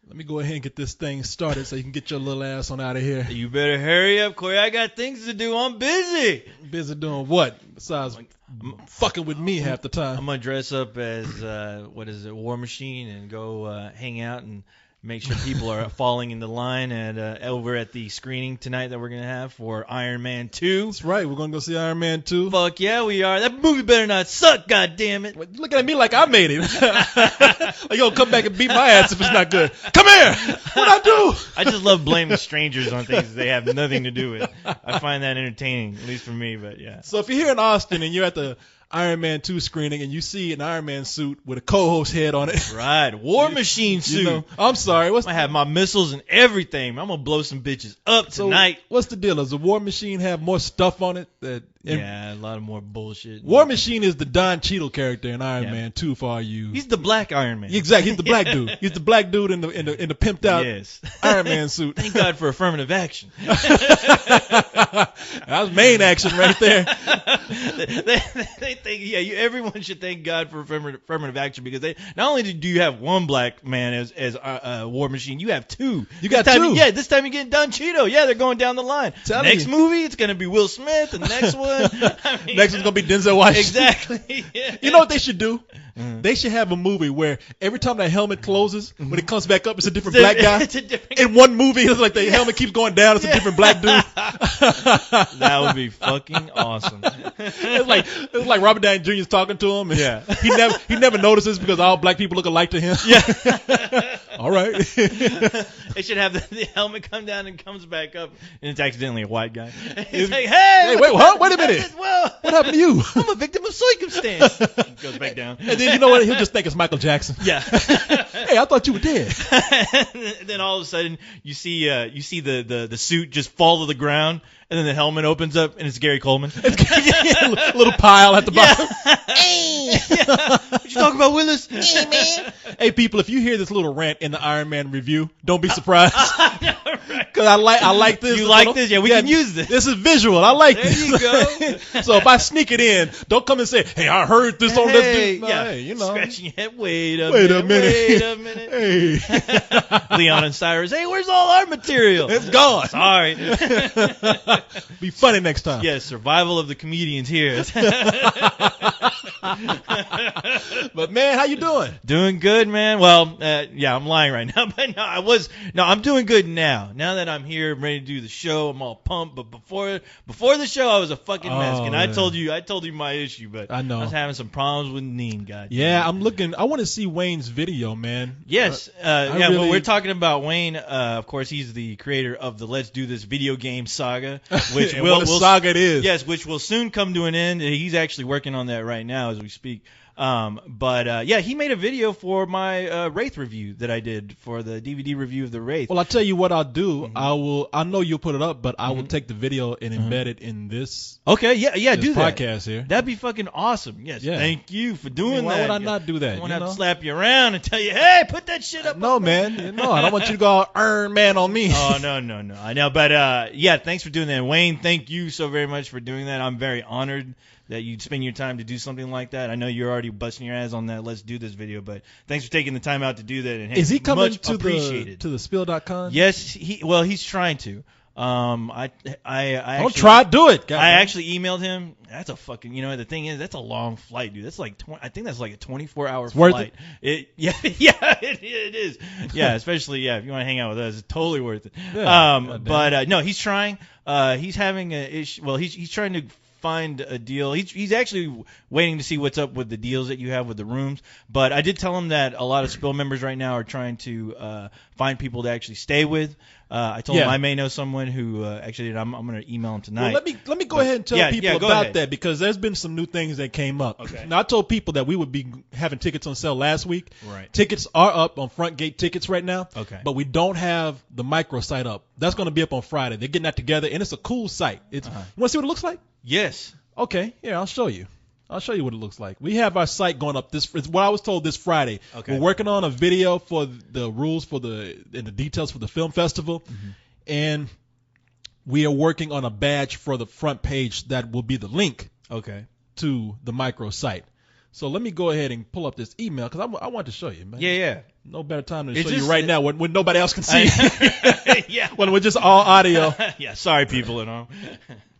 Let me go ahead and get this thing started so you can get your little ass on out of here. You better hurry up, Corey. I got things to do. I'm busy. Busy doing what? Besides fucking with me half the time. I'm gonna dress up as War Machine, and go hang out and make sure people are falling into line over at the screening tonight that we're gonna have for Iron Man 2. That's right. We're gonna go see Iron Man 2. Fuck yeah, we are. That movie better not suck. God damn it. Look at me like I made it. Like, yo, come back and beat my ass if it's not good. Come here. What'd I do? I just love blaming strangers on things they have nothing to do with. I find that entertaining, at least for me. But yeah. So if you're here in Austin and you're at the Iron Man 2 screening and you see an Iron Man suit with a co-host head on it. Right. War Machine suit. You know, I'm sorry. I have my missiles and everything. I'm going to blow some bitches up tonight. So what's the deal? Does the War Machine have more stuff on it? Yeah, a lot of more bullshit. War Machine is the Don Cheadle character in Iron Man 2 for all you. He's the black Iron Man. Exactly. He's the black dude. He's the black dude in the pimped out Iron Man suit. Thank God for affirmative action. That was main action right there. They think, everyone should thank God for affirmative action, because not only do you have one black man as War Machine, you have two. You got two. Yeah, this time you're getting Don Cheadle. Yeah, they're going down the line. Next movie, it's going to be Will Smith. The next one. Next one's going to be Denzel Washington. Exactly. Yeah. You know what they should do? They should have a movie where every time that helmet closes, when it comes back up, it's a different black guy. In one movie, it's like the helmet keeps going down, it's a different black dude. That would be fucking awesome. It's like Robert Downey Jr. is talking to him. And yeah. He never notices because all black people look alike to him. Yeah. All right. They should have the helmet come down and comes back up, and it's accidentally a white guy. He's like, hey, wait, huh? Wait a minute. Well, what happened to you? I'm a victim of circumstance. He goes back down. And then you know what? He'll just think it's Michael Jackson. Yeah. Hey, I thought you were dead. And then all of a sudden, you see the suit just fall to the ground, and then the helmet opens up, and it's Gary Coleman. A little pile at the bottom. Hey, what you talking about, Willis? Hey, man. Hey, people, if you hear this little rant in the Iron Man review, don't be surprised. Right. Because I like this. You like this? Yeah, we can use this. This is visual. I like there this. There you go. So if I sneak it in, don't come and say, hey, I heard this on this dude. Yeah, hey, you know. Scratching your head. Wait a minute. Hey. Leon and Cyrus, hey, where's all our material? It's gone. Sorry. Be funny next time. Yes, survival of the comedians here. But man, how you doing? Doing good, man. Well, yeah, I'm lying right now, but I'm doing good now. Now that I'm here, I'm ready to do the show, I'm all pumped. But before the show, I was a fucking mess. And I told you my issue, but I know I was having some problems with Neen. God. Yeah, I'm looking. I want to see Wayne's video, man. Yes, well, we're talking about Wayne. Of course, he's the creator of the Let's Do This video game saga, which what a saga it is. Yes, which will soon come to an end. He's actually working on that right now as we speak. But he made a video for my Wraith review that I did for the DVD review of the Wraith. Well, I'll tell you what I'll do. I know you'll put it up, but I will take the video and embed it in this. Okay, yeah, this do that. podcast here. That'd be fucking awesome. Yes, thank you for doing why that. Why would I not do that? I want to have to slap you around and tell you, hey, put that shit up. No, man. No, I don't want you to go all Iron Man on me. Oh, no. I know, but thanks for doing that. Wayne, thank you so very much for doing that. I'm very honored that you'd spend your time to do something like that. I know you're already busting your ass on that Let's Do This video, but thanks for taking the time out to do that. And is he coming much to appreciated. the Spill.com? Yes, he's trying to. I don't try, do it. God, I actually emailed him. That's a fucking, the thing is, that's a long flight, dude. That's like I think that's like a 24-hour flight. Worth it? It is. Yeah, especially if you want to hang out with us, it's totally worth it. Yeah, but no, he's trying. He's having a issue. Well, he's trying to find a deal. He's actually waiting to see what's up with the deals that you have with the rooms. But I did tell him that a lot of Spill members right now are trying to find people to actually stay with. I told him I may know someone who actually I'm going to email him tonight. Well, let me go ahead and tell people about that, because there's been some new things that came up. Okay. Now, I told people that we would be having tickets on sale last week. Right. Tickets are up on Front Gate Tickets right now. Okay. But we don't have the microsite up. That's going to be up on Friday. They're getting that together, and it's a cool site. You want to see what it looks like? Yes. Okay. Yeah, I'll show you. I'll show you what it looks like. We have our site going up it's what I was told this Friday. Okay. We're working on a video for the rules and the details for the film festival. And we are working on a badge for the front page that will be the link to the micro site. So let me go ahead and pull up this email because I want to show you, man. Yeah. No better time to show you right now when nobody else can see. Yeah. When we're just all audio. Yeah. Sorry, people at home.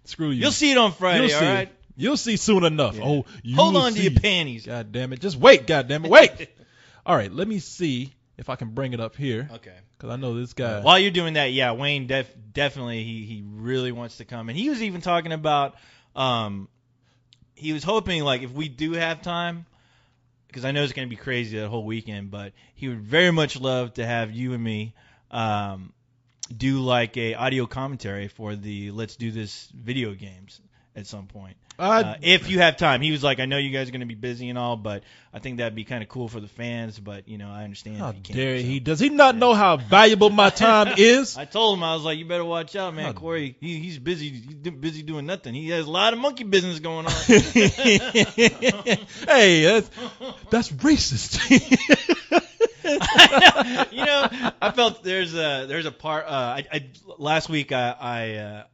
Screw you. You'll see it on Friday. All right. You'll see soon enough. Yeah. Oh, hold on to your panties. God damn it! Just wait. God damn it! Wait. All right. Let me see if I can bring it up here. Okay. Because I know this guy. While you're doing that, yeah, Wayne definitely he really wants to come, and he was even talking about he was hoping like if we do have time, because I know it's going to be crazy that whole weekend, but he would very much love to have you and me do like a audio commentary for the Let's Do This video games at some point. If you have time. He was like, I know you guys are going to be busy and all, but I think that'd be kind of cool for the fans, but, you know, I understand How if you can't. Dare he? Does he not know how valuable my time is? I told him, I was like, you better watch out, man. Corey, he's busy. He's busy doing nothing. He has a lot of monkey business going on. Hey, that's racist. You know, I felt there's a part. Last week I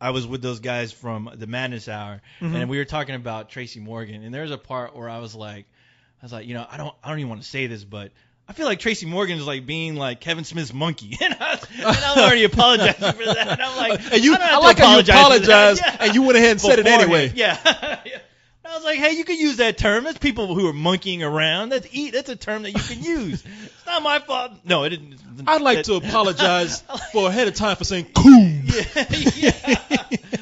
was with those guys from the Madness Hour, and we were talking about Tracy Morgan, and there's a part where I was like, you know, I don't even want to say this, but I feel like Tracy Morgan is like being like Kevin Smith's monkey, and I'm already apologizing for that. And I'm like, I like how you apologized, and you went ahead and said it anyway. Yeah. I was like, hey, you can use that term. That's people who are monkeying around. That's a term that you can use. It's not my fault. No, it didn't. I'd like to apologize for ahead of time for saying coon. Yeah.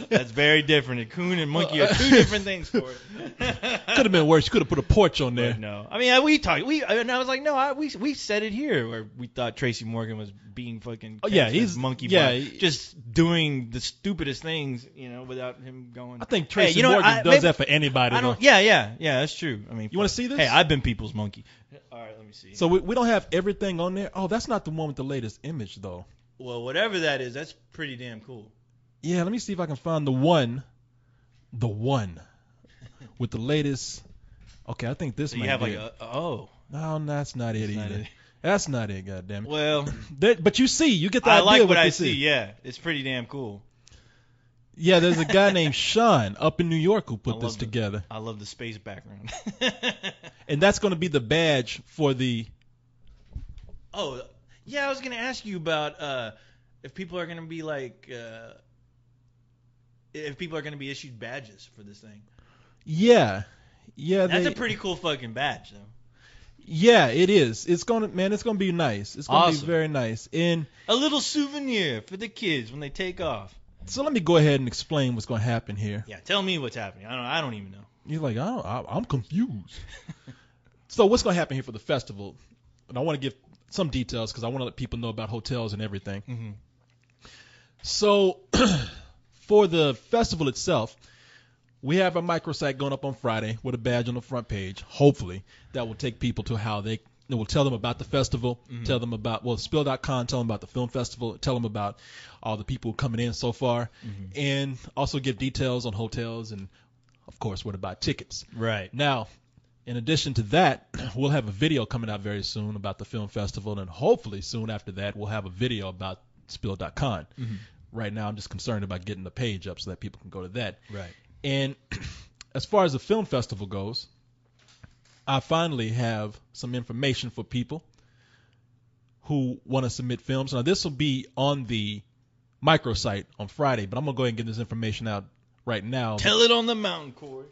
That's very different. A coon and monkey are two different things for it. Could have been worse. You could have put a porch on there. But no, I mean we talked. And I was like, no, we said it here where we thought Tracy Morgan was being fucking. He's monkey. Yeah, just doing the stupidest things, you know, without him going. I think Tracy Morgan does that for anybody. Yeah, that's true. I mean, you want to see this? Hey, I've been people's monkey. All right, let me see. So we don't have everything on there. Oh, that's not the one with the latest image though. Well, whatever that is, that's pretty damn cool. Yeah, let me see if I can find the one with the latest. Okay, I think this. So you have be like No, that's not it either. That's not it. Goddamn it. Well, but you get the idea. I like what I this see. Is. Yeah, it's pretty damn cool. Yeah, there's a guy named Sean up in New York who put this together. I love the space background. And that's going to be the badge for the. Oh, yeah, I was going to ask you about if people are going to be like. If people are going to be issued badges for this thing. Yeah. That's a pretty cool fucking badge, though. Yeah, it is. It's gonna be nice. It's gonna be very nice. And a little souvenir for the kids when they take off. So let me go ahead and explain what's going to happen here. Yeah, tell me what's happening. I don't even know. You're like, I'm confused. So what's going to happen here for the festival? And I want to give some details because I want to let people know about hotels and everything. Mm-hmm. So for the festival itself, we have a microsite going up on Friday with a badge on the front page, hopefully, that will take people to how it will tell them about the festival, tell them about, Spill.com, tell them about the film festival, tell them about all the people coming in so far, and also give details on hotels and, of course, what about tickets. Right. Now, in addition to that, we'll have a video coming out very soon about the film festival, and hopefully soon after that, we'll have a video about Spill.com. Right now, I'm just concerned about getting the page up so that people can go to that. Right. And as far as the film festival goes, I finally have some information for people who want to submit films. Now, this will be on the microsite on Friday, but I'm going to go ahead and get this information out right now. Tell it on the mountain, Corey.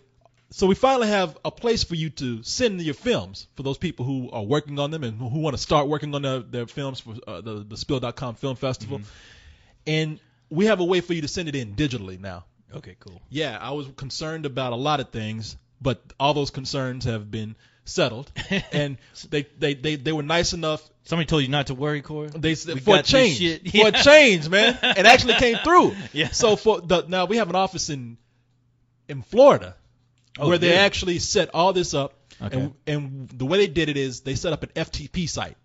So we finally have a place for you to send your films for those people who are working on them and who want to start working on their films for the Spill.com Film Festival. And we have a way for you to send it in digitally now. Okay, cool. Yeah, I was concerned about a lot of things, but all those concerns have been settled, and they were nice enough. Somebody told you not to worry, Corey. They said for a change, for a change, man. It actually came through. Yeah. So now we have an office in Florida where they actually set all this up, and the way they did it is they set up an FTP site.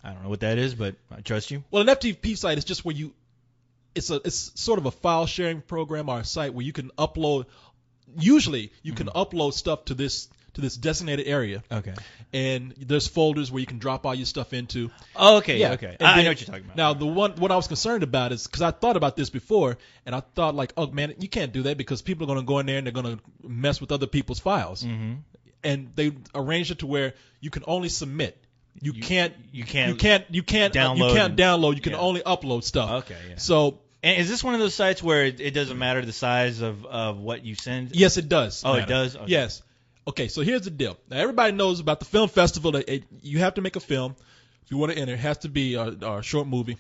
I don't know what that is, but I trust you. Well, an FTP site is just where it's sort of a file sharing program or a site where you can upload. Usually, you can upload stuff to this designated area. Okay. And there's folders where you can drop all your stuff into. Oh, okay. Yeah. Okay. I know what you're talking about. Now, what I was concerned about is because I thought about this before, and I thought like, oh man, you can't do that because people are going to go in there and they're going to mess with other people's files. and they arranged it to where you can only submit. You can't download. You can't download. You can only upload stuff. Okay. Yeah. So. And is this one of those sites where it doesn't matter the size of what you send? Yes, it does. Oh, it does? Okay. Yes. Okay, so here's the deal. Now, everybody knows about the film festival. You have to make a film. If you want to enter, it has to be a short movie. It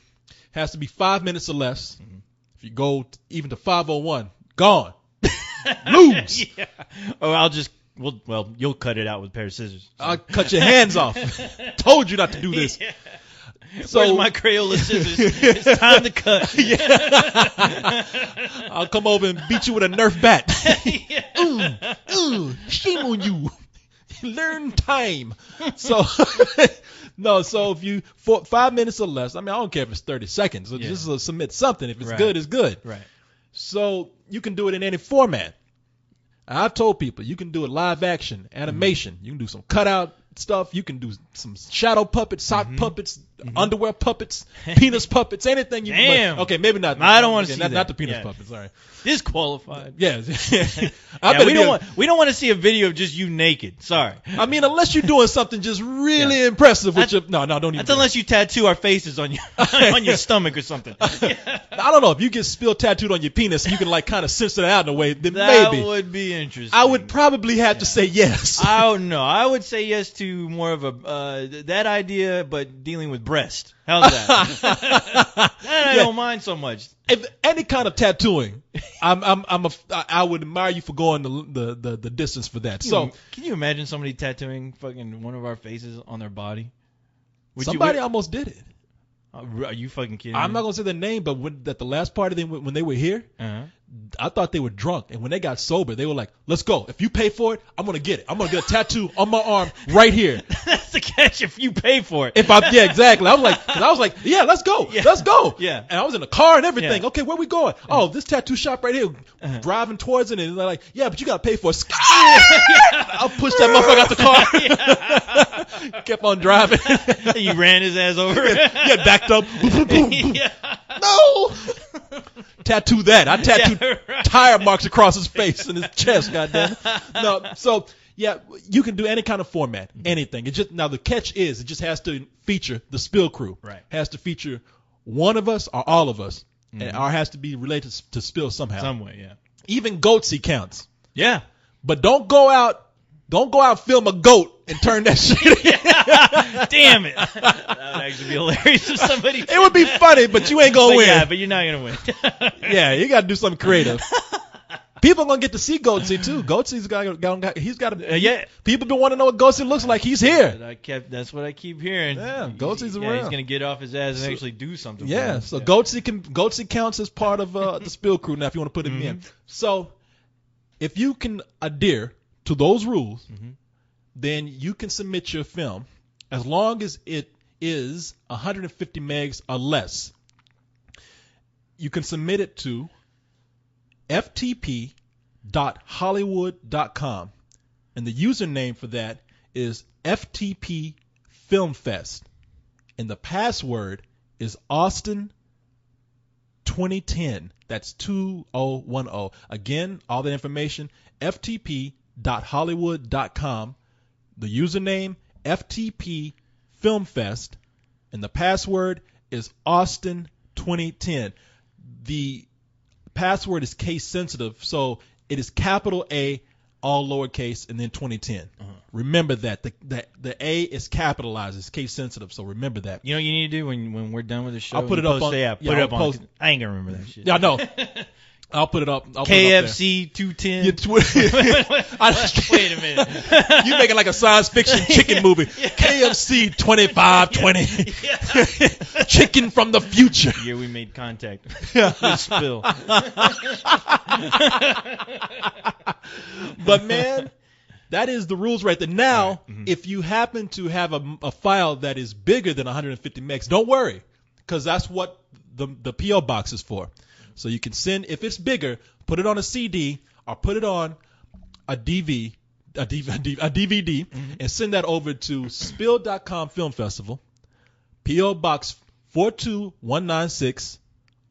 has to be 5 minutes or less. Mm-hmm. If you go even to 5:01, gone. Lose. Yeah. Or you'll cut it out with a pair of scissors. So. I'll cut your hands off. Told you not to do this. Yeah. So, where's my Crayola scissors? It's time to cut. Yeah. I'll come over and beat you with a Nerf bat. Shame on you. Learn time. So, so if you, for 5 minutes or less, I don't care if it's 30 seconds. So just submit something. If it's good, it's good. Right. So you can do it in any format. I've told people you can do it live action, animation. You can do some cutout stuff. You can do some shadow puppets, sock puppets, underwear puppets, penis puppets, anything you Damn. want. Okay, maybe not. I don't want to see that. Not the penis puppets. Sorry. Disqualified. Yeah. We don't want to see a video of just you naked. Sorry. Unless you're doing something just really impressive with your. No, don't even. That's unless you tattoo our faces on your stomach or something. I don't know if you get Spill tattooed on your penis, you can kind of censor that out in a way. Then that maybe would be interesting. I would probably have to say yes. I don't know. I would say yes to more of a that idea, but dealing with breast. How's that? I don't mind so much. If any kind of tattooing, I would admire you for going the distance for that. Can you imagine somebody tattooing fucking one of our faces on their body? Somebody almost did it. Are you fucking kidding? I'm not gonna say the name, but at the last party when they were here, I thought they were drunk, and when they got sober, they were like, "Let's go. If you pay for it, I'm gonna get it. I'm gonna get a tattoo on my arm right here." That's the catch. If you pay for it. Exactly. I was like, yeah, let's go. Yeah. Let's go. Yeah. And I was in the car and everything. Yeah. Okay, where we going? Oh, this tattoo shop right here. Driving towards it, and they're like, yeah, but you gotta pay for it. I'll push that motherfucker out the car. Kept on driving. You ran his ass over. Yeah, backed up. No. Tattoo that. I tattooed tire marks across his face and his chest. Goddamn. No. So yeah, you can do any kind of format, anything. Now the catch is it just has to feature the Spill crew. Right. Has to feature one of us or all of us, and or has to be related to Spill somehow. Some way, yeah. Even Goatsy counts. Yeah. But don't go out film a goat and turn that shit in. Damn it. That would actually be hilarious if somebody It would be funny, but you ain't gonna win. Yeah, but you're not gonna win. Yeah, you gotta do something creative. People are gonna get to see Goatsy too. Goatsy's got yeah. People been wanting to know what Goatsy looks like. He's here. That's what I keep hearing. Yeah, Goatsy's around. He's gonna get off his ass and actually do something. Yeah, so Goatsy counts as part of the Spill crew now if you want to put him in. So if you can adhere to those rules, then you can submit your film as long as it is 150 megs or less. You can submit it to ftp.hollywood.com, and the username for that is FTP Film Fest, and the password is Austin 2010. That's 2010. Again, all that information, ftp.hollywood.com. The username, FTP Film Fest, and the password is Austin 2010. The password is case sensitive, so it is capital A, all lowercase, and then 2010. Remember that. The A is capitalized. It's case sensitive, so remember that. You know what you need to do when we're done with the show? I'll put it up on. Put it up on. I ain't gonna remember that shit. Yeah, no. I'll put it up. KFC 210. Wait a minute. You making like a science fiction chicken movie. KFC 2520. Chicken from the future. The year we made contact with Spill. But man, that is the rules right there. Now, if you happen to have a file that is bigger than 150 megs, don't worry, because that's what the PO box is for. So you can send, if it's bigger, put it on a CD or put it on a DVD, and send that over to Spill.com Film Festival, PO Box 42196,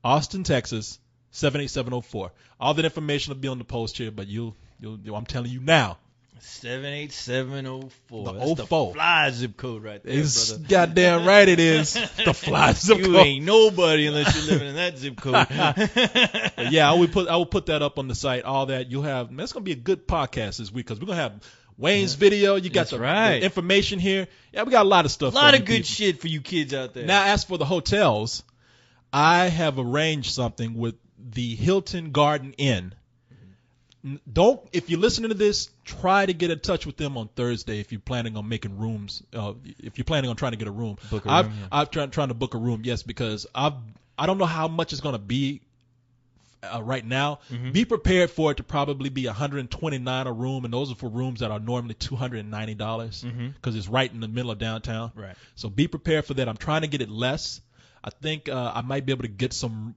Austin, Texas 78704. All that information will be on the post here, but I'm telling you now. 78704. The That's 04. the fly zip code right there, It's brother. goddamn right it is. The fly zip You code. ain't nobody unless you're living in that zip code. Yeah, I will put that up on the site. All that you'll have. Man, it's gonna be a good podcast this week because we're gonna have Wayne's video. You got the information here. Yeah, we got a lot of stuff. A lot of good shit for you kids out there. Now, as for the hotels, I have arranged something with the Hilton Garden Inn. If you're listening to this, try to get in touch with them on Thursday if you're planning on making rooms. If you're planning on trying to get a room, I'm trying to book a room. Yes, because I don't know how much it's going to be right now. Mm-hmm. Be prepared for it to probably be $129 a room, and those are for rooms that are normally $290 because it's right in the middle of downtown. Right. So be prepared for that. I'm trying to get it less. I think I might be able to get some.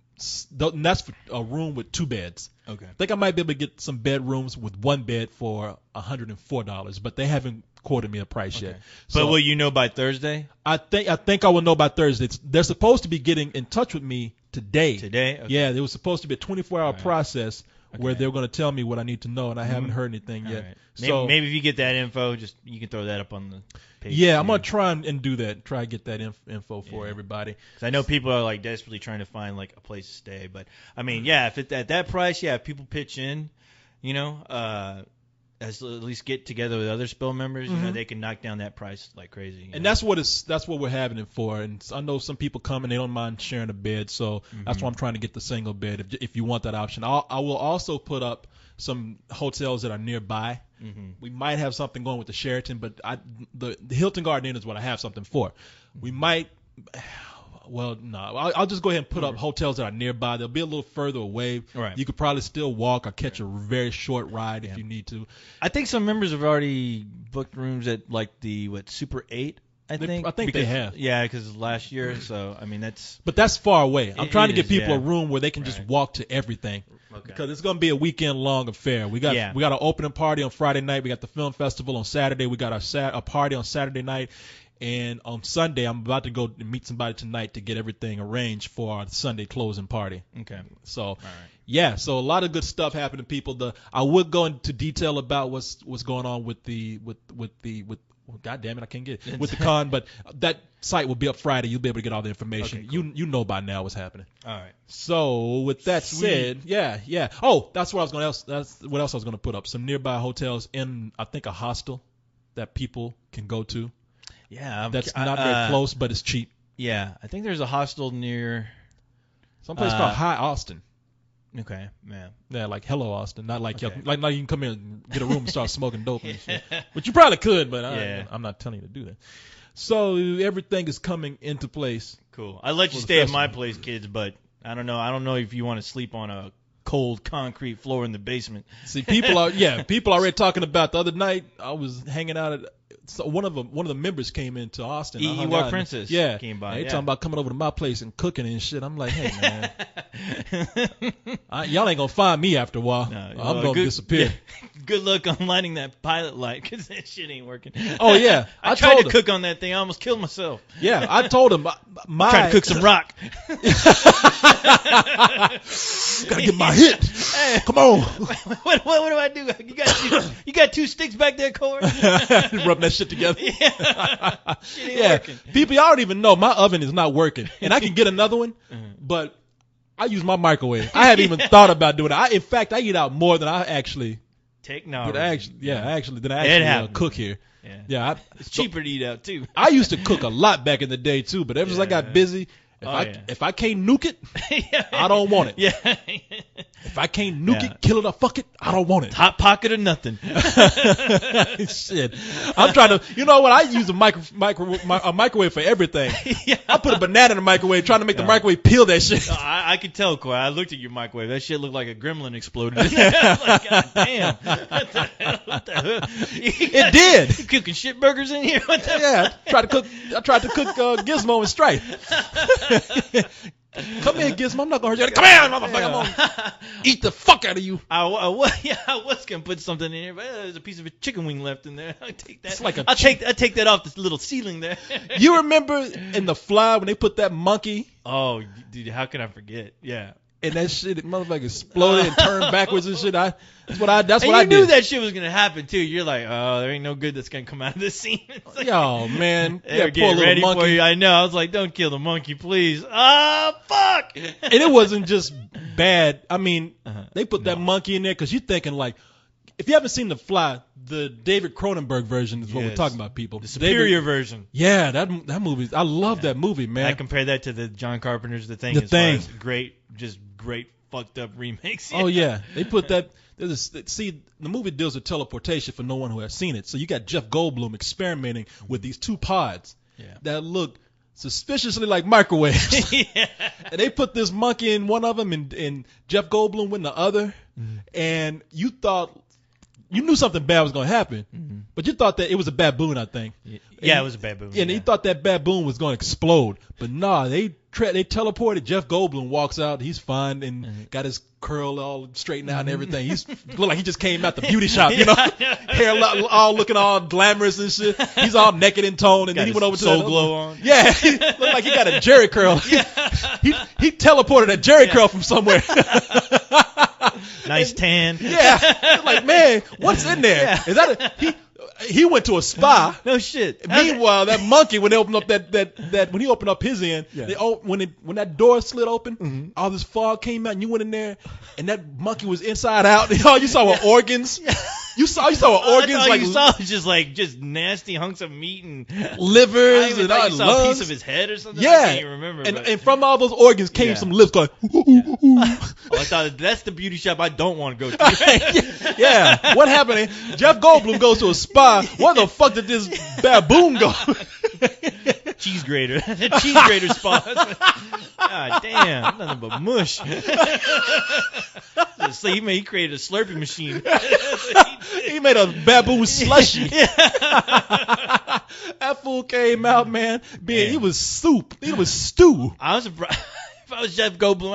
And that's for a room with 2 beds. Okay. I think I might be able to get some bedrooms with 1 bed for $104, but they haven't quoted me a price yet. So But will you know by Thursday? I think I will know by Thursday. They're supposed to be getting in touch with me today. Today? Okay. Yeah, it was supposed to be a 24-hour process where they're going to tell me what I need to know, and I haven't heard anything yet. Right. So maybe if you get that info, you can throw that up on the page. Yeah, I'm going to try and do that. Try to get that info for everybody. Because I know people are like desperately trying to find like a place to stay. But I mean, yeah, if it's at that price, if people pitch in, at least get together with other Spill members, they can knock down that price like crazy. And that's what we're having it for. And I know some people come and they don't mind sharing a bed, so that's why I'm trying to get the single bed. If you want that option, I will also put up some hotels that are nearby. We might have something going with the Sheraton, but the Hilton Garden Inn is what I have something for. We might. Well, no, I'll just go ahead and put up hotels that are nearby. They'll be a little further away. Right. You could probably still walk or catch a very short ride if you need to. I think some members have already booked rooms at like the Super 8. I think they have. Yeah, because last year. So I mean But that's far away. I'm trying to get people a room where they can just walk to everything. Okay. Because it's going to be a weekend long affair. We got an opening party on Friday night. We got the film festival on Saturday. We got a party on Saturday night. And on Sunday, I'm about to go meet somebody tonight to get everything arranged for our Sunday closing party. Okay. So, so a lot of good stuff happening, people. I would go into detail about what's going on with God damn it, I can't get it. With the con, but that site will be up Friday. You'll be able to get all the information. Okay, cool. You know by now what's happening. All right. So with that said, yeah. Oh, that's what I was going to put up. Some nearby hotels in, I think, a hostel that people can go to. Yeah, that's not very close, but it's cheap. Yeah, I think there's a hostel near someplace called High Austin. Okay, man. Yeah, like Hello Austin, not like you can come in and get a room and start smoking dope and shit. But you probably could, but I'm not telling you to do that. So everything is coming into place. Cool. I let you stay at my place, kids, but I don't know if you want to sleep on a cold concrete floor in the basement. See, people are already talking about the other night. I was hanging out at. So one of the members came into Austin. Ewok Princess came by. They talking about coming over to my place and cooking and shit. I'm like, hey man, y'all ain't gonna find me after a while. No, I'm gonna disappear. Good luck on lighting that pilot light because that shit ain't working. Oh yeah, I tried to cook on that thing. I almost killed myself. Yeah, I told him tried to cook some rock. Gotta get my hit. Hey, come on. What do I do? You got 2 sticks back there, Corey? Rub that shit together. Yeah. Shit ain't working. People, y'all don't even know my oven is not working, and I can get another one, but I use my microwave. I haven't even thought about doing it. In fact, I eat out more than I actually take now. Than I actually cook here. Yeah, it's cheaper to eat out too. I used to cook a lot back in the day too, but ever since I got busy. If I can't nuke it, I don't want it. Yeah. If I can't nuke it, kill it or fuck it, I don't want it. Hot pocket or nothing. Shit. I'm trying to, you know what? I use a microwave for everything. Yeah. I put a banana in the microwave trying to make the microwave peel that shit. No, I could tell, Corey. I looked at your microwave. That shit looked like a gremlin exploded. Like, God damn. What the hell? It did. You cooking shit burgers in here? What the I tried to cook Gizmo and Stripe. Come here, Gizmo. I'm not gonna hurt you. Come here, motherfucker. I'm gonna eat the fuck out of you. I was gonna put something in here, but there's a piece of a chicken wing left in there. I'll take that. It's like I'll take that off this little ceiling there. You remember in The Fly when they put that monkey? Oh, dude, how can I forget? Yeah. and that shit, motherfucker exploded and turned backwards and shit. That's what I you did. knew that shit was gonna happen too. You're like, oh, there ain't no good that's gonna come out of this scene. It's like, Yo, man, they're getting ready for you. I know. I was like, don't kill the monkey, please. Ah, fuck. And it wasn't just bad. I mean, they put that monkey in there because you're thinking like, if you haven't seen The Fly, the David Cronenberg version is what we're talking about, people. The superior version. Yeah, that movie. I love that movie, man. I compare that to the John Carpenter's The Thing. The Thing. Far as great fucked up remakes. Oh yeah, they put that. See, the movie deals with teleportation for no one who has seen it. So you got Jeff Goldblum experimenting with these two pods that look suspiciously like microwaves. Yeah. And they put this monkey in one of them and Jeff Goldblum in the other. And you thought, you knew something bad was going to happen, but you thought that it was a baboon, I think. Yeah, it was a baboon. And you thought that baboon was going to explode. But nah, they teleported. Jeff Goldblum walks out. He's fine and got his curl all straightened out and everything. He's look like he just came out the beauty shop, you know, hair all looking all glamorous and shit. He's all naked in tone, and then he went over to Soul Glow on. Yeah, he looked like he got a Jerry curl. He teleported a Jerry curl from somewhere. Nice tan. Yeah, like, man, what's in there? Is that he went to a spa. No shit. Meanwhile, that monkey, when they opened up that when he opened up his end, when that door slid open, all this fog came out, and you went in there, and that monkey was inside out. All you saw were organs. You saw organs like you saw just nasty hunks of meat and livers and all. You saw lungs. a piece of his head or something. Yeah, I can't even remember. And from all those organs came some lips going. Oh, I thought that's the beauty shop I don't want to go to. Yeah, what happened? Jeff Goldblum goes to a spa. Where the fuck did this baboon go? Cheese grater. Cheese grater spa. God damn, nothing but mush. So he created a Slurpee machine. He made a baboon slushy. That fool came out, man. He was soup. He was stew. I was surprised. If I was Jeff Goldblum,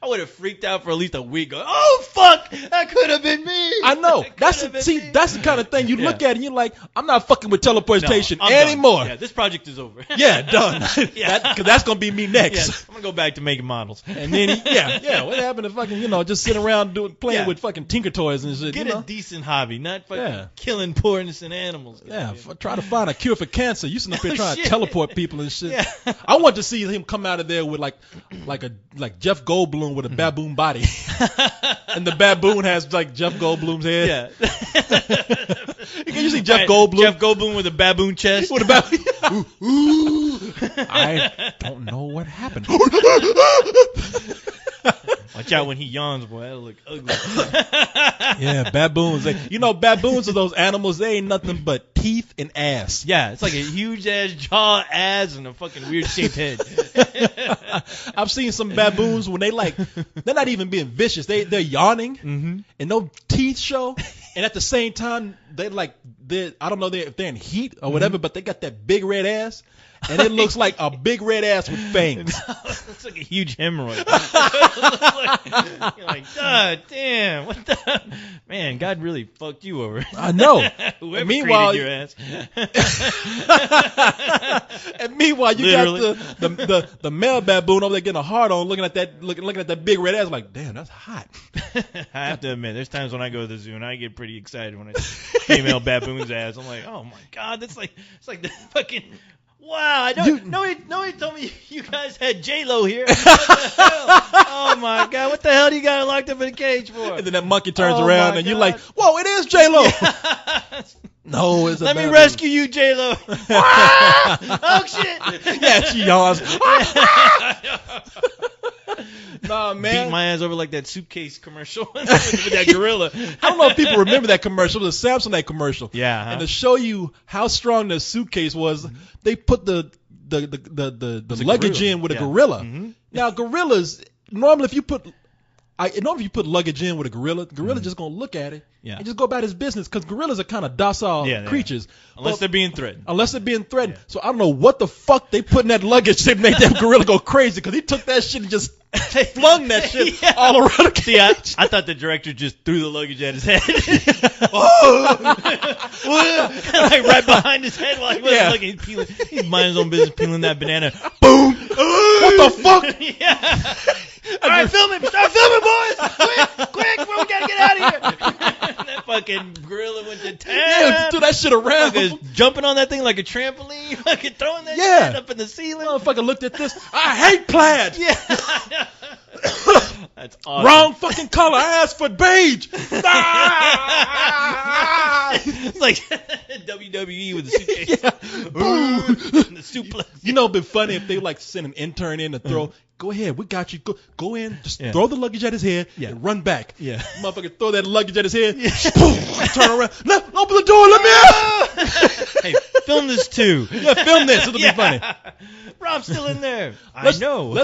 I would have freaked out for at least a week. Going, oh fuck, that could have been me. I know. That's the kind of thing you look at and you're like, I'm not fucking with teleportation anymore. Yeah, this project is over. Yeah, done. Because that's gonna be me next. Yeah, I'm gonna go back to making models. And then what happened to fucking just sitting around playing with fucking Tinker Toys and shit. Get a decent hobby, not fucking killing poor innocent animals. Yeah, try to find a cure for cancer. You sitting up here trying to teleport people and shit. Yeah. I want to see him come out of there with like Jeff Goldblum with a baboon body, and the baboon has like Jeff Goldblum's head. Yeah. Can you see Jeff Goldblum? Jeff Goldblum with a baboon chest. With a baboon. Ooh. I don't know what happened. Watch out when he yawns, boy. That'll look ugly. Yeah, baboons. Baboons are those animals. They ain't nothing but teeth and ass. Yeah, it's like a huge ass jaw, ass, and a fucking weird shaped head. I've seen some baboons when they're not even being vicious. They're yawning and no teeth show. And at the same time, I don't know if they're in heat or whatever, but they got that big red ass. And it looks like a big red ass with fangs. It's like a huge hemorrhoid. You're like, God damn, what the man? God really fucked you over. I know. Whoever meanwhile, created your ass. And meanwhile, you got the male baboon over there getting a hard on, looking at that big red ass, like, damn, that's hot. I have to admit, there's times when I go to the zoo and I get pretty excited when I see female baboon's ass. I'm like, oh my God, it's like the fucking. Wow, I don't. Nobody told me you guys had J-Lo here. What the hell? Oh my God, what the hell do you got locked up in a cage for? And then that monkey turns around and you're like, whoa, it is J-Lo. No, it's a Let me baboon. rescue you, J-Lo. Oh shit. Yeah, she yawns. Nah, man. Beating my ass over like that suitcase commercial with that gorilla. I don't know if people remember that commercial. It was a Samsonite commercial. Yeah. Huh? And to show you how strong the suitcase was, they put the luggage in with a gorilla. Mm-hmm. Now, gorillas, normally if you put luggage in with a gorilla just going to look at it and just go about his business because gorillas are kind of docile creatures. Unless they're being threatened. Yeah. So I don't know what the fuck they put in that luggage to make that gorilla go crazy because he took that shit and just flung that shit all around the cage. See, I thought the director just threw the luggage at his head. Like right behind his head while he was looking. He's minding his own business peeling that banana. Boom! What the fuck? Yeah. All right, film him. Start fucking gorilla went to town. Yeah, threw that shit around. Fuckers jumping on that thing like a trampoline. Fucking throwing that shit up in the ceiling. Motherfucker looked at this. I hate plaid. Yeah. That's awesome. Wrong fucking color. I asked for beige. It's like WWE with the suitcase. Yeah. The suplex. You know, it'd been funny if they like send an intern in to throw. Go ahead, we got you. Go in, just throw the luggage at his head and run back. Yeah. Motherfucker, throw that luggage at his head. Turn around. Open the door. Let me out. Hey, film this too. Yeah, film this. It'll be funny. Rob's still in there. I know. Hey,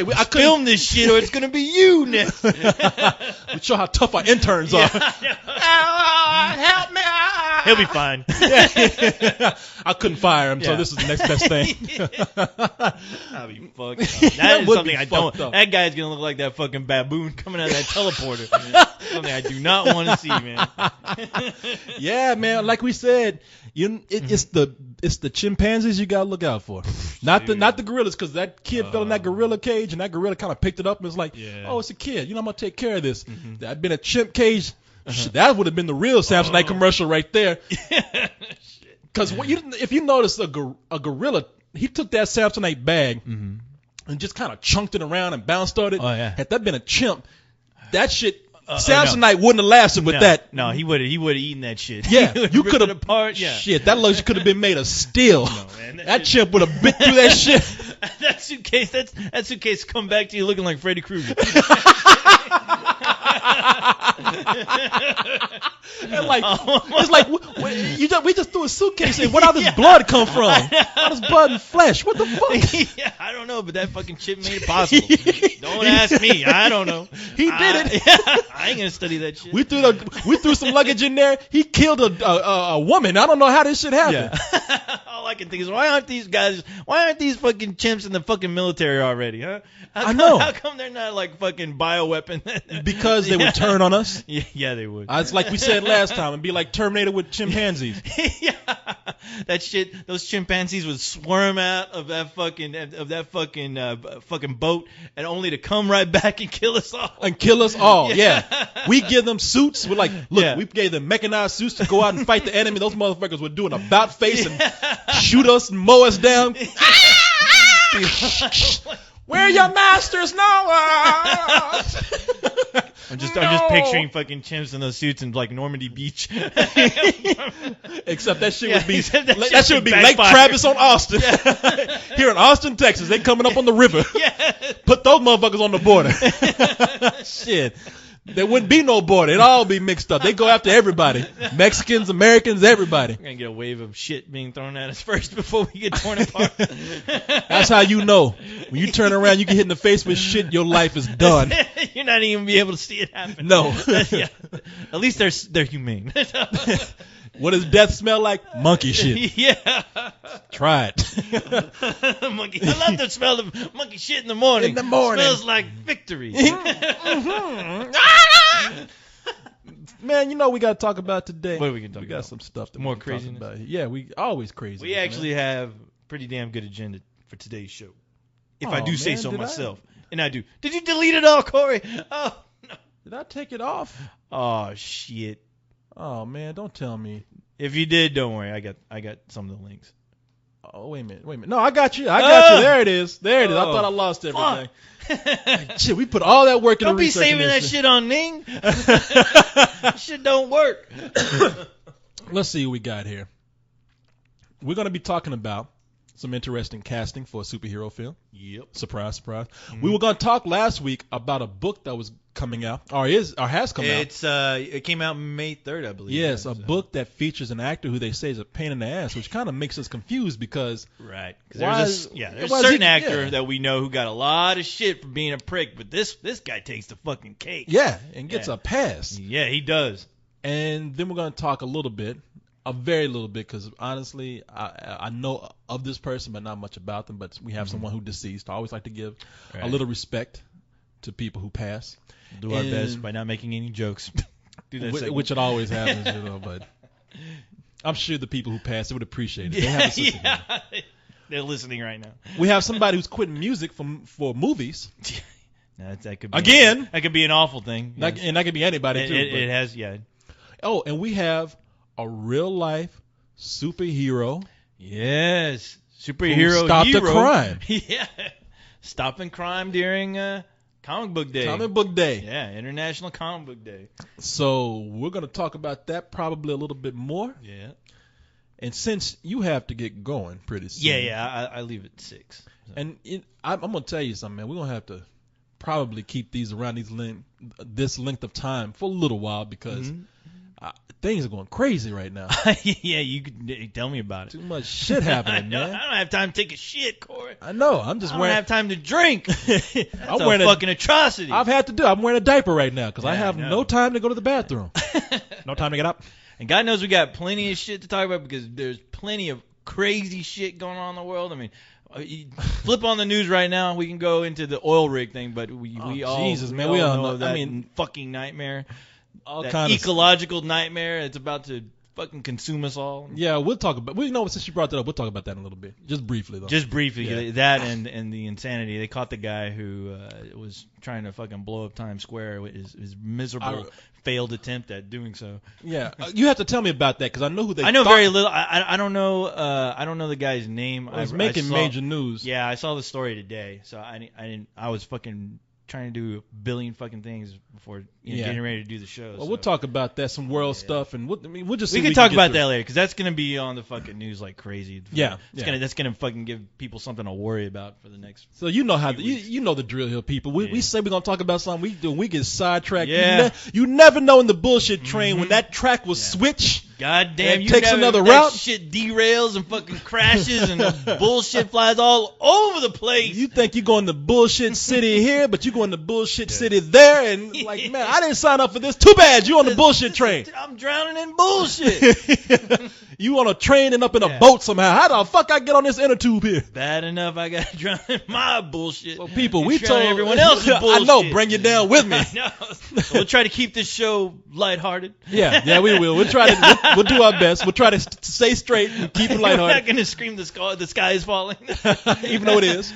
I couldn't film this shit or it's gonna be you next. We show how tough our interns are. Help me! He'll be fine. I couldn't fire him, so this is the next best thing. I'll be fucked up. That is would something be I don't. fucked up. That guy's gonna look like that fucking baboon coming out of that teleporter. Something I do not want to see, man. Yeah, man. Like we said, it's the chimpanzees you gotta look out for, not the gorillas, because that kid fell in that gorilla cage and that gorilla kind of picked it up and was like, oh, it's a kid. I'm gonna take care of this. I'd been a chimp cage. Shit, that would have been the real Samsonite commercial right there. Because if you notice a gorilla, he took that Samsonite bag and just kind of chunked it around and bounced on it. Oh, yeah. Had that been a chimp, that shit, Samsonite wouldn't have lasted with that. No, he would have eaten that shit. Yeah, you could have apart. Yeah. Shit, that luggage could have been made of steel. No, man, that chimp would have bit through that shit. that suitcase come back to you looking like Freddy Krueger. It's like we just threw a suitcase in. Where did this blood come from? How does blood and flesh? What the fuck? Yeah, I don't know, but that fucking chip made it possible. Don't ask me. I don't know. He did it. I ain't gonna study that shit. We threw some luggage in there. He killed a woman. I don't know how this shit happened. Yeah. All I can think is why aren't these fucking chimps in the fucking military already, huh? I know. How come they're not like fucking bioweapon? Because they would turn on us. Yeah, they would. It's like we said last time, and be like Terminator with chimpanzees. Yeah, that shit. Those chimpanzees would swarm out of that fucking boat, and only to come right back and kill us all. Yeah. We give them suits. We're like, look, we gave them mechanized suits to go out and fight the enemy. Those motherfuckers would do an about face and shoot us and mow us down. We're your masters now. I'm just picturing fucking chimps in those suits in like Normandy Beach. Except that shit would be Lake Travis on Austin. Yeah. Here in Austin, Texas, they coming up on the river. Yeah. Put those motherfuckers on the border. Shit. There wouldn't be no border. It'd all be mixed up. They go after everybody. Mexicans, Americans, everybody. We're going to get a wave of shit being thrown at us first before we get torn apart. That's how you know. When you turn around, you get hit in the face with shit, your life is done. You're not even going to be able to see it happen. No. Yeah. At least they're humane. What does death smell like? Monkey shit. Yeah. Try it. Monkey. I love the smell of monkey shit in the morning. It smells like victory. Man, you know what we got to talk about today? What are we going to talk about? We got some stuff that more we can craziness. talk about. Yeah, we always crazy. We actually have pretty damn good agenda for today's show. If I do say so myself. And I do. Did you delete it all, Corey? Oh, no. Did I take it off? Oh, shit. Oh, man, don't tell me. If you did, don't worry. I got some of the links. Oh, wait a minute. No, I got you. There it is. I thought I lost everything. Shit, we put all that work in the research. Don't be saving that shit on Ning. That shit don't work. Let's see what we got here. We're going to be talking about some interesting casting for a superhero film. Yep. Surprise, surprise. Mm-hmm. We were going to talk last week about a book that was coming out, or has come out. It came out May 3rd, I believe. Yes, a book that features an actor who they say is a pain in the ass, which kind of makes us confused because right. There's a certain actor that we know who got a lot of shit for being a prick, but this guy takes the fucking cake. Yeah, and gets a pass. Yeah, he does. And then we're going to talk a very little bit, because honestly, I know of this person, but not much about them. But we have someone who deceased. I always like to give a little respect to people who pass. Do our best by not making any jokes. Do that which it always happens, but I'm sure the people who pass would appreciate it. They have a sense of humor. They're listening right now. We have somebody who's quitting music for movies. That could be Again. That could be an awful thing. That, and that could be anybody too. It has, yeah. Oh, and we have a real life superhero. Yes, superhero who stopped hero. a crime. Yeah, stopping crime during Comic Book Day. Comic Book Day. Yeah, International Comic Book Day. So we're gonna talk about that probably a little bit more. Yeah. And since you have to get going pretty soon. Yeah. I leave at 6. So. And I'm gonna tell you something, man. We're gonna have to probably keep these around this length of time for a little while because things are going crazy right now. Yeah, you could tell me about it. Too much shit happening, man. I don't have time to take a shit, Corey. I know. I don't have time to drink. That's I'm wearing a fucking atrocity. I'm wearing a diaper right now because I have I know. no time to go to the bathroom. No time to get up. And God knows we got plenty of shit to talk about because there's plenty of crazy shit going on in the world. I mean, you flip on the news right now. We can go into the oil rig thing, but we all know that fucking nightmare. All that kind ecological nightmare that's about to fucking consume us all. Yeah, we'll talk about. Since you brought that up, we'll talk about that in a little bit, just briefly though. Just briefly, that and the insanity. They caught the guy who was trying to fucking blow up Times Square. His miserable failed attempt at doing so. Yeah, you have to tell me about that because I know who they. I know very little. I don't know. I don't know the guy's name. It was making major news. Yeah, I saw the story today, so I didn't. I was fucking trying to do a billion fucking things before getting ready to do the show. Well, we'll talk about that, some world stuff, and we'll just. We can talk about that later because that's gonna be on the fucking news like crazy. That's gonna fucking give people something to worry about for the next. So you know how you know the drill here, people. We say we're gonna talk about something, we get sidetracked. Yeah. You never know in the bullshit train when that track will switch. God damn, you takes another route. Shit derails and fucking crashes and bullshit flies all over the place. You think you're going to bullshit city here, but you're going to bullshit city there, and like, man, I didn't sign up for this. Too bad you on the bullshit train. I'm drowning in bullshit. You on a train and up in a boat somehow. How the fuck I get on this inner tube here? Bad enough I got drowned in my bullshit. So people, we told everyone else's bullshit. I know, bring you down with me. We'll try to keep this show lighthearted. Yeah, we will. We'll try to. We'll do our best. We'll try to stay straight and keep it lighthearted. We're not gonna scream the sky is falling, even though it is.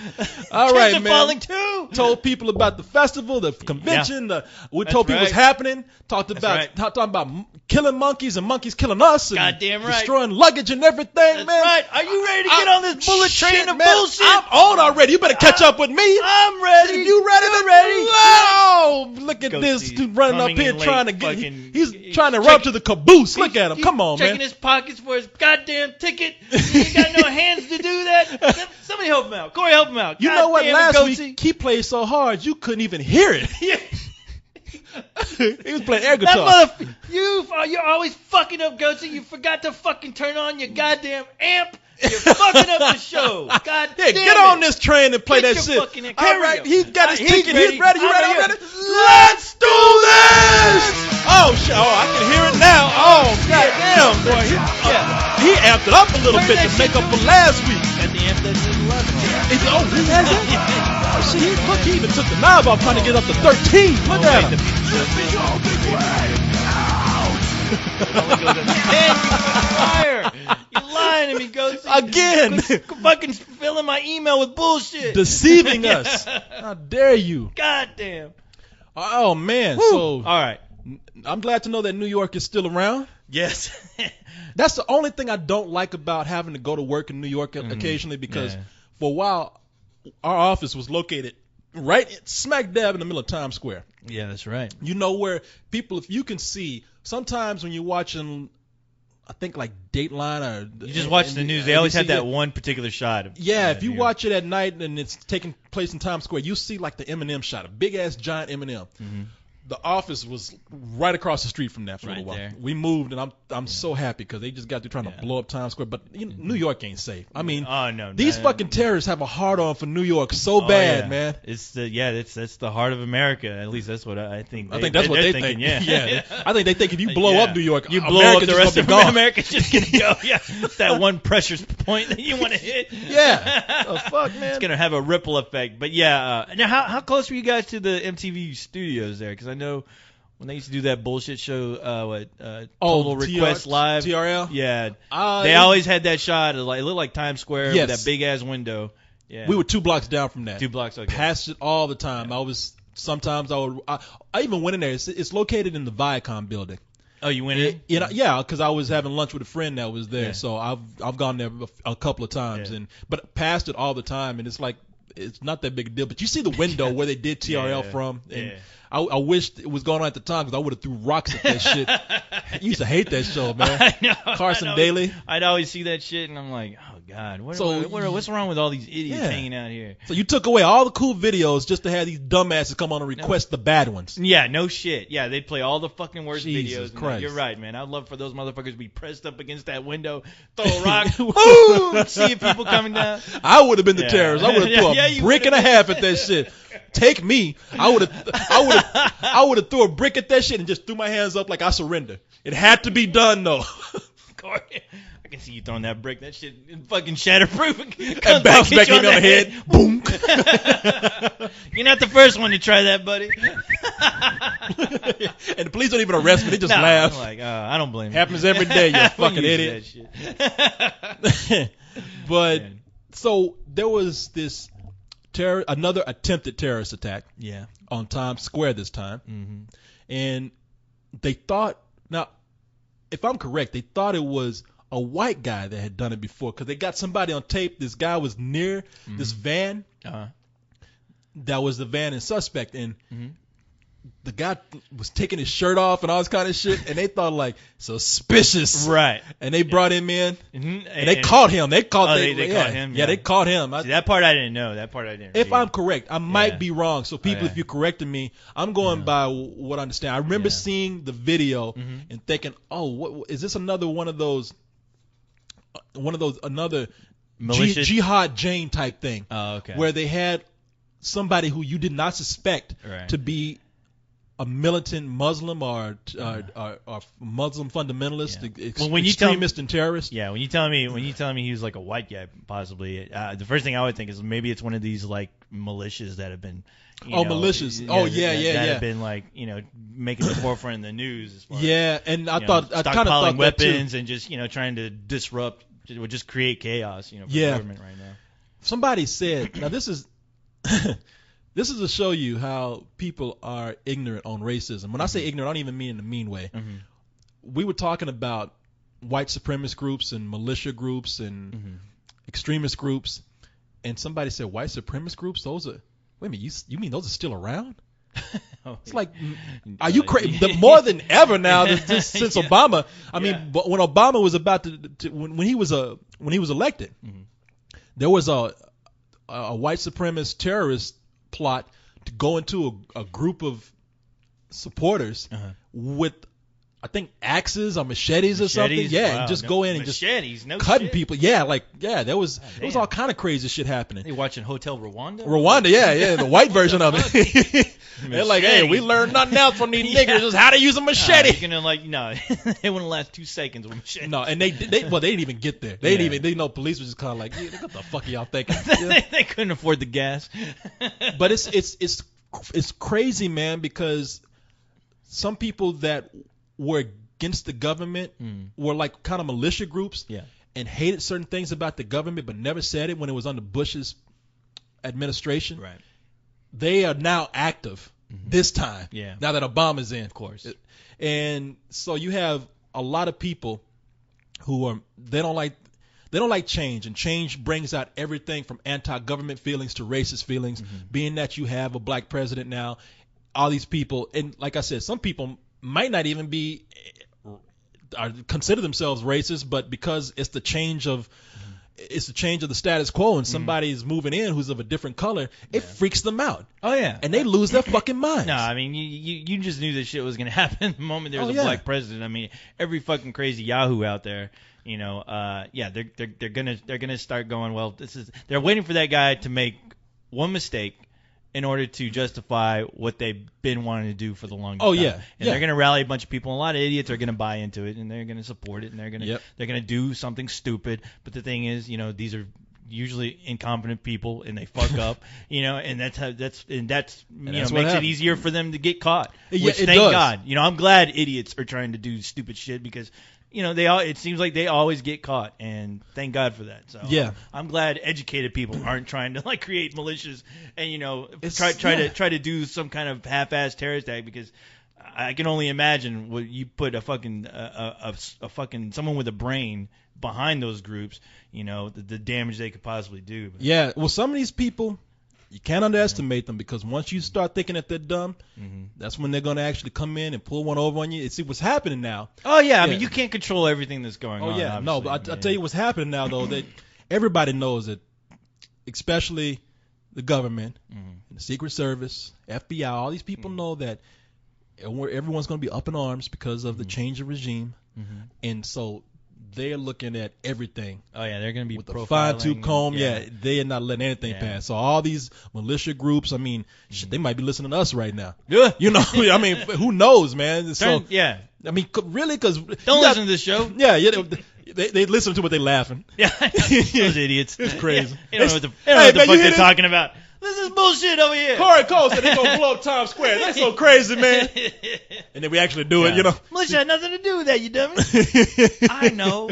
All right, man. Falling too. Told people about the festival, the convention. We told people what's happening. Talking about killing monkeys and monkeys killing us. And goddamn right. Destroying luggage and everything, That's man. Right. Are you ready to get on this bullet train of bullshit? I'm on already. You better catch up with me. I'm ready. You ready? You're ready. Oh, look at this dude running up here trying to get. He's trying to run up to the caboose. Look at him. Come on, man. Checking his pockets for his goddamn ticket. He ain't got no hands to do that. Somebody help him out. Corey, help him out. You know what? Last week he played so hard you couldn't even hear it. Yeah. He was playing air guitar. You're always fucking up, Goatsy. You forgot to fucking turn on your goddamn amp. You're fucking up the show. God damn get on this train and play that shit. All right, he's got his ticket. He's ready. You ready? I'm ready. Let's do this! Oh, I can hear it now. Oh, goddamn, boy. He amped it up a little bit to make up for last week. At the amp that's 11. He has it? Oh, shit, he even took the knob off trying to get up to 13. Look at him. You're lying to me, Ghost. Again. Fucking filling my email with bullshit. Deceiving us. How dare you? Goddamn. Oh, man. Woo. So, all right. I'm glad to know that New York is still around. Yes. That's the only thing I don't like about having to go to work in New York occasionally because for a while our office was located right smack dab in the middle of Times Square. Yeah, that's right. You know where people, if you can see, sometimes when you're watching, I think like Dateline or you just watch the news, they always have that one particular shot. If you watch it at night and it's taking place in Times Square, you see like the Eminem shot, a big ass giant Eminem. Mm-hmm. The office was right across the street from that for a little while. There. We moved, and I'm so happy because they just got through trying to blow up Times Square. But New York ain't safe. I mean, these fucking terrorists have a hard on for New York so bad, man. It's that's the heart of America. At least that's what I think. I think that's what they think. Yeah. I think they think if you blow up New York, you blow up the rest of America's just gonna go. Yeah, it's that one pressure point that you want to hit. Yeah. The fuck, man. It's gonna have a ripple effect. But yeah, now how close were you guys to the MTV studios there? Because I know when they used to do that bullshit show, Total Request Live, TRL. Yeah, they always had that shot. It looked like Times Square with that big ass window. Yeah, we were 2 blocks down from that. 2 blocks. Okay. Passed it all the time. I was sometimes I even went in there. It's located in the Viacom building. Oh, you went in? Yeah, because I was having lunch with a friend that was there, Yeah. so I've gone there a couple of times, Yeah. but passed it all the time, and it's like it's not that big a deal. But you see the window where they did TRL Yeah. from, and Yeah. I wished it was going on at the time because I would have threw rocks at that shit. I used to hate that show, man. I know. Carson Daly. I'd always see that shit, and I'm like, oh God, what's wrong with all these idiots Yeah. hanging out here? So you took away all the cool videos just to have these dumbasses come on and request the bad ones. Yeah, no shit. Yeah, they'd play all the fucking worst Jesus videos. Christ. You're right, man. I'd love for those motherfuckers to be pressed up against that window, throw a rock, boom, see people coming down. I would have been the Yeah. terrorist. I would have threw Yeah, a you brick and a half at that shit. Take me. I would have threw a brick at that shit and just threw my hands up like I surrender. It had to be done though. Corey, I can see you throwing that brick. That shit fucking shatterproof. And bounce back in on the head. Boom. You're not the first one to try that, buddy. And the police don't even arrest me. They just Nah, laugh. I'm like, I don't blame you. Happens every day, you I'm fucking used to idiot. that shit. But Man. so there was this another attempted terrorist attack Yeah. on Times Square this time. Mm-hmm. And they thought, now, if I'm correct, they thought it was a white guy that had done it before because they got somebody on tape. This guy was near this van. Uh-huh. That was the van and suspect. And Mhm. the guy was taking his shirt off and all this kind of shit. And they thought, like, suspicious. Right. And they brought him in. Mm-hmm. And they caught him. They caught they caught him, Yeah, yeah. they caught him. See, that part I didn't know. If I'm correct, I might Yeah. be wrong. So people, yeah. if you're correcting me, I'm going by what I understand. I remember Yeah. seeing the video Mhm. and thinking, oh, what is this? Another one of those another Malicious? Jihad Jane type thing, Oh, okay. where they had somebody who you did not suspect Right. to be a militant Muslim or Muslim fundamentalist, Yeah. Well, when you tell- extremist and terrorist. Yeah, when you tell me he was like a white guy, possibly, the first thing I would think is maybe it's one of these like militias that have been. Militias. Oh, yeah, that yeah. have been like making the forefront in the news as far Yeah, and I as, thought I kind of stockpiling thought that too. weapons and just trying to disrupt, or just create chaos, for Yeah. the government right now. Somebody said, now this is this is to show you how people are ignorant on racism. When I say ignorant, I don't even mean in a mean way. Mm-hmm. We were talking about white supremacist groups and militia groups and Mm-hmm. extremist groups, and somebody said white supremacist groups. Those are wait a minute, you mean those are still around? Oh, It's like, are you crazy? More than ever now, since Yeah. Obama. I mean, Yeah. but when Obama was about to when he was elected, Mhm. there was a white supremacist terrorist plot to go into a group of supporters Uh-huh. with, I think, axes or machetes or something. Machetes? Yeah, Wow, and just no- go in and just machetes, no cutting shit. people. Yeah, there was damn. all kind of crazy shit happening. They watching Hotel Rwanda? Rwanda, yeah, the white version of it. They're like, hey, we learned nothing else from these Yeah. niggers, just how to use a machete. You're gonna no, they wouldn't last 2 seconds with machete. No, and they didn't even get there. They didn't Yeah. even, they know police was just kind of like, yeah, what the fuck are y'all thinking? Yeah. they couldn't afford the gas. But it's crazy, man, because some people that were against the government were like kind of militia groups Yeah. and hated certain things about the government, but never said it when it was under Bush's administration. Right. They are now active this time. Yeah. Now that Obama's in, Of course. and so you have a lot of people who are they don't like change, and change brings out everything from anti-government feelings to racist feelings. Being that you have a black president now, all these people, and like I said, some people might not even be consider themselves racist, but because it's the change of the status quo, and somebody's moving in who's of a different color, it freaks them out, Oh yeah. and they lose their fucking minds. No, I mean you just knew this shit was gonna happen the moment there was Oh, a yeah. black president. I mean, every fucking crazy Yahoo out there, they're gonna start going, well, they're waiting for that guy to make one mistake in order to justify what they've been wanting to do for the longest Oh, time. yeah. And Yeah. they're gonna rally a bunch of people, and a lot of idiots are gonna buy into it, and they're gonna support it, and they're gonna Yep. they're gonna do something stupid. But the thing is, these are usually incompetent people, and they fuck up, and that's that's makes what it happens. easier for them to get caught. Yeah, Which, it thank does. God. I'm glad idiots are trying to do stupid shit, because it seems like they always get caught, and thank God for that. So Yeah. I'm glad educated people aren't trying to like create militias and try to do some kind of half-assed terrorist act, because I can only imagine what you put a fucking someone with a brain behind those groups, the damage they could possibly do. But. Yeah, well, some of these people, you can't underestimate them, because once you start thinking that they're dumb, that's when they're going to actually come in and pull one over on you and see what's happening now. Oh, yeah. I mean, you can't control everything that's going on. Oh, yeah. Obviously. No, but I'll tell you what's happening now, though, that everybody knows that, especially the government, the Secret Service, FBI, all these people know that everyone's going to be up in arms because of the change of regime. And so they're looking at everything. Oh, yeah, they're going to be with a fine-tooth comb. They are not letting anything pass. So all these militia groups, I mean, shit, they might be listening to us right now. Yeah. I mean, who knows, man? Yeah. I mean, really, because don't listen to this show. Yeah, they listen to what they're laughing. Yeah, those idiots. It's crazy. They don't know what the fuck they're talking about. This is bullshit over here. Corey Cole said they're going to blow up Times Square. That's so crazy, man. And then we actually do it, Militia had nothing to do with that, you dummy. I know.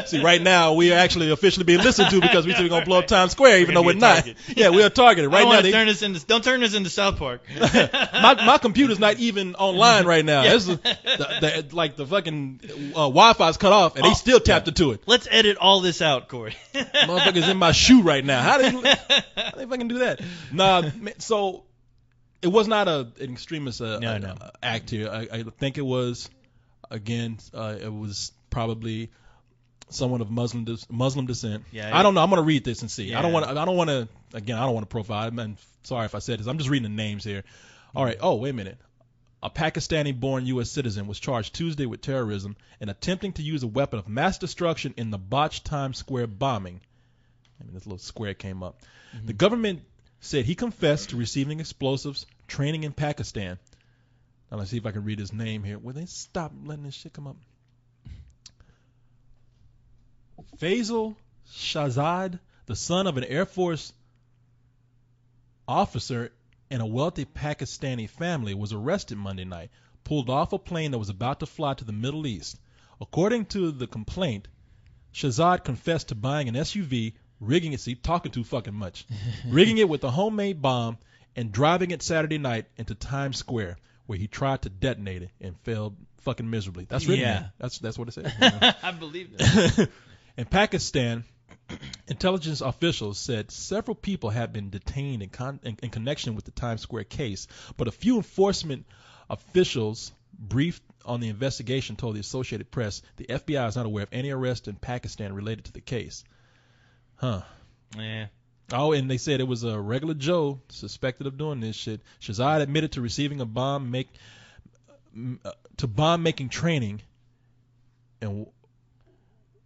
See, right now, we are actually officially being listened to because we said we're going to blow up Times Square, even though we're not. Yeah, we are targeted. Right now, don't turn this into South Park. my computer's not even online right now. Yeah. The fucking Wi-Fi's cut off, and they still tapped into it. Let's edit all this out, Corey. Motherfucker's in my shoe right now. How they fucking do that? Nah, so it was not an extremist act here. I think it was, again, it was probably someone of Muslim descent. Yeah, I don't know. I'm gonna read this and see. Yeah. I don't want to profile. I'm sorry if I said this. I'm just reading the names here. All right. Oh, wait a minute. A Pakistani-born U.S. citizen was charged Tuesday with terrorism and attempting to use a weapon of mass destruction in the botched Times Square bombing. I mean, this little square came up. The government said he confessed to receiving explosives training in Pakistan. Now let's see if I can read his name here. Will they stop letting this shit come up? Faisal Shahzad, the son of an Air Force officer in a wealthy Pakistani family, was arrested Monday night, pulled off a plane that was about to fly to the Middle East. According to the complaint, Shahzad confessed to buying an SUV, rigging it with a homemade bomb and driving it Saturday night into Times Square, where he tried to detonate it and failed fucking miserably. That's written. Yeah. That's what it says. I believe that. In Pakistan, intelligence officials said several people have been detained in connection with the Times Square case, but a few enforcement officials briefed on the investigation told the Associated Press the FBI is not aware of any arrest in Pakistan related to the case. Huh. Yeah. Oh, and they said it was a regular Joe suspected of doing this shit. Shahzad admitted to receiving a bomb-making training in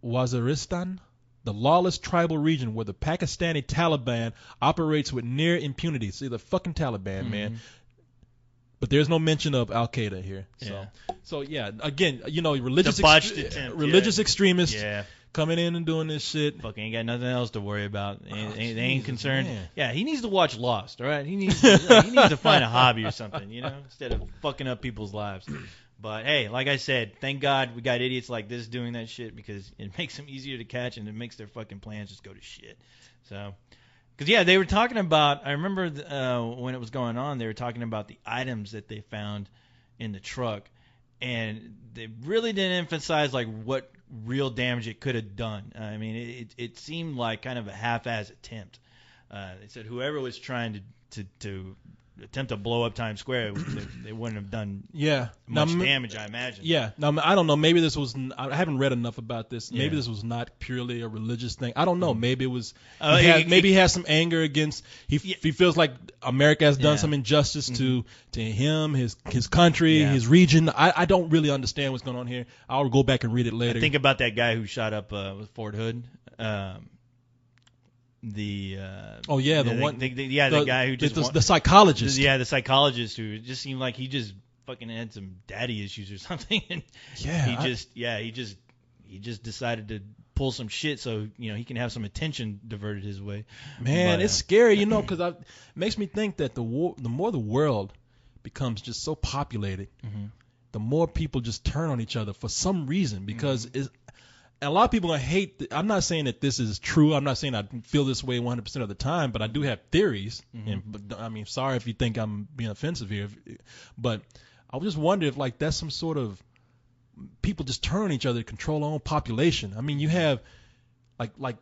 Waziristan, the lawless tribal region where the Pakistani Taliban operates with near impunity. See, the fucking Taliban, man. But there's no mention of Al Qaeda here. So yeah, again, religious extremists. Yeah. Coming in and doing this shit. Fucking ain't got nothing else to worry about. They ain't concerned. Man. Yeah, he needs to watch Lost, all right? He needs to find a hobby or something, instead of fucking up people's lives. But, hey, like I said, thank God we got idiots like this doing that shit, because it makes them easier to catch and it makes their fucking plans just go to shit. So, because, yeah, they were talking about, I remember when it was going on, they were talking about the items that they found in the truck. And they really didn't emphasize, like, what real damage it could have done. I mean, it seemed like kind of a half-ass attempt. They said whoever was trying to attempt to blow up Times Square, they wouldn't have done much damage, I imagine. Yeah. Now, I don't know. Maybe this was – I haven't read enough about this. Maybe this was not purely a religious thing. I don't know. Maybe it was maybe he has some anger against – he feels like America has done some injustice to him, his country, his region. I don't really understand what's going on here. I'll go back and read it later. Think about that guy who shot up with Fort Hood. The guy who just the psychologist. The psychologist who just seemed like he just fucking had some daddy issues or something. And he just decided to pull some shit so he can have some attention diverted his way. Man, it's scary, because it makes me think that the more the world becomes just so populated, the more people just turn on each other for some reason, because a lot of people are gonna hate. I'm not saying that this is true. I'm not saying I feel this way 100% of the time, but I do have theories. But I mean, sorry if you think I'm being offensive here, but I just wonder if like that's some sort of people just turn on each other to control their own population. I mean, you have like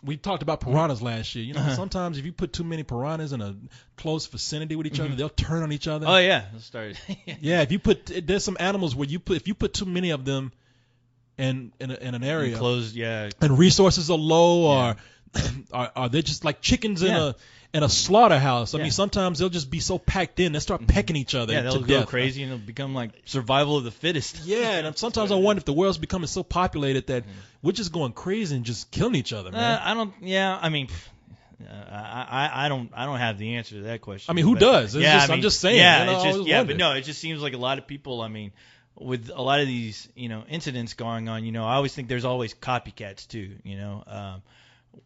we talked about piranhas last year. You know, sometimes if you put too many piranhas in a close vicinity with each other, they'll turn on each other. Oh yeah, they'll start. Yeah, there's some animals where if you put too many of them in an area Enclosed, yeah, and resources are low, or are they just like chickens in a slaughterhouse? I mean, sometimes they'll just be so packed in, they start pecking each other. Yeah, they'll to go death. crazy and it'll become like survival of the fittest. Yeah, and sometimes I wonder if the world's becoming so populated that we're just going crazy and just killing each other, man. I don't. Yeah, I mean. I don't have the answer to that question. I mean, who does? I'm just saying. Yeah, you know, it's just but no, it just seems like a lot of people. I mean, with a lot of these incidents going on, I always think there's always copycats too.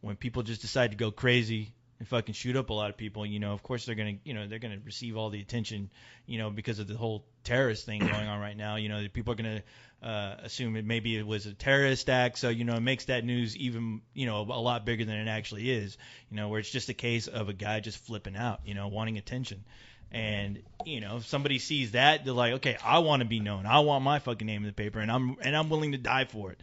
When people just decide to go crazy and fucking shoot up a lot of people, of course they're gonna receive all the attention, because of the whole terrorist thing going on right now. People are gonna assume maybe it was a terrorist act, so it makes that news even a lot bigger than it actually is. Where it's just a case of a guy just flipping out, wanting attention. And if somebody sees that, they're like, okay, I want to be known. I want my fucking name in the paper, and I'm willing to die for it,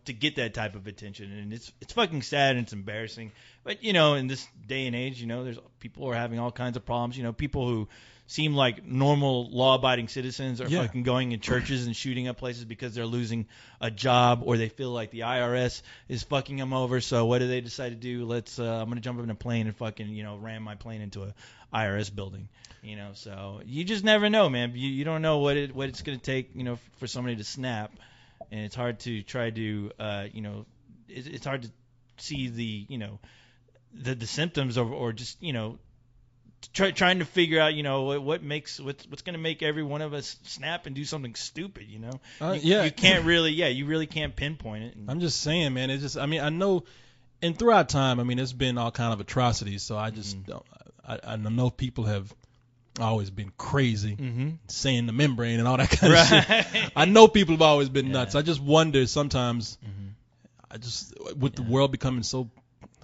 to get that type of attention. And it's fucking sad and it's embarrassing. But in this day and age, there's people who are having all kinds of problems. People who seem like normal law-abiding citizens are fucking going in churches and shooting up places because they're losing a job, or they feel like the IRS is fucking them over. So what do they decide to do? I'm gonna jump up in a plane and fucking ram my plane into a IRS building. So you just never know, man. You don't know what it's gonna take, for somebody to snap, and it's hard to try to, it's hard to see the symptoms or just trying to figure out what's going to make every one of us snap and do something stupid. You can't really you really can't pinpoint it. I'm just saying, man. It's just, I mean, I know, and throughout time, I mean, there's been all kind of atrocities. So I just I know people have always been crazy, saying the membrane and all that kind of shit. I know people have always been nuts. I just wonder sometimes, with the world becoming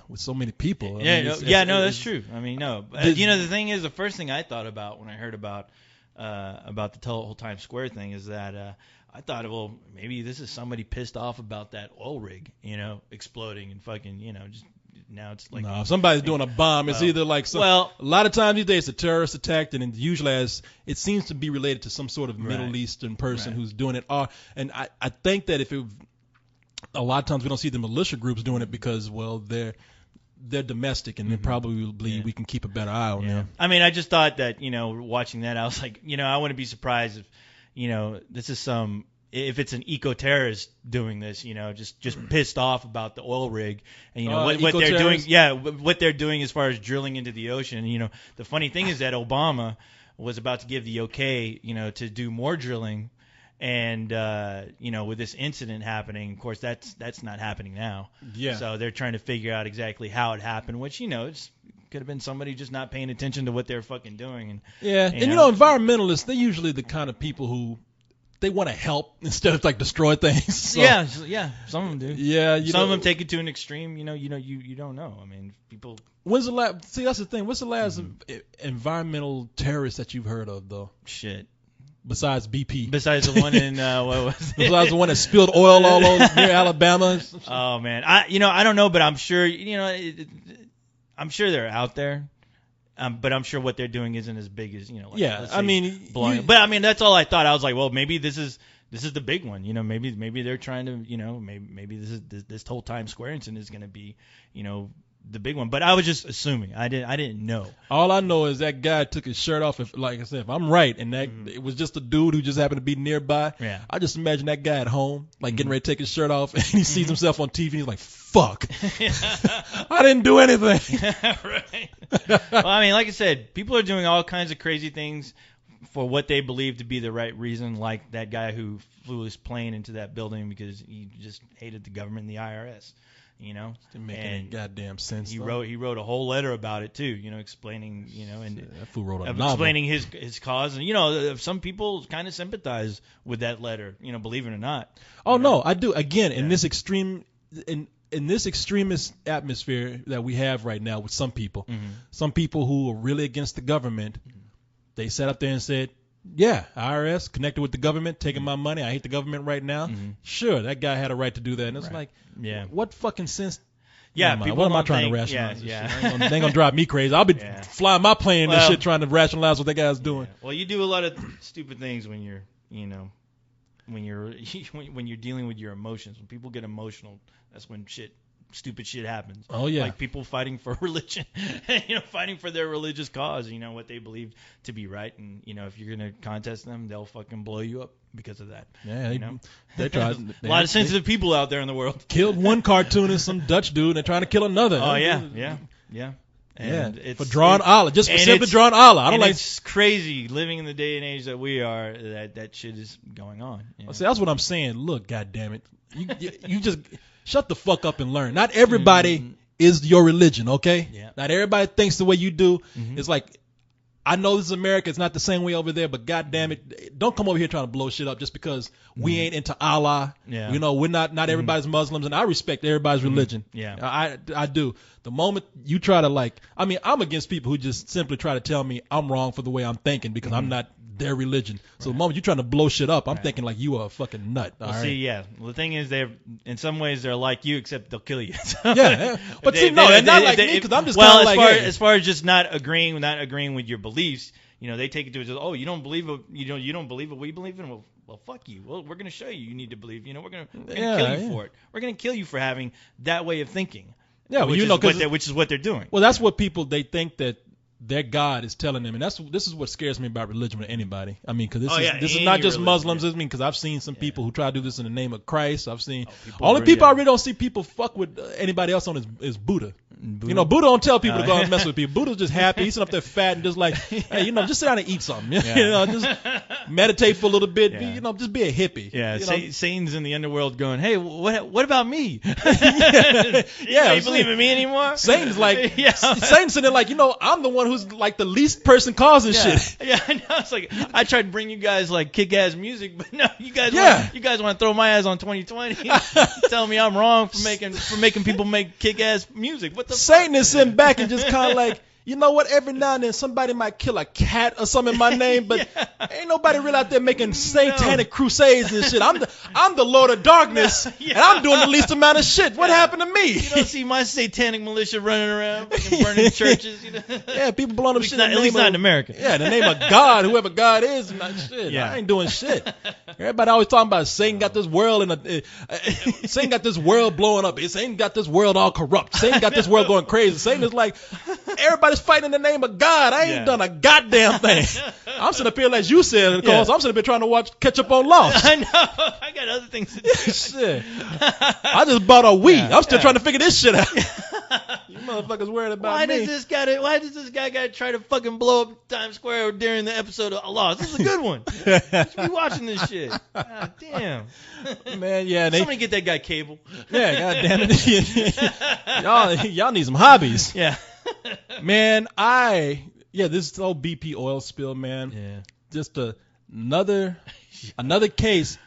with so many people. That's true. I mean, no. The thing is, the first thing I thought about when I heard about the whole Times Square thing is that I thought, well, maybe this is somebody pissed off about that oil rig, exploding and fucking, just now it's like. No, if somebody's doing a bomb, it's either like a lot of times these days it's a terrorist attack, and usually it seems to be related to some sort of Middle Eastern person who's doing it. And I think that a lot of times we don't see the militia groups doing it because, well, they're domestic, and then probably we can keep a better eye on them. I mean, I just thought that, watching that, I was like, I wouldn't be surprised if, this is if it's an eco-terrorist doing this, just pissed off about the oil rig and, what they're doing. Yeah, what they're doing as far as drilling into the ocean. The funny thing is that Obama was about to give the okay, to do more drilling. And with this incident happening, of course, that's not happening now. Yeah. So they're trying to figure out exactly how it happened, which it could have been somebody just not paying attention to what they're fucking doing. And environmentalists, they're usually the kind of people who they want to help instead of like destroy things. So, yeah, some of them do. Yeah, some of them take it to an extreme. You don't know. I mean, people. When's the last? See, that's the thing. What's the last environmental terrorist that you've heard of, though? Shit. Besides BP. Besides the one in what was it? Besides the one that spilled oil all over near Alabama. Oh man, I don't know, but I'm sure I'm sure they're out there. But I'm sure what they're doing isn't as big as blowing. But I mean, that's all I thought. I was like, well, maybe this is the big one. Maybe they're trying to maybe this whole Times Square incident is going to be the big one. But I was just assuming. I didn't know. All I know is that guy took his shirt off. Like I said, if I'm right, and that it was just a dude who just happened to be nearby. Yeah. I just imagine that guy at home, like getting ready to take his shirt off, and he sees himself on TV. And he's like, "Fuck, I didn't do anything." Right. Well, I mean, like I said, people are doing all kinds of crazy things for what they believe to be the right reason, like that guy who flew his plane into that building because he just hated the government and the IRS. Didn't make any goddamn sense. He wrote a whole letter about it too, explaining, and that fool wrote a novel. Explaining his cause, and some people kind of sympathize with that letter, believe it or not. Oh no, I do. Again, in this extremist atmosphere that we have right now with some people who are really against the government, they sat up there and said, yeah, IRS connected with the government, taking my money. I hate the government right now. Sure, that guy had a right to do that. And it's what fucking sense? Yeah, what am I trying to rationalize? Yeah. They ain't gonna drive me crazy. I'll be flying my plane and shit trying to rationalize what that guy's doing. Well, you do a lot of stupid things when you're, when you're dealing with your emotions. When people get emotional, that's when stupid shit happens. Oh yeah, like people fighting for religion, fighting for their religious cause, what they believe to be right, and if you're gonna contest them, they'll fucking blow you up because of that. Yeah, they tried. A lot of sensitive people out there in the world. Killed one cartoonist, some Dutch dude, and they're trying to kill another. Oh yeah. And for drawing Allah, just for simply drawing Allah. I don't like. It's crazy living in the day and age that we are. That shit is going on. See, that's what I'm saying. Look, goddamn it, you just shut the fuck up and learn. Not everybody is your religion, okay? Yeah. Not everybody thinks the way you do. It's like, I know this is America. It's not the same way over there, but goddamn it, don't come over here trying to blow shit up just because we ain't into Allah. Yeah. We're not everybody's Muslims, and I respect everybody's religion. Yeah. I do. The moment you try to I'm against people who just simply try to tell me I'm wrong for the way I'm thinking because I'm not their religion. So the moment you're trying to blow shit up, I'm thinking like you are a fucking nut. Well, the thing is, in some ways they're like you, except they'll kill you. But they're not like me because I'm just kind of like. As far as just not agreeing with your beliefs, they take it to just, you don't believe what you don't believe what we believe in. Well, fuck you. Well, we're gonna show you. You need to believe. We're gonna kill you for it. We're gonna kill you for having that way of thinking. Yeah, which is what they're doing. Well, that's what they think that their God is telling them, and this is what scares me about religion with anybody. I mean, because this is not just religion, Muslims. I mean, because I've seen some people who try to do this in the name of Christ. I've seen I really don't see people fuck with anybody else on is Buddha. Buddha don't tell people to go and mess with people. Buddha's just happy. He's sitting up there fat and just like, hey, just sit down and eat something. Just meditate for a little bit. Just be a hippie. Yeah, Satan's in the underworld going, hey, what about me? You believe in me anymore? Satan's like, Satan's sitting there like, I'm the one who's like the least person causing shit. Yeah, I know. It's like I tried to bring you guys like kick-ass music, but no, you guys want to throw my ass on 2020. Tell me I'm wrong for making people make kick-ass music. What the Satan is sitting back and just kind of like, you know what? Every now and then somebody might kill a cat or something in my name, but ain't nobody really out there making satanic crusades and shit. I'm the Lord of Darkness, and I'm doing the least amount of shit. What happened to me? You don't see my satanic militia running around, burning churches. Yeah, people blowing up shit. At least not in America. Yeah, the name of God, whoever God is, and not shit. Yeah. I ain't doing shit. Everybody always talking about Satan got this world Satan got this world blowing up. Satan got this world all corrupt. Satan got this world going crazy. Satan is like, everybody's fighting in the name of God. I ain't done a goddamn thing. I'm sitting up here, like you said, of course. I'm sitting up here trying to catch up on Lost. I know. I got other things to do. Shit. I just bought a Wii. I'm still trying to figure this shit out. You motherfuckers worried about me. Why does this guy gotta try to fucking blow up Times Square during the episode of Lost? This is a good one. You should be watching this shit. God damn. Man, somebody get that guy cable. Yeah, god damn it. y'all need some hobbies. Yeah. Man, this whole BP oil spill, man. Yeah. Just another case.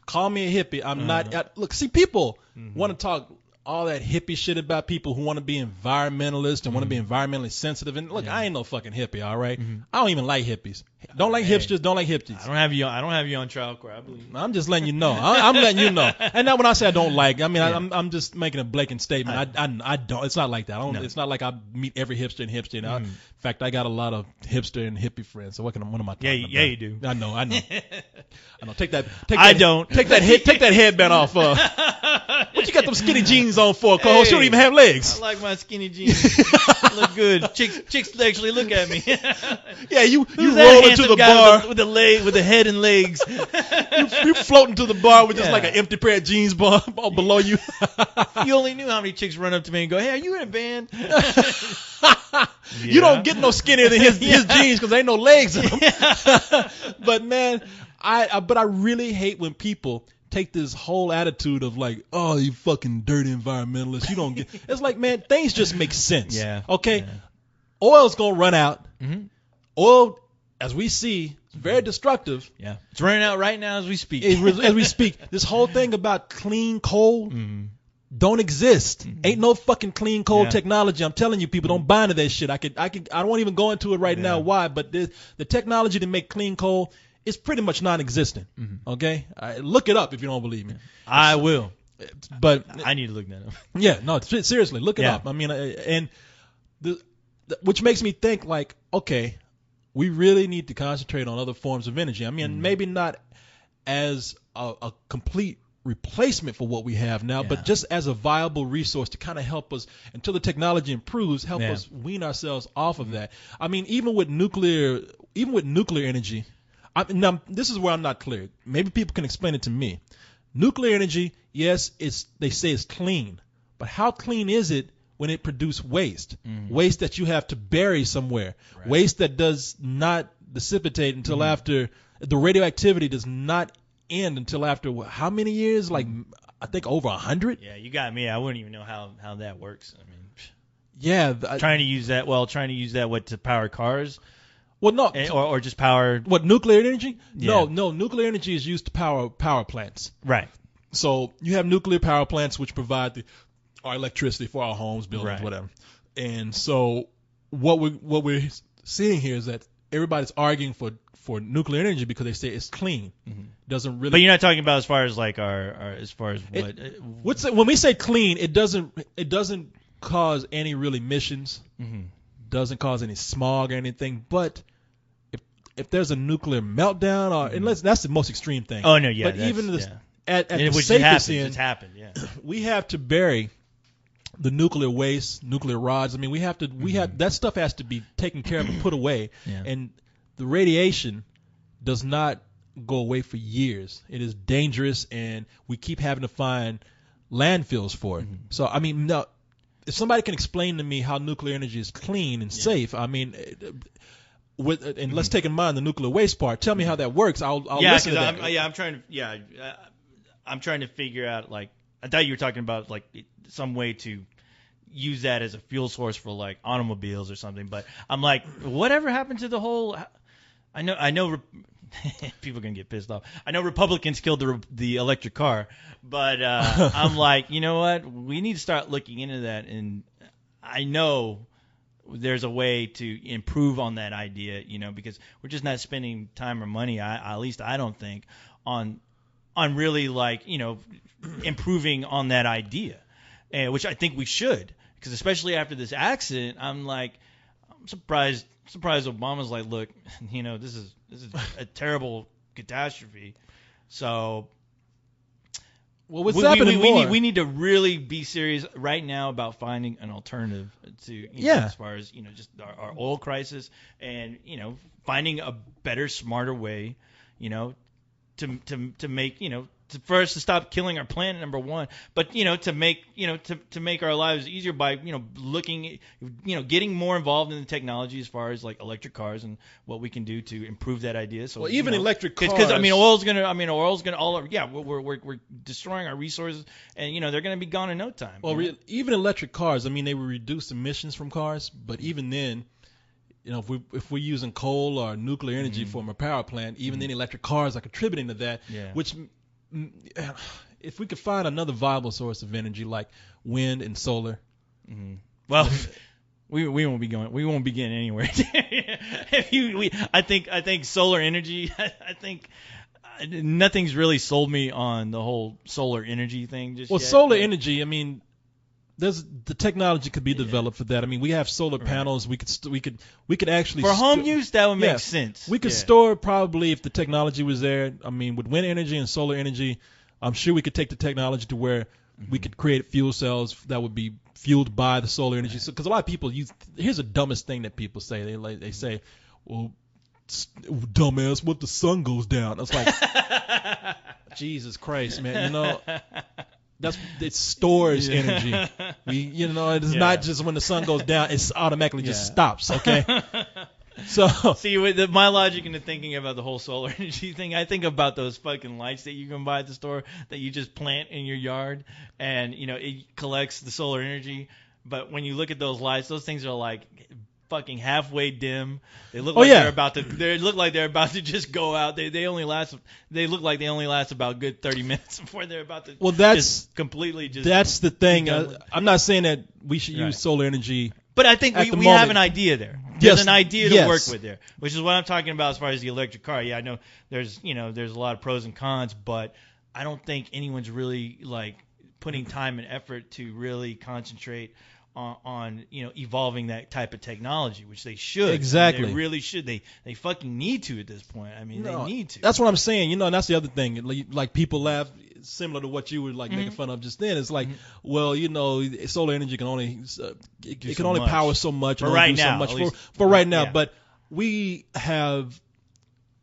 Call me a hippie. I'm not. Look, see, people want to talk all that hippie shit about people who want to be environmentalists and want to be environmentally sensitive. And look, I ain't no fucking hippie, all right? I don't even like hippies. Don't like hipsters. Don't like hippies. I don't have you on trial court. I believe. I'm just letting you know. I'm letting you know. And now when I say I don't like, I mean I'm just making a blatant statement. I don't. It's not like that. It's not like I meet every hipster. In fact, I got a lot of hipster and hippie friends. So what am I talking about? Yeah, you do. I know. I know. Take that. Don't. Take that headband off. What you got them skinny jeans on for, Cole? Hey, you don't even have legs. I like my skinny jeans. Look good. Chicks actually look at me. Yeah, you roll into the bar with the head and legs. you floating to the bar with just like an empty pair of jeans below you. You only knew how many chicks run up to me and go, "Hey, are you in a band?" You don't get no skinnier than his jeans because there ain't no legs in them. But man, I really hate when people take this whole attitude of like, oh, you fucking dirty environmentalists, you don't get. It's like, man, things just make sense. Yeah. Okay. Yeah. Oil's gonna run out. Mm-hmm. Oil, as we see, is very destructive. Yeah. It's running out right now as we speak. As we speak, this whole thing about clean coal don't exist. Ain't no fucking clean coal technology. I'm telling you, people don't buy into that shit. I won't even go into it right now. Why? But the technology to make clean coal is pretty much non-existent. Okay, look it up if you don't believe me. I will. But I need to look that up. Yeah, no, seriously, look it up. I mean, and which makes me think like, okay, we really need to concentrate on other forms of energy. I mean, maybe not as a complete replacement for what we have now, but just as a viable resource to kind of help us until the technology improves, help us wean ourselves off of that. I mean, even with nuclear energy, now this is where I'm not clear. Maybe people can explain it to me. Nuclear energy, yes, they say it's clean, but how clean is it when it produces waste? Waste that you have to bury somewhere, waste that does not dissipate until after the radioactivity does not end until after how many years? Like I think over 100. Yeah, you got me. I wouldn't even know how that works. I mean, trying to use that to power cars. Well, no, or just power. What, nuclear energy? Yeah. No, nuclear energy is used to power plants. Right. So you have nuclear power plants which provide our electricity for our homes, buildings, whatever. And so what we're seeing here is that everybody's arguing for nuclear energy because they say it's clean. Doesn't really. But you're not talking about as far as like our as far as what. When we say clean, it doesn't cause any real emissions. Doesn't cause any smog or anything. But if there's a nuclear meltdown, or unless that's the most extreme thing. Oh no, yeah. But even at the which safest end, it's happened. Yeah. We have to bury the nuclear waste, nuclear rods. I mean, we have that stuff has to be taken care of and put away. And the radiation does not go away for years. It is dangerous, and we keep having to find landfills for it. So, I mean, now, if somebody can explain to me how nuclear energy is clean and safe, I mean, and let's take in mind the nuclear waste part. Tell me how that works. I'll listen to that. I'm trying to figure out, like, I thought you were talking about like some way to use that as a fuel source for like automobiles or something. But I'm like, whatever happened to the whole? I know. People are gonna get pissed off. I know Republicans killed the electric car, but I'm like, you know what? We need to start looking into that. And I know there's a way to improve on that idea, because we're just not spending time or money. At least I don't think on really like improving on that idea, which I think we should, because especially after this accident, I'm surprised Obama's like, look, this is a terrible catastrophe. So, well, what's happening more? We need to really be serious right now about finding an alternative to as far as just our oil crisis, and finding a better, smarter way, to make for us to stop killing our planet, number one, but to make to make our lives easier by looking getting more involved in the technology as far as like electric cars and what we can do to improve that idea. So even electric cars, because oil's gonna we're destroying our resources, and they're gonna be gone in no time. Well, even electric cars, I mean, they will reduce emissions from cars, but even then, if we're using coal or nuclear energy from a power plant, even then electric cars are contributing to that, which if we could find another viable source of energy like wind and solar. Well, we won't be getting anywhere. I think solar energy. I think nothing's really sold me on the whole solar energy thing just yet. Solar energy, I mean, the technology could be developed for that. I mean, we have solar panels. We could actually for home use that would make sense. We could store, probably, if the technology was there. I mean, with wind energy and solar energy, I'm sure we could take the technology to where we could create fuel cells that would be fueled by the solar energy. Because a lot of people here's the dumbest thing that people say. They say, well, dumbass, what if the sun goes down? It's like, Jesus Christ, man, it stores energy. It's not just when the sun goes down, it automatically just stops. Okay. So See, with my logic into thinking about the whole solar energy thing, I think about those fucking lights that you can buy at the store that you just plant in your yard, and it collects the solar energy. But when you look at those lights, those things are like fucking halfway dim. They look like they're about to. They look like they're about to just go out. They only last. They look like they only last about good 30 minutes before they're about to. Well, that's just completely just. That's the thing. I'm not saying that we should use solar energy. But I think we have an idea there. There's an idea to work with there, which is what I'm talking about as far as the electric car. Yeah, I know there's a lot of pros and cons, but I don't think anyone's really like putting time and effort to really concentrate on evolving that type of technology, which they should. Exactly. They really should. They fucking need to at this point. I mean, they need to. That's what I'm saying. And that's the other thing. Like people laugh, similar to what you were like making fun of just then. It's like, well, solar energy can only it can only power so much. For right now, for right now. But we have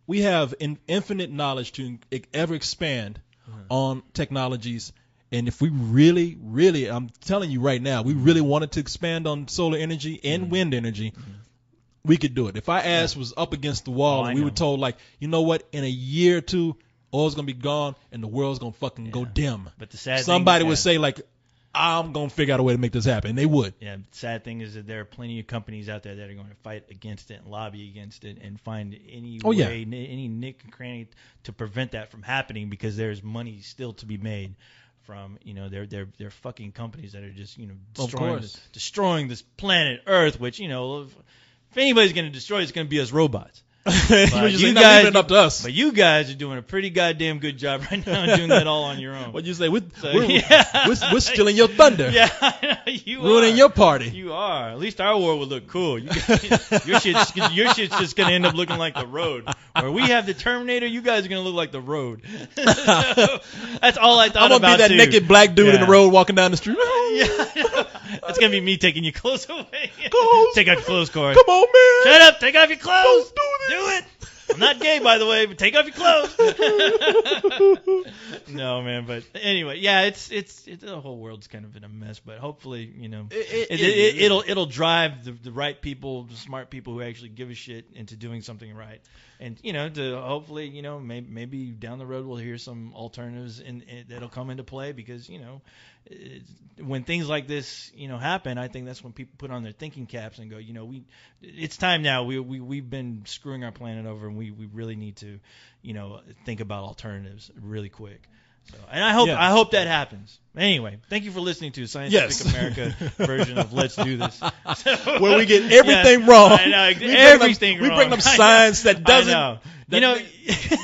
infinite knowledge to ever expand on technologies. And if we really, really, I'm telling you right now, we really wanted to expand on solar energy and wind energy, we could do it. If our ass was up against the wall and we were told, like, you know what, in a year or two, oil's going to be gone and the world's going to fucking go dim. But the sad Somebody thing, would say, like, I'm going to figure out a way to make this happen. And they would. Yeah, the sad thing is that there are plenty of companies out there that are going to fight against it and lobby against it and find any way, any nick and cranny to prevent that from happening, because there's money still to be made from their fucking companies that are just destroying this planet Earth, which if anybody's going to destroy it, it's going to be us robots. You guys leave it up to us. But you guys are doing a pretty goddamn good job right now doing that all on your own. What'd you say? We're stealing your thunder. Yeah, I know, you ruining your party. You are. At least our war would look cool. Your shit's just gonna end up looking like the road. Where we have the Terminator, you guys are gonna look like the road. So, that's all I thought about. I'm gonna be that naked black dude in the road walking down the street. That's gonna be me taking your clothes away. Take off your clothes, Corey. Come on, man. Shut up. Take off your clothes. Don't do this. Do it. I'm not gay, by the way, but take off your clothes. No, man. But anyway, yeah, it's the whole world's kind of in a mess. But hopefully, it'll drive the right people, the smart people who actually give a shit into doing something right. And to hopefully, maybe down the road we'll hear some alternatives that'll come into play, because when things like this happen, I think that's when people put on their thinking caps and go, it's time now. We've been screwing our planet over, and we really need to think about alternatives really quick. So, and I hope that happens. Anyway, thank you for listening to Scientific America version of Let's Do This. Where we get everything wrong. I know, everything wrong. We bring up science that doesn't. I know.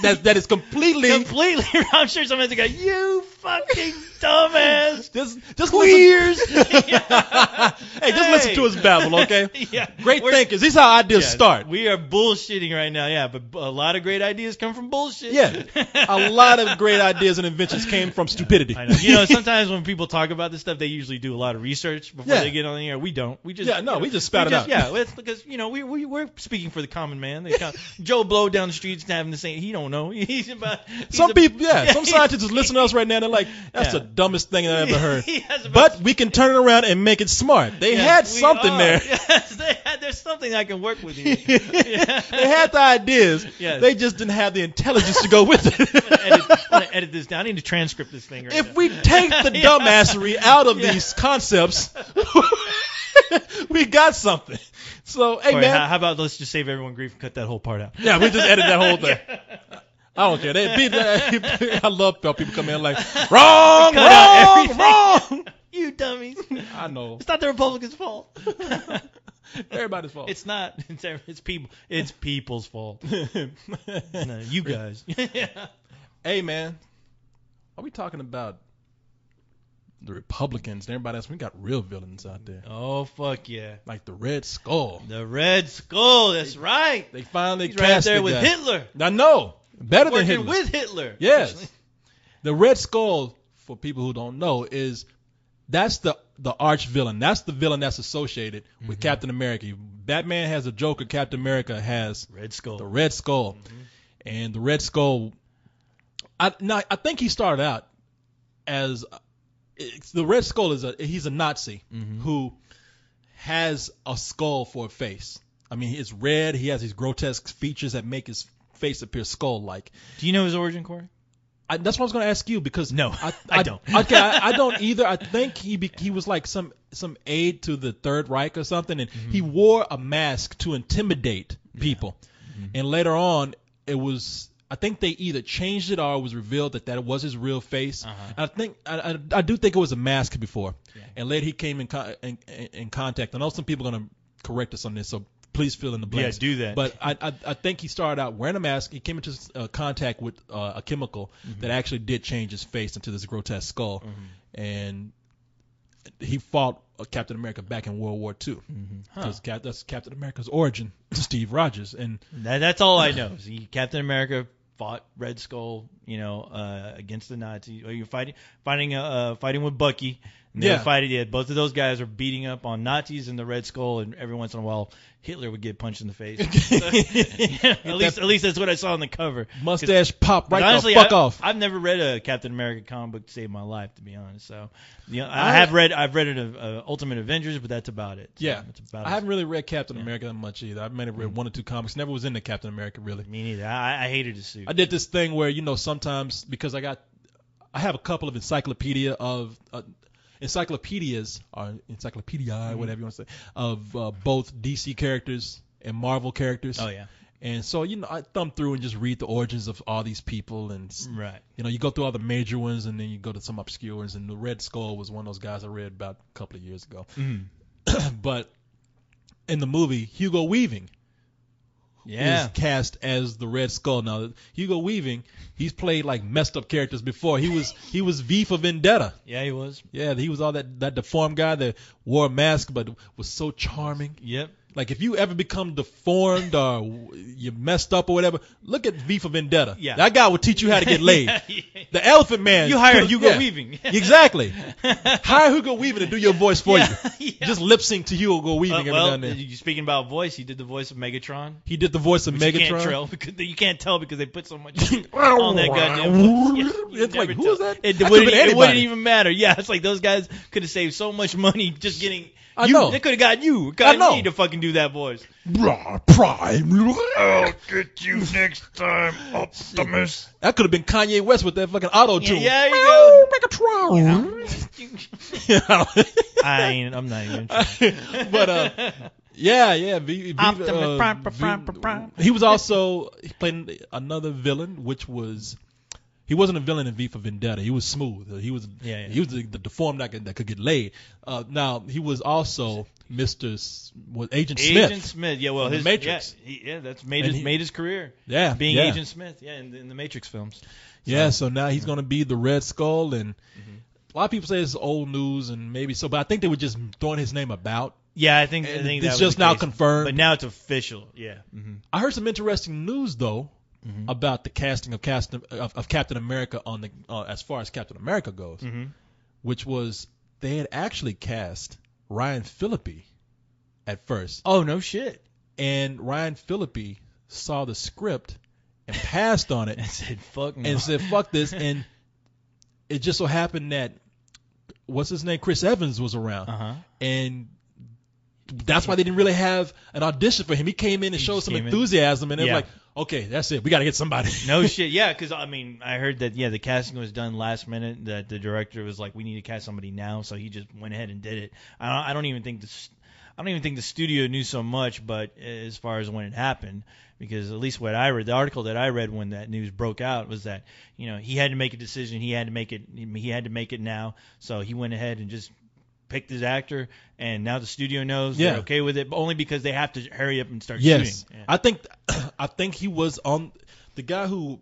That is completely. I'm sure somebody's going, you fucking dumbass. Just queers. Hey, just listen to us babble, okay? Yeah. Great thinkers. These are how ideas start. We are bullshitting right now, yeah, but a lot of great ideas come from bullshit. Yeah. A lot of great ideas and inventions came from stupidity. I know. Sometimes when people talk about this stuff, they usually do a lot of research before they get on the air. We don't. We just we just spout it out. Yeah, it's because we're speaking for the common man. Joe Blow down the streets having to say he don't know. Some scientists is listening to us right now. They're like, that's the dumbest thing I ever heard. But we can turn it around and make it smart. They had something there. Yes, there's something I can work with here. They had the ideas. Yes. They just didn't have the intelligence to go with it. I'm gonna edit this down. I need to transcript this thing. If we take the dumbassery out of these concepts, we got something. So, hey, man. How about let's just save everyone grief and cut that whole part out? Yeah, we just edit that whole thing. I don't care. I love how people come in like, wrong. You dummies. I know. It's not the Republicans' fault. Everybody's fault. It's not. It's people. It's people's fault. No, you guys. Hey, man. Are we talking about the Republicans and everybody else? We got real villains out there. Oh, fuck yeah. Like the Red Skull. The Red Skull. That's right. They finally He's cast right there the with guy. Hitler. I know. Better than Hitler. With Hitler. Yes. Actually. The Red Skull, for people who don't know, that's the arch villain. That's the villain that's associated with Captain America. Batman has a Joker. Captain America has Red Skull. The Red Skull. Mm-hmm. And the Red Skull, I think he started out as the Red Skull he's a Nazi who has a skull for a face. I mean, it's red. He has these grotesque features that make his face appear skull-like. Do you know his origin, Corey? That's what I was going to ask you because No, I don't. Okay, I don't either. I think he was like some aide to the Third Reich or something, and he wore a mask to intimidate people. And later on, it was, I think they either changed it or it was revealed that it was his real face. I think I do think it was a mask before, and later he came in contact. I know some people are going to correct us on this, so please fill in the blanks. Yeah, do that. But I think he started out wearing a mask. He came into contact with a chemical that actually did change his face into this grotesque skull, and he fought Captain America back in World War II. Because that's Captain America's origin, Steve Rogers. And that's all I know. See, Captain America fought Red Skull, against the Nazis. Or you're fighting with Bucky. And they were fighting. Both of those guys are beating up on Nazis and the Red Skull, and every once in a while Hitler would get punched in the face. At least that's what I saw on the cover. Mustache pop right honestly, the fuck off. I've never read a Captain America comic book to save my life, to be honest. So, I've read an Ultimate Avengers, but that's about it. So Yeah, that's about I haven't really read Captain America that much either. I've maybe read one or two comics. Never was into Captain America really. Me neither. I hated his suit. I did this thing where sometimes because I have a couple of encyclopedias or encyclopedia, whatever you want to say, of both DC characters and Marvel characters. Oh yeah. And so I thumb through and just read the origins of all these people, and right. You go through all the major ones, and then you go to some obscure ones. And the Red Skull was one of those guys I read about a couple of years ago. But in the movie, Hugo Weaving is cast as the Red Skull. Now, Hugo Weaving, he's played like messed up characters before. He was V for Vendetta. Yeah, he was. Yeah, he was all that deformed guy that wore a mask but was so charming. Yep. Like if you ever become deformed or you messed up or whatever, look at V for Vendetta. Yeah. That guy will teach you how to get laid. The Elephant Man. You hire Hugo Weaving. Exactly. Hire Hugo Weaving to do your voice for you. Yeah. Just lip sync to Hugo Weaving every now and then. You speaking about voice, he did the voice of Megatron. He did the voice of Megatron. You can't tell because they put so much on that goddamn voice. It's like, who is that? It wouldn't even matter. Yeah, it's like those guys could have saved so much money just getting. I know. They could have gotten you. Me to fucking do that voice. Prime. I'll get you next time, Optimus. That could have been Kanye West with that fucking auto tune. Yeah, you go. Megatron. I'm not even trying. But yeah. He was also playing another villain, which was. He wasn't a villain in V for Vendetta. He was smooth. He was the deformed that could get laid. Now he was also Agent Smith. Agent Smith. Yeah, well, his Matrix. That's made his career. Yeah, being Agent Smith. Yeah, in the Matrix films. So now he's going to be the Red Skull, and a lot of people say it's old news, and maybe so, but I think they were just throwing his name about. Yeah, I think it's just now confirmed. But now it's official. Yeah. I heard some interesting news though. About the casting of Captain America on the as far as Captain America goes, which was they had actually cast Ryan Phillippe at first. Oh no shit! And Ryan Phillippe saw the script and passed on it and said fuck no. And said fuck this. And it just so happened that what's his name, Chris Evans was around, and that's why they didn't really have an audition for him. He came in and showed some enthusiasm, and it was like, okay, that's it. We got to get somebody. No shit. Yeah, because I heard that the casting was done last minute. That the director was like, we need to cast somebody now, so he just went ahead and did it. I don't even think the studio knew so much, but as far as when it happened, because at least what I read, the article that I read when that news broke out was that he had to make a decision. He had to make it now. So he went ahead and just picked his actor, and now the studio knows they're okay with it, but only because they have to hurry up and start shooting. Yeah. I think he was on the guy who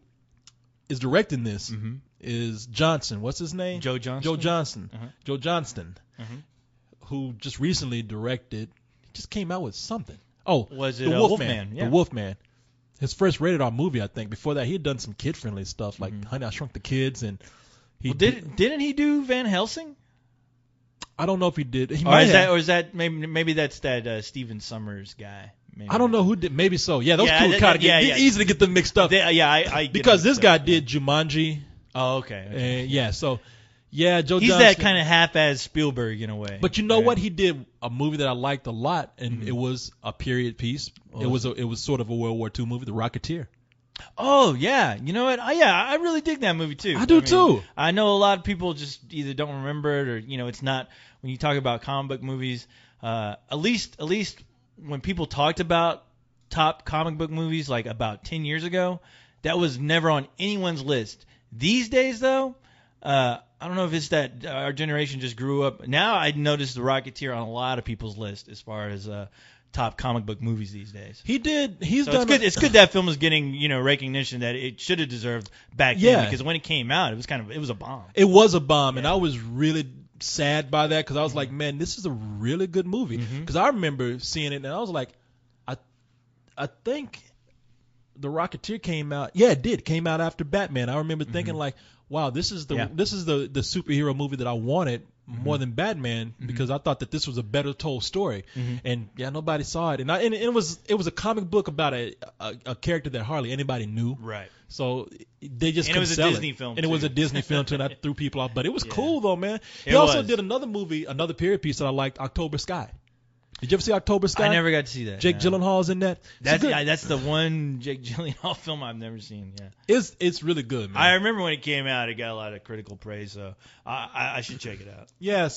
is directing this is Johnson. What's his name? Joe Johnston. Joe Johnston, who just recently directed. He just came out with something. Oh, was it the Wolfman? The Wolfman. His first rated R movie, I think. Before that, he had done some kid friendly stuff like Honey, I Shrunk the Kids, and didn't he do Van Helsing? I don't know if he did. Is that maybe that's that Stephen Summers guy? Maybe. I don't know who did. Maybe so. Yeah, those two kind of easy to get them mixed up. I because this guy did Jumanji. Oh, okay. So Yeah, Joe He's Johnston. that kind of half-ass Spielberg in a way. But you know right? what? He did a movie that I liked a lot, and it was a period piece. It was sort of a World War II movie, The Rocketeer. Oh yeah, you know what? I really dig that movie too. I do too. I know a lot of people just either don't remember it or it's not when you talk about comic book movies. At least when people talked about top comic book movies like about 10 years ago, that was never on anyone's list. These days though, I don't know if it's that our generation just grew up. Now I noticed The Rocketeer on a lot of people's list as far as top comic book movies these days. He's So done. it's good. It's good that film is getting recognition that it should have deserved back then, because when it came out, it was a bomb. It was a bomb, and I was really sad by that because I was like, man, this is a really good movie. Because I remember seeing it, and I was like, I think The Rocketeer came out. Yeah, it did. It came out after Batman. I remember thinking like, wow, this is the superhero movie that I wanted more than Batman, because I thought that this was a better told story. And yeah, nobody saw it. And it was a comic book about a character that hardly anybody knew. Right. So they just And couldn't it was a sell Disney it. film, And it was too. a Disney film too, and that threw people off. But it was cool though, man. He It also was. did another movie, another period piece that I liked, October Sky. Did you ever see October Sky? I never got to see that. Jake no. Gyllenhaal's in that. That's the one Jake Gyllenhaal film I've never seen. Yeah. It's really good, man. I remember when it came out, it got a lot of critical praise, so I should check it out. Yeah,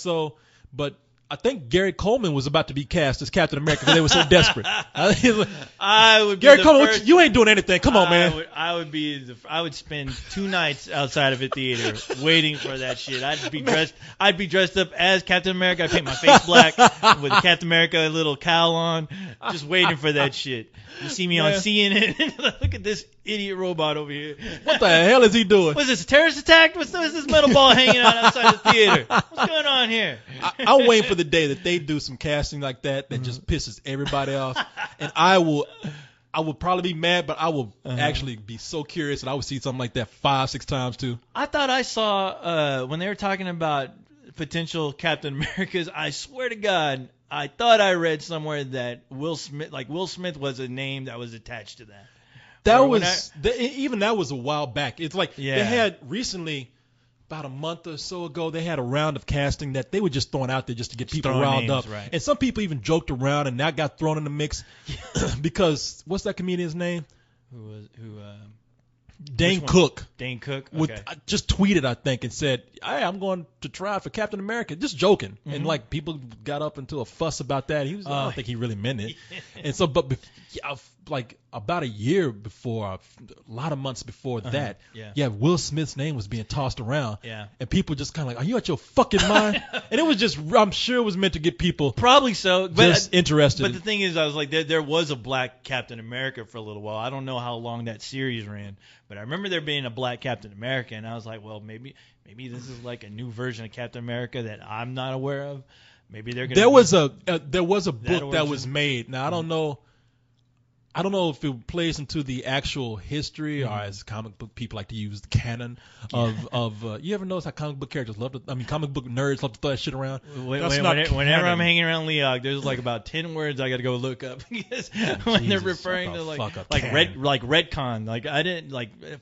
but I think Gary Coleman was about to be cast as Captain America because they were so desperate. I would be Gary the Coleman, first, you ain't doing anything. Come on, man. I would spend 2 nights outside of a theater waiting for that shit. I'd be dressed up as Captain America. I'd paint my face black with a Captain America little cowl on, just waiting for that shit. You see me on CNN. Look at this idiot robot over here. What the hell is he doing? What's this, a terrorist attack? What's this metal ball hanging out outside the theater? What's going on here? I'm waiting for the day that they do some casting like that just pisses everybody off, and I will probably be mad, but I will actually be so curious, and I would see something like that 5-6 times too. I thought I saw when they were talking about potential Captain Americas. I swear to God, I thought I read somewhere that Will Smith was a name that was attached to that. That Or was even that was a while back. It's like they had recently, about a month or so ago, they had a round of casting that they were just throwing out there just to get people riled up. Right. And some people even joked around, and that got thrown in the mix because what's that comedian's name? Dane Cook. Dane Cook. Okay. Just tweeted, I think, and said, "Hey, I'm going to try for Captain America." Just joking, and like people got up into a fuss about that. I don't think he really meant it. And so, but like about a year before, a lot of months before that, Will Smith's name was being tossed around. Yeah. And people just kind of like, "Are you out your fucking mind?" And it was just, I'm sure it was meant to get people Probably so. just interested. But the thing is, I was like, there was a black Captain America for a little while. I don't know how long that series ran, but I remember there being a black Captain America, and I was like, well, maybe this is like a new version of Captain America that I'm not aware of. Maybe they're gonna. There was a book that was made. Now I don't know if it plays into the actual history or as comic book people like to use the canon of you ever notice how comic book characters comic book nerds love to throw that shit around. Whenever I'm hanging around Leog, there's like about 10 words I got to go look up because when they're referring to like retcon, like I didn't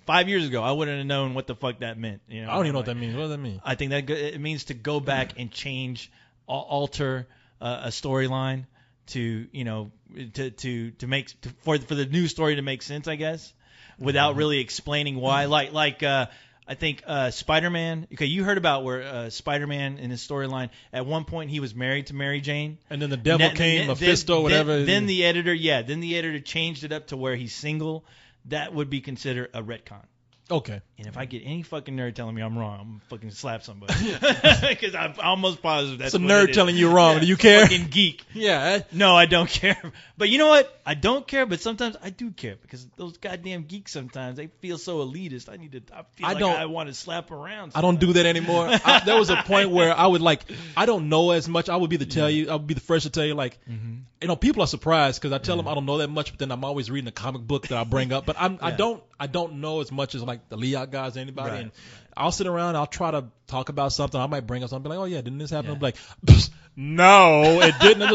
5 years ago I wouldn't have known what the fuck that meant. I don't even know what that means. What does that mean? I think that it means to go back and change, alter a storyline to for the new story to make sense, I guess, without really explaining why. I think Spider-Man. Okay, you heard about where Spider-Man in his storyline at one point he was married to Mary Jane, and then the devil came, Mephisto, whatever. Then the editor changed it up to where he's single. That would be considered a retcon. Okay. And if I get any fucking nerd telling me I'm wrong, I'm fucking slap somebody. Because I'm almost positive that's it's a what nerd it is. telling you wrong. Do you care? Fucking geek. Yeah. No, I don't care. But you know what? I don't care, but sometimes I do care because those goddamn geeks sometimes they feel so elitist. I want to slap around. I don't do that anymore. There was a point where I would I don't know as much. I would be the first to tell you people are surprised because I tell them I don't know that much, but then I'm always reading a comic book that I bring up. But I I don't know as much as like the Leon guys, anybody. Right, And I'll sit around, I'll try to talk about something. I might bring up something, be like, oh yeah, didn't this happen? Yeah. I'm like, no, it didn't. And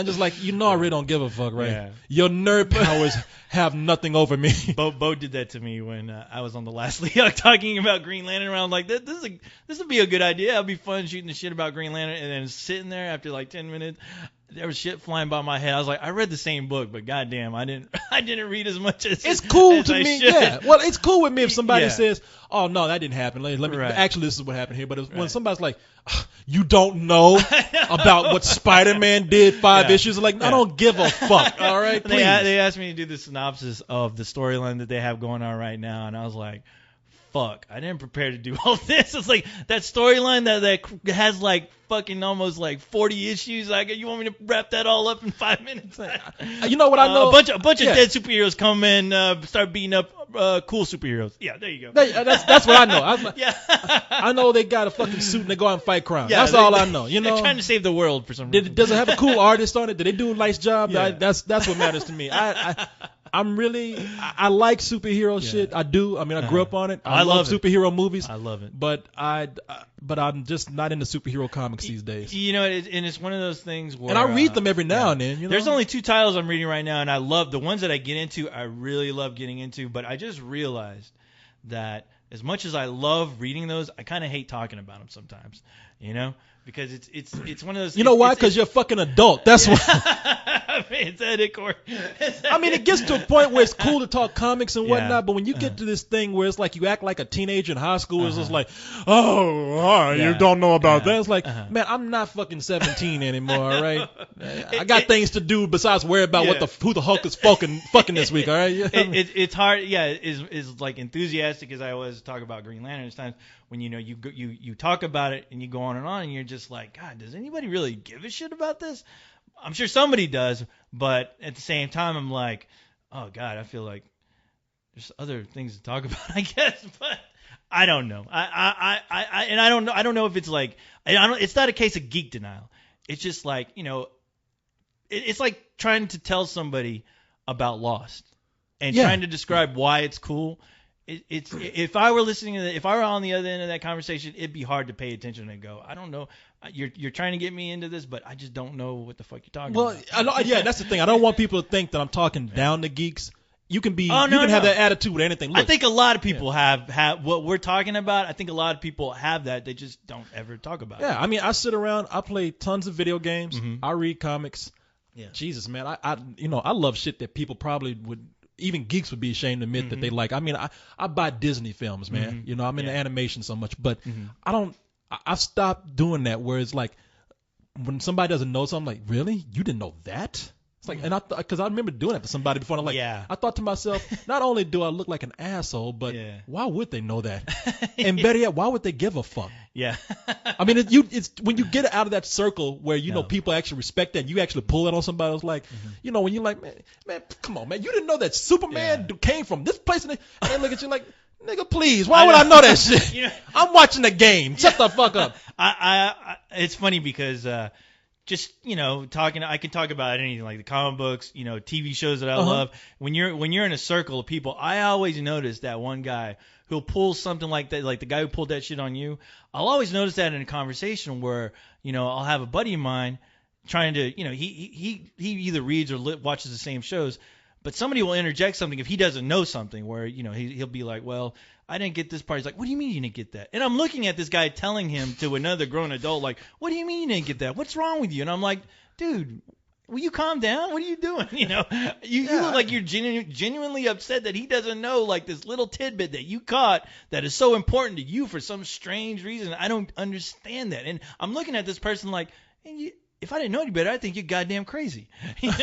just like, I really don't give a fuck, right? Yeah. Your nerd powers have nothing over me. Bo did that to me when I was on the last Leon talking about Green Lantern. I'm like, this would be a good idea. It'd be fun shooting the shit about Green Lantern, and then sitting there after like 10 minutes. There was shit flying by my head. I was like, I read the same book, but goddamn, I didn't read as much as it's cool as to I me. should. Yeah. Well, it's cool with me if somebody Yeah. says, "Oh no, that didn't happen." Let me. Right. Actually, this is what happened here. But when Right. somebody's like, "You don't know about what Spider-Man did 5 Yeah. issues," like, Yeah. I don't give a fuck. All right, please. They asked me to do the synopsis of the storyline that they have going on right now, and I was like, fuck, I didn't prepare to do all this. It's like that storyline that has like fucking almost like 40 issues. Like, you want me to wrap that all up in 5 minutes? You know what I know? A bunch of Yeah. dead superheroes come in, start beating up cool superheroes. Yeah, there you go. That's what I know. I was like, Yeah. I know they got a fucking suit and they go out and fight crime. Yeah, That's all I know. You They're know, trying to save the world for some reason. does it have a cool artist on it? Did they do a nice job? Yeah. That's what matters to me. I'm really I like superhero shit. I do. I mean, I grew up on it. I love it. superhero movies. I love it. But I'm just not into superhero comics these days. You know, and it's one of those things where. And I read them every now and then. You know? There's only 2 titles I'm reading right now, and I love the ones that I get into. I really love getting into, but I just realized that as much as I love reading those, I kind of hate talking about them sometimes. You know, because it's one of those. You know why? Because you're a fucking adult. That's why. It's edit court. I mean, it gets to a point where it's cool to talk comics and Yeah. whatnot, but when you get to this thing where it's like you act like a teenager in high school, it's just like, oh, you Yeah. don't know about Yeah. that. It's like, man, I'm not fucking 17 anymore, all right? I got things to do besides worry about Yeah. who the Hulk is fucking this week, all right? It's hard, yeah. Is like enthusiastic as I was to talk about Green Lantern. There's times when you talk about it and you go on, and you're just like, God, does anybody really give a shit about this? I'm sure somebody does, but at the same time, I'm like, oh God, I feel like there's other things to talk about, I guess, but I don't know. I don't know. I don't know if it's like it's not a case of geek denial. It's just like, it's like trying to tell somebody about Lost and trying to describe why it's cool. It's if I were listening to if I were on the other end of that conversation, it'd be hard to pay attention and go, I don't know. You're trying to get me into this, but I just don't know what the fuck you're talking about. Well, that's the thing. I don't want people to think that I'm talking down to geeks. You can have that attitude with anything. Look, I think a lot of people have what we're talking about. I think a lot of people have that. They just don't ever talk about it. Yeah, I mean, I sit around. I play tons of video games. Mm-hmm. I read comics. Yeah. Jesus, man, I love shit that people probably would. Even geeks would be ashamed to admit that they like. I mean, I buy Disney films, man. Mm-hmm. I'm into animation so much, but I've stopped doing that. Where it's like when somebody doesn't know something, like, really, you didn't know that? It's like, and because I remember doing that to somebody before. And I'm like, I thought to myself, not only do I look like an asshole, but why would they know that? And better yet, why would they give a fuck? Yeah. I mean, it's when you get out of that circle where know people actually respect that, and you actually pull it on somebody else. Like, when you're like, man, come on, man, you didn't know that Superman came from this place, and they look at you like, nigga, please, why would I know that shit? I'm watching the game. Shut the fuck up. It's funny because just talking, I can talk about anything like the comic books, TV shows that I love. When you're in a circle of people, I always notice that one guy who'll pull something like that, like the guy who pulled that shit on you. I'll always notice that in a conversation where I'll have a buddy of mine trying to he either reads or watches the same shows, but somebody will interject something if he doesn't know something where he'll be like, well, I didn't get this part. He's like, what do you mean you didn't get that? And I'm looking at this guy telling him to another grown adult, like, what do you mean you didn't get that? What's wrong with you? And I'm like, dude, will you calm down? What are you doing? You look like you're genuinely upset that he doesn't know like this little tidbit that you caught that is so important to you for some strange reason. I don't understand that. And I'm looking at this person like, if I didn't know any better, I'd think you're goddamn crazy. You're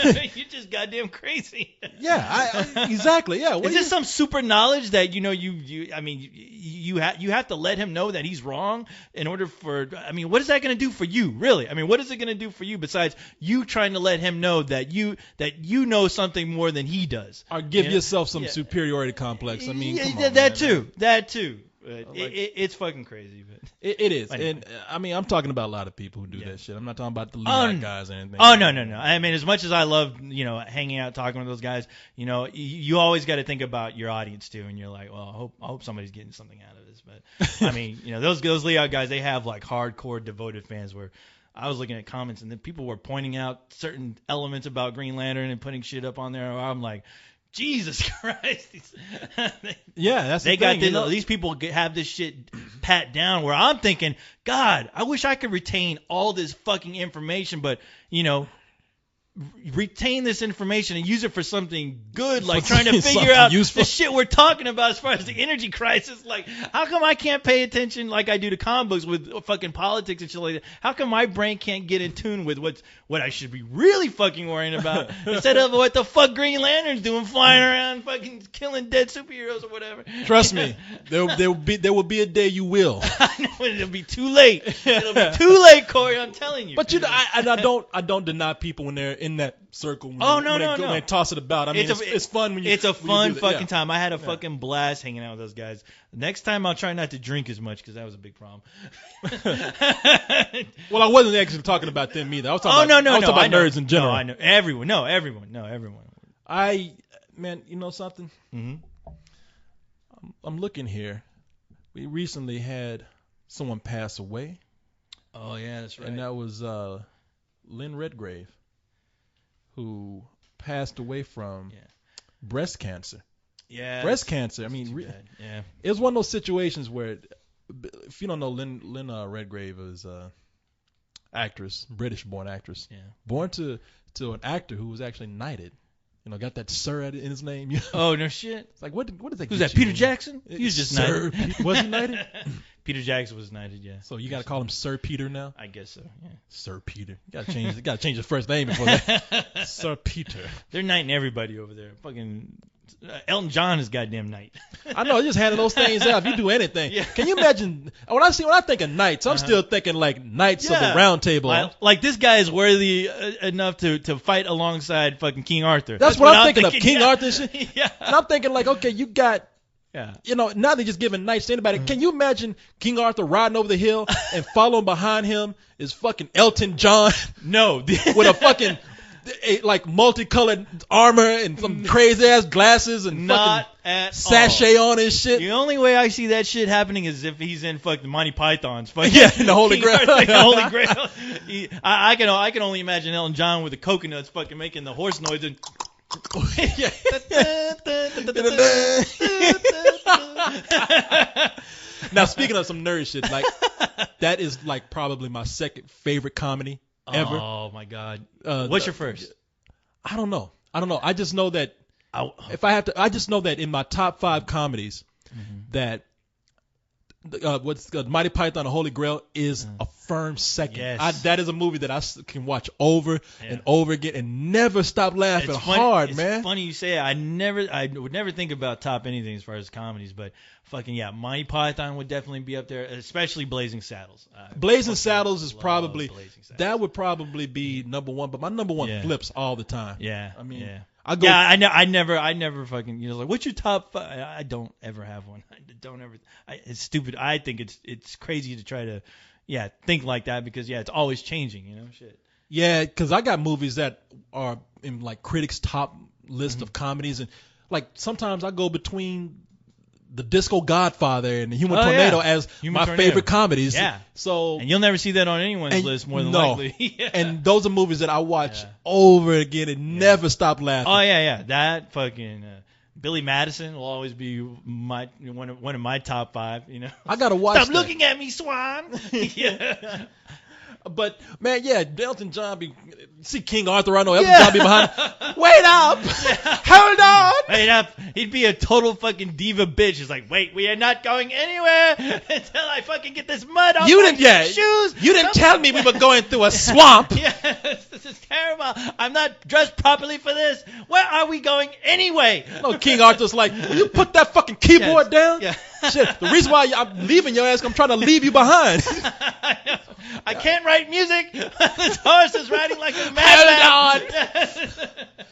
just goddamn crazy. Yeah, exactly. Yeah. Is this some super knowledge that you have to let him know that he's wrong in order for? I mean, what is that going to do for you, really? I mean, what is it going to do for you besides you trying to let him know that you know something more than he does, or give yourself some superiority complex? I mean, come on, that too. But Like- it's fucking crazy. But It is, Anyway. and I mean, I'm talking about a lot of people who do Yeah. that shit. I'm not talking about the Oh, lead guys or anything. Oh no. I mean, as much as I love hanging out, talking with those guys, you always got to think about your audience too, and you're like, well, I hope somebody's getting something out of this. But I mean, those Leadout guys, they have like hardcore devoted fans where. I was looking at comments and then people were pointing out certain elements about Green Lantern and putting shit up on there. I'm like, Jesus Christ! Yeah, that's they the got thing, this, these people have this shit pat down. Where I'm thinking, God, I wish I could retain all this fucking information, but retain this information and use it for something good, like trying to figure something out useful. the shit we're talking about as far as the energy crisis. Like, how come I can't pay attention like I do to comic books with fucking politics and shit like that? How come my brain can't get in tune with what I should be really fucking worrying about instead of what the fuck Green Lantern's doing, flying around fucking killing dead superheroes or whatever? Trust me, there will be a day you will. I know it'll be too late. It'll be too late, Corey. I'm telling you. But I don't deny people when they're in that circle. When Oh, they, no, when no, they, no. when they toss it about. I mean, it's fun when you. It's a when you fun do that. fucking Yeah. time. I had a fucking blast hanging out with those guys. Next time I'll try not to drink as much because that was a big problem. Well, I wasn't actually talking about them either. I was talking about, I was talking about nerds in general. No, I know everyone. Man, you know something? Mm-hmm. I'm looking here. We recently had someone pass away, Oh yeah, that's right. and that was Lynn Redgrave, who passed away from Yeah. breast cancer. Yeah, Breast cancer. I mean, too bad. Yeah. it was one of those situations where, if you don't know, Lynn Redgrave is actress, British-born actress, Yeah. born to an actor who was actually knighted. Got that sir in his name. Oh no shit. It's like what does that? Who's get that? you? Peter Jackson? He was just Sir. knighted. Was he knighted? Peter Jackson was knighted. Yeah. So you got to call him Sir Peter now. I guess so. Yeah. Sir Peter. You got to change his first name before that. Sir Peter. They're knighting everybody over there. Fucking Elton John is goddamn knight. I know. Just handing those things out. If you do anything, Yeah. can you imagine? When I think of knights, I'm still thinking like knights of the Yeah. Round Table. Like this guy is worthy enough to fight alongside fucking King Arthur. That's what I'm thinking of. King yeah. Arthur and shit. Yeah. And I'm thinking like, okay, you got. Yeah. Now they're just giving knights to anybody. Can you imagine King Arthur riding over the hill and following behind him is fucking Elton John No. with a fucking like multicolored armor and some crazy ass glasses and Not fucking at sachet all. on his shit? The only way I see that shit happening is if he's in fucking Monty Python's fucking Yeah, in the Holy King Grail. Arthur, the Holy Grail. I can only imagine Elton John with the coconuts fucking making the horse noise and Yeah. Now speaking of some nerd shit, like that is like probably my second favorite comedy ever. Oh my god. the- What's your first? I don't know. I just know that I just know that in my top 5 comedies, that Mighty Python and the Holy Grail is a firm second. Yes. That is a movie that I can watch over Yeah. and over again and never stop laughing hard, man. It's funny you say it. I would never think about top anything as far as comedies, but fucking yeah, Monty Python would definitely be up there, especially Blazing Saddles. Blazing fucking Saddles is love probably Blazing Saddles. that would probably be number 1, but my number 1 Yeah. flips all the time. Yeah. I mean, yeah. I go. Yeah, I never fucking like what's your top 5? I don't ever have one. I don't ever. It's stupid. I think it's crazy to try to think like that because it's always changing. Shit. Yeah, because I got movies that are in like critics' top list of comedies, and like sometimes I go between the Disco Godfather and the Human Oh, Tornado yeah. as Human my Tornado. favorite comedies. Yeah. So And you'll never see that on anyone's And- list more than no. likely. Yeah. and those are movies that I watch Yeah. over again and never stop laughing. Oh yeah. That fucking Billy Madison will always be one of my top 5. I gotta watch. Stop that. looking at me, Swan. Yeah. But man, yeah, Elton John be see King Arthur. I know Elton John be behind. Wait up, hold on. Wait up. He'd be a total fucking diva bitch. He's like, wait, we are not going anywhere until I fucking get this mud off You my didn't, shoes. You didn't tell me we were going through a swamp. Yes, this is terrible. I'm not dressed properly for this. Where are we going anyway? No, King Arthur's like, will you put that fucking keyboard down? Yeah. Shit, the reason why I'm leaving your ass, I'm trying to leave you behind. I can't write music. This horse is riding like a madman.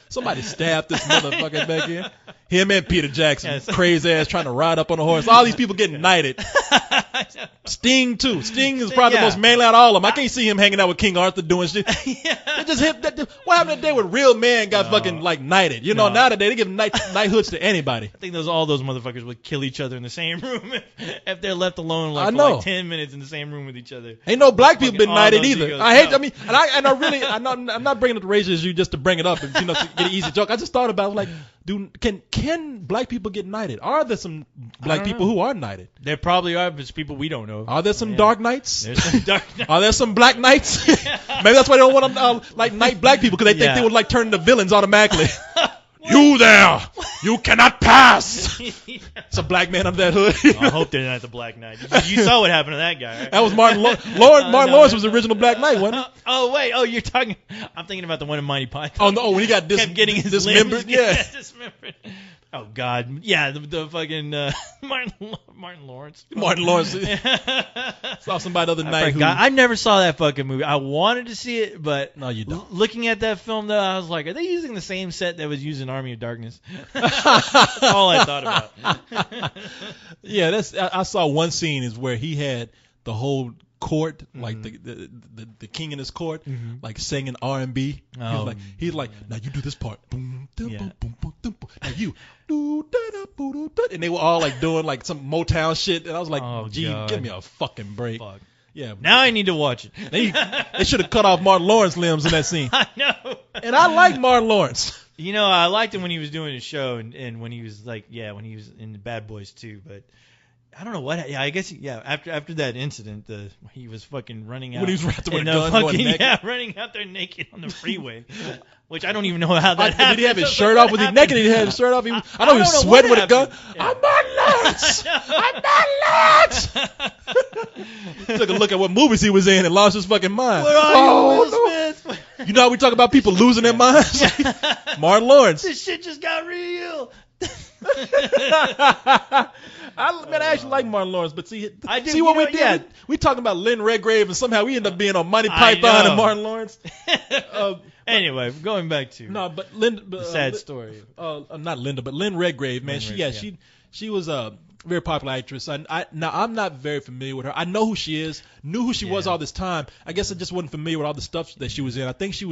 Somebody stabbed this motherfucker back here. Him and Peter Jackson, Yes. crazy ass, trying to ride up on a horse. All these people getting knighted. Sting too. Sting is probably the most manly out of all of them. I can't see him hanging out with King Arthur doing shit. Yeah. They just hit that. What happened today when real men got fucking like knighted? You know, No. nowadays they give knighthoods to anybody. I think all those motherfuckers would kill each other in the same room if they're left alone I for know. like 10 minutes in the same room with each other. Ain't no black people been Fucking all knighted those either. egos. I hate. No. I mean, and I really, I'm not bringing up the racial issue just to bring it up and to get an easy joke. I just thought about it, like, can black people get knighted? Are there some black don't people know. who are knighted? There probably are, but it's people we don't know. Are there some Yeah. dark knights? There's some dark. Are there some black knights? Maybe that's why they don't want to like knight black people, because they think Yeah. they would like turn into villains automatically. You there! You cannot pass! It's a black man under that hood. I hope they're not the Black Knight. You saw what happened to that guy, right? That was Martin Lawrence. Martin No. Lawrence was the original Black Knight, wasn't he? Oh wait, you're talking. I'm thinking about the one in Mighty Python. Oh no, when he got Kept getting his dismembered. limbs, Yeah. dismembered. Oh God, yeah, the fucking Martin Lawrence. Martin Lawrence. Saw somebody the other night who. I never saw that fucking movie. I wanted to see it, but No, you don't. looking at that film, though, I was like, are they using the same set that was used in Army of Darkness? That's all I thought about. Yeah, I saw one scene is where he had the whole court, like the king in his court, like singing R&B. Oh. He's like, now you do this part. Boom, dum, Yeah. boom, boom, boom, dum, boom. Now you do da da boo, do, da. And they were all like doing like some Motown shit, and I was like, Oh, gee, God. give me a fucking break. Fuck. Yeah. Now I need to watch it. They should have cut off Martin Lawrence limbs in that scene. I know. And I like Martin Lawrence. You know, I liked him when he was doing his show and when he was like, when he was in Bad Boys too. But I don't know what. Yeah, I guess after that incident, he was fucking running out. When he was wrapped with a and, gun going naked. Yeah, running out there naked on the freeway, which I don't even know how that happened. Did he have his So, shirt like, off? Was he what naked? Did he have happened? his shirt off? I know he I was don't know sweating what with a gun. happened. Yeah. I'm Martin Lawrence. I'm Martin Lawrence. Took a look at what movies he was in and lost his fucking mind. Where are you, Will Smith? You know how we talk about people losing their minds? Martin Lawrence. This shit just got real. I actually like Martin Lawrence, but see I do, see what you we know, did? yeah. We talking about Lynn Redgrave, and somehow we end up being on Monty I Python know. and Martin Lawrence. Anyway, going back to No, but Linda, the sad story. not Linda, but Lynn Redgrave, man. Lynn She was a very popular actress. Now I'm not very familiar with her. I know who she is, knew who she was Yeah. all this time. I guess I just wasn't familiar with all the stuff that she was in. I think she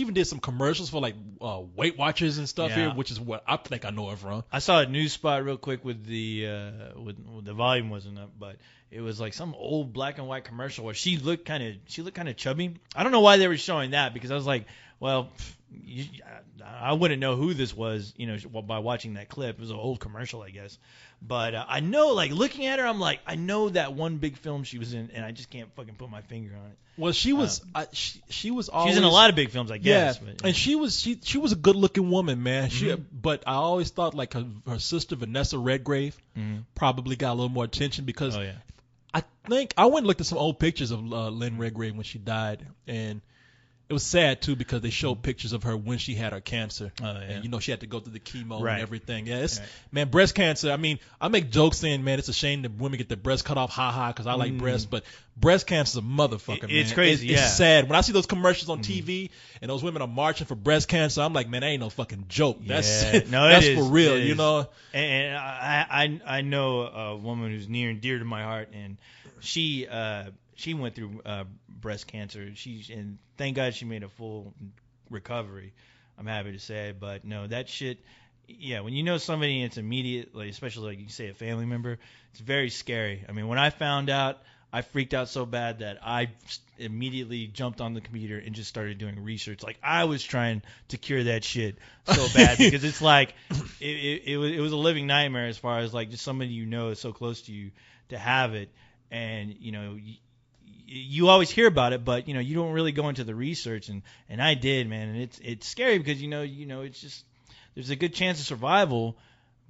even did some commercials for like Weight Watchers and stuff Yeah. here, which is what I think I know her from. I saw a news spot real quick with with the volume wasn't up, but it was like some old black and white commercial where she looked kind of chubby. I don't know why they were showing that, because I was like, well, I wouldn't know who this was, by watching that clip. It was an old commercial, I guess. But I know, like, looking at her, I'm like, I know that one big film she was in, and I just can't fucking put my finger on it. Well, she was she was always She's in a lot of big films, I guess. Yeah, But, and she was a good looking woman, man. But I always thought like her sister Vanessa Redgrave probably got a little more attention because oh yeah. I think I went and looked at some old pictures of Lynn Redgrave when she died, and it was sad too because they showed pictures of her when she had her cancer. Oh, yeah. And she had to go through the chemo Right. and everything. Yeah, it's Right. man, breast cancer. I mean, I make jokes saying, man, it's a shame that women get their breasts cut off, because I like breasts, but breast cancer is a motherfucker, man. It's crazy, It's yeah. sad when I see those commercials on TV and those women are marching for breast cancer. I'm like, man, that ain't no fucking joke. That's Yeah. No, it that's is. for real, It you is. know. And I know a woman who's near and dear to my heart, and she went through breast cancer. And thank God she made a full recovery. I'm happy to say, but no, that shit. Yeah, when you know somebody and it's immediate, like especially like you say a family member, it's very scary. I mean, when I found out, I freaked out so bad that I immediately jumped on the computer and just started doing research. Like I was trying to cure that shit so bad because it's like it was a living nightmare as far as like just somebody is so close to you to have it, and you always hear about it, but you don't really go into the research, and I did, man, and it's scary because it's just there's a good chance of survival.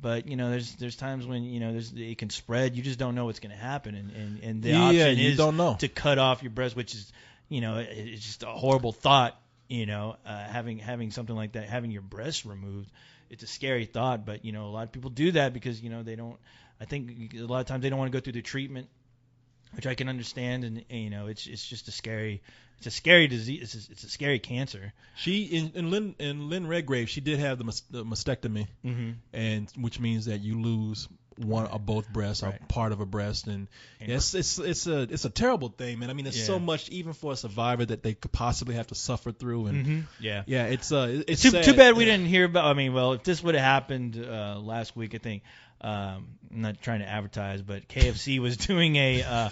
But there's times when it can spread. You just don't know what's going to happen, and the option you is don't know. to cut off your breast, which is it's just a horrible thought. Having something like that, having your breast removed, it's a scary thought. But a lot of people do that because they don't. I think a lot of times they don't want to go through the treatment. which I can understand, and it's just a scary disease. It's a scary cancer. She in Lynn Redgrave, she did have the mastectomy, and which means that you lose one or both breasts or part of a breast, and it's a terrible thing, man. I mean, there's so much even for a survivor that they could possibly have to suffer through, and it's too bad we didn't hear about. I mean, well, if this would have happened last week, I think. I'm not trying to advertise, but KFC was doing a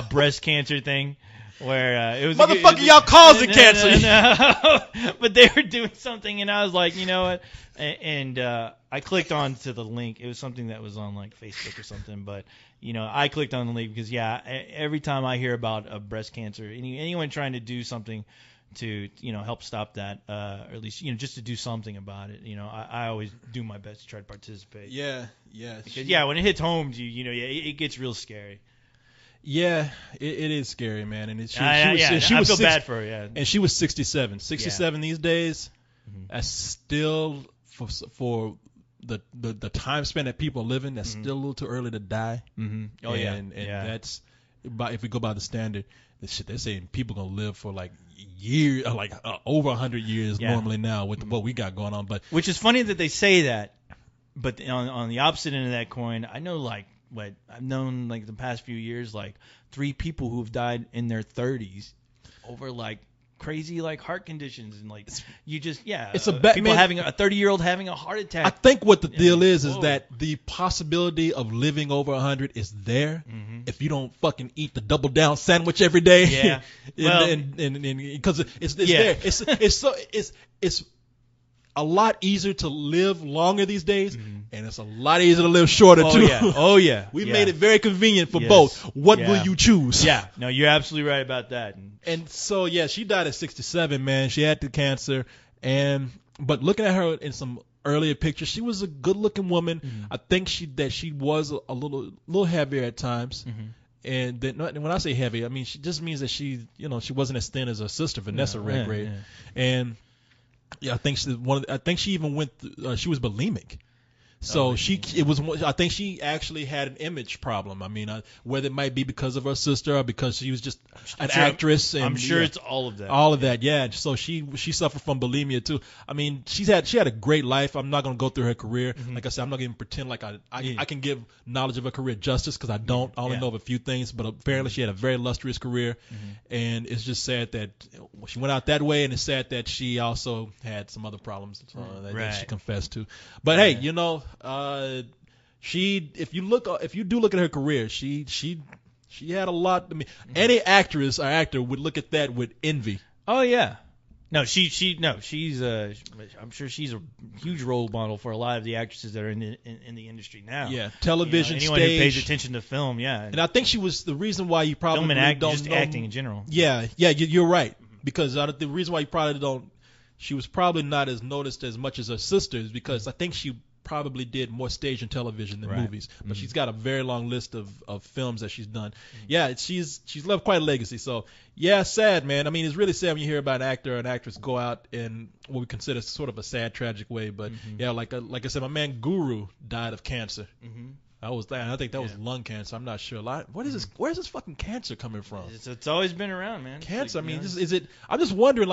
breast cancer thing where it was motherfucker, y'all causing cancer. No. But they were doing something, and I was like, you know what? And I clicked on to the link. It was something that was on like Facebook or something, but I clicked on the link because every time I hear about a breast cancer, anyone trying to do something to help stop that, or at least just to do something about it. I always do my best to try to participate. Yeah. Because when it hits home to you, it gets real scary. Yeah, it is scary, man. And she I was feel bad for her. Yeah, and she was 67. 67 these days. That's still for the time span that people are living. That's still a little too early to die. Oh and that's if we go by the standard. They're saying people gonna live for like years, over 100 years normally now with what we got going on. But which is funny that they say that, but on the opposite end of that coin, I know I've known the past few years 3 people who have died in their 30s over crazy heart conditions and it's a bad people having a 30-year-old having a heart attack. I think what the deal is that the possibility of living over 100 is there if you don't fucking eat the double down sandwich every day. Yeah, and because it's there. It's a lot easier to live longer these days, and it's a lot easier to live shorter too. Oh yeah. We made it very convenient for both. What will you choose? Yeah, no, you're absolutely right about that. And so she died at 67, man. She had the cancer, but looking at her in some earlier pictures, she was a good-looking woman. I think she was a little heavier at times. And then, when I say heavy, I mean she just means that she wasn't as thin as her sister Vanessa Redgrave, and I think she even went. She was bulimic. So I think she actually had an image problem. I mean, whether it might be because of her sister or because she was just an actress. And, I'm sure it's all of that. All of that, yeah. So she suffered from bulimia too. I mean, she had a great life. I'm not going to go through her career. Like I said, I'm not going to pretend like I can give knowledge of her career justice because I don't. I only know of a few things, but apparently she had a very illustrious career. And it's just sad that she went out that way, and it's sad that she also had some other problems that she confessed to. But hey, if you do look at her career, she had a lot. I mean, any actress or actor would look at that with envy. Oh yeah. No, she's I'm sure she's a huge role model for a lot of the actresses that are in the industry now. Yeah, television, anyone stage. Who pays attention to film, And I think she was the reason why you probably film and don't just know, acting in general. Yeah, you're right, because the reason why you probably don't. She was probably not as noticed as much as her sisters because I think she probably did more stage and television than movies, but she's got a very long list of films that she's done. Yeah, she's left quite a legacy. So sad, man. I mean, it's really sad when you hear about an actor or an actress go out in what we consider sort of a sad, tragic way. But like I said, my man Guru died of cancer. I think that was lung cancer. I'm not sure. What is this? Where's this fucking cancer coming from? It's always been around, man. Cancer. I mean, is it? I'm just wondering,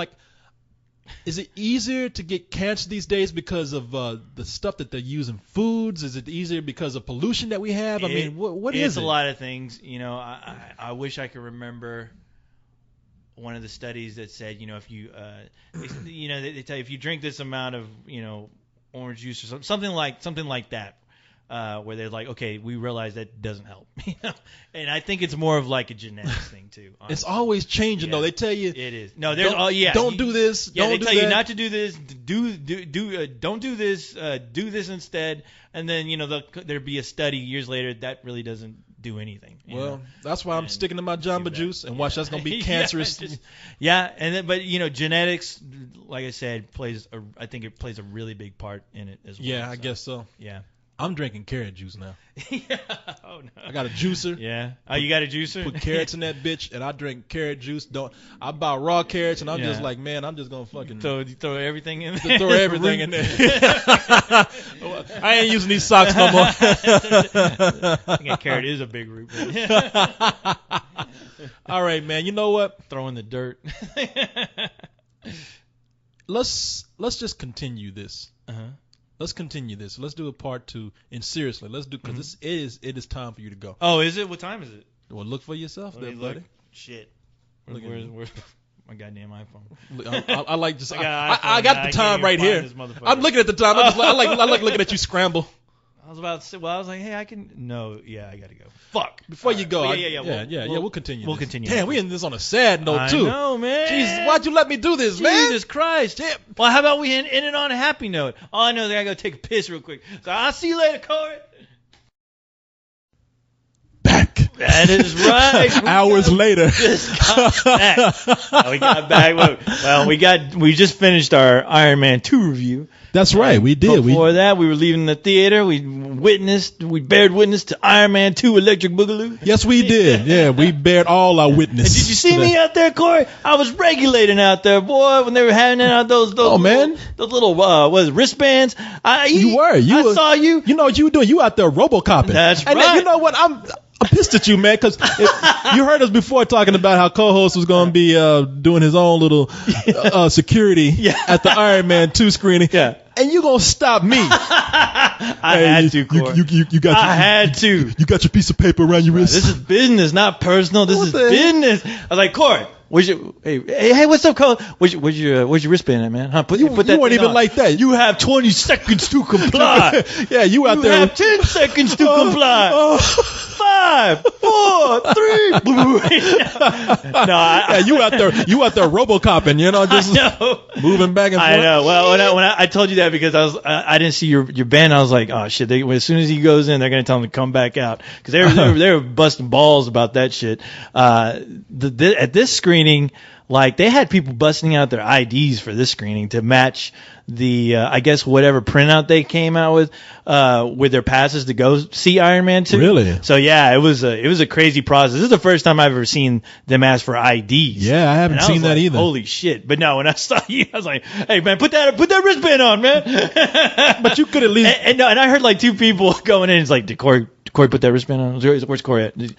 is it easier to get cancer these days because of the stuff that they're using foods? Is it easier because of pollution that we have? I mean, what is it? It's a lot of things. I wish I could remember one of the studies that said, if you, they tell you if you drink this amount of, orange juice or something like that. Where they're like, okay, we realize that doesn't help, and I think it's more of a genetics thing too. Honestly. It's always changing though. They tell you it is. No, there's don't do this. Yeah, don't they tell you not to do this. Don't do this. Do this instead. And then there'd be a study years later that really doesn't do anything. That's why I'm sticking to my Jamba Juice and watch that's gonna be cancerous. But genetics, like I said, I think it plays a really big part in it as well. Yeah, I guess so. Yeah. I'm drinking carrot juice now. Yeah. Oh no. I got a juicer. Yeah. Oh, you got a juicer? Put carrots in that bitch, and I drink carrot juice. I buy raw carrots, and I'm just like, man, I'm just gonna fucking throw everything in there. Throw everything in there. I ain't using these socks no more. I think a carrot is a big root. All right, man. You know what? Throw in the dirt. Let's just continue this. Uh-huh. Let's continue this. Let's do a part 2. And seriously, let's do because it is time for you to go. Oh, is it? What time is it? Well, look for yourself, Let there, me look. buddy. Shit. Look at Where's my goddamn iPhone? I like just. I got the time right here. I'm looking at the time. I like looking at you scramble. I was about to say. Well, I was like, hey, I can. No, yeah, I gotta go. Fuck. Before you go, We'll continue. We'll this. continue. Damn, we in this on a sad note too. I know, man. Jesus, why'd you let me do this, man? Jesus Christ. Damn. Well, how about we end it on a happy note? All I know is I gotta go take a piss real quick. So I'll see you later, Corey. Back. That is right. Hours later. Just got back. We got back. Well, we just finished our Iron Man 2 review. That's right, we did. Before that, we were leaving the theater. We bared witness to Iron Man 2 Electric Boogaloo. Yes, we did. Yeah, we bared all our witness. And did you see me out there, Corey? I was regulating out there, boy, when they were having out those man. Those little wristbands. You were. I saw you. You know what you were doing? You out there RoboCopping. That's and right. Then, you know what? I'm pissed at you, man, because you heard us before talking about how co-host was going to be doing his own little security at the Iron Man 2 screening. Yeah. And you going to stop me. I had to, Corey. I had to. You got your piece of paper around your wrist. This is business, not personal. This is the business. I was like, Corey, hey, what's up, Cole? Where's your wristband at, man? Huh? Put you that weren't thing even on. like that. You have 20 seconds to comply. Yeah, you out You there. have 10 seconds to comply. 5, 4, 3. You out there RoboCopping, just moving back and forth. I know. Well, when I told you that because I didn't see your band, I was like, oh shit. As soon as he goes in, they're gonna tell him to come back out because they were busting balls about that shit. At this screening, like they had people busting out their IDs for this screening to match the I guess whatever printout they came out with their passes to go see Iron Man 2. Really? So yeah, it was a crazy process. This is the first time I've ever seen them ask for IDs. Yeah, I haven't seen that either. Holy shit! But no, when I saw you, I was like, hey man, put that wristband on, man. But you could at least and I heard like 2 people going in. It's like, did Corey put that wristband on? Where's Corey at? Did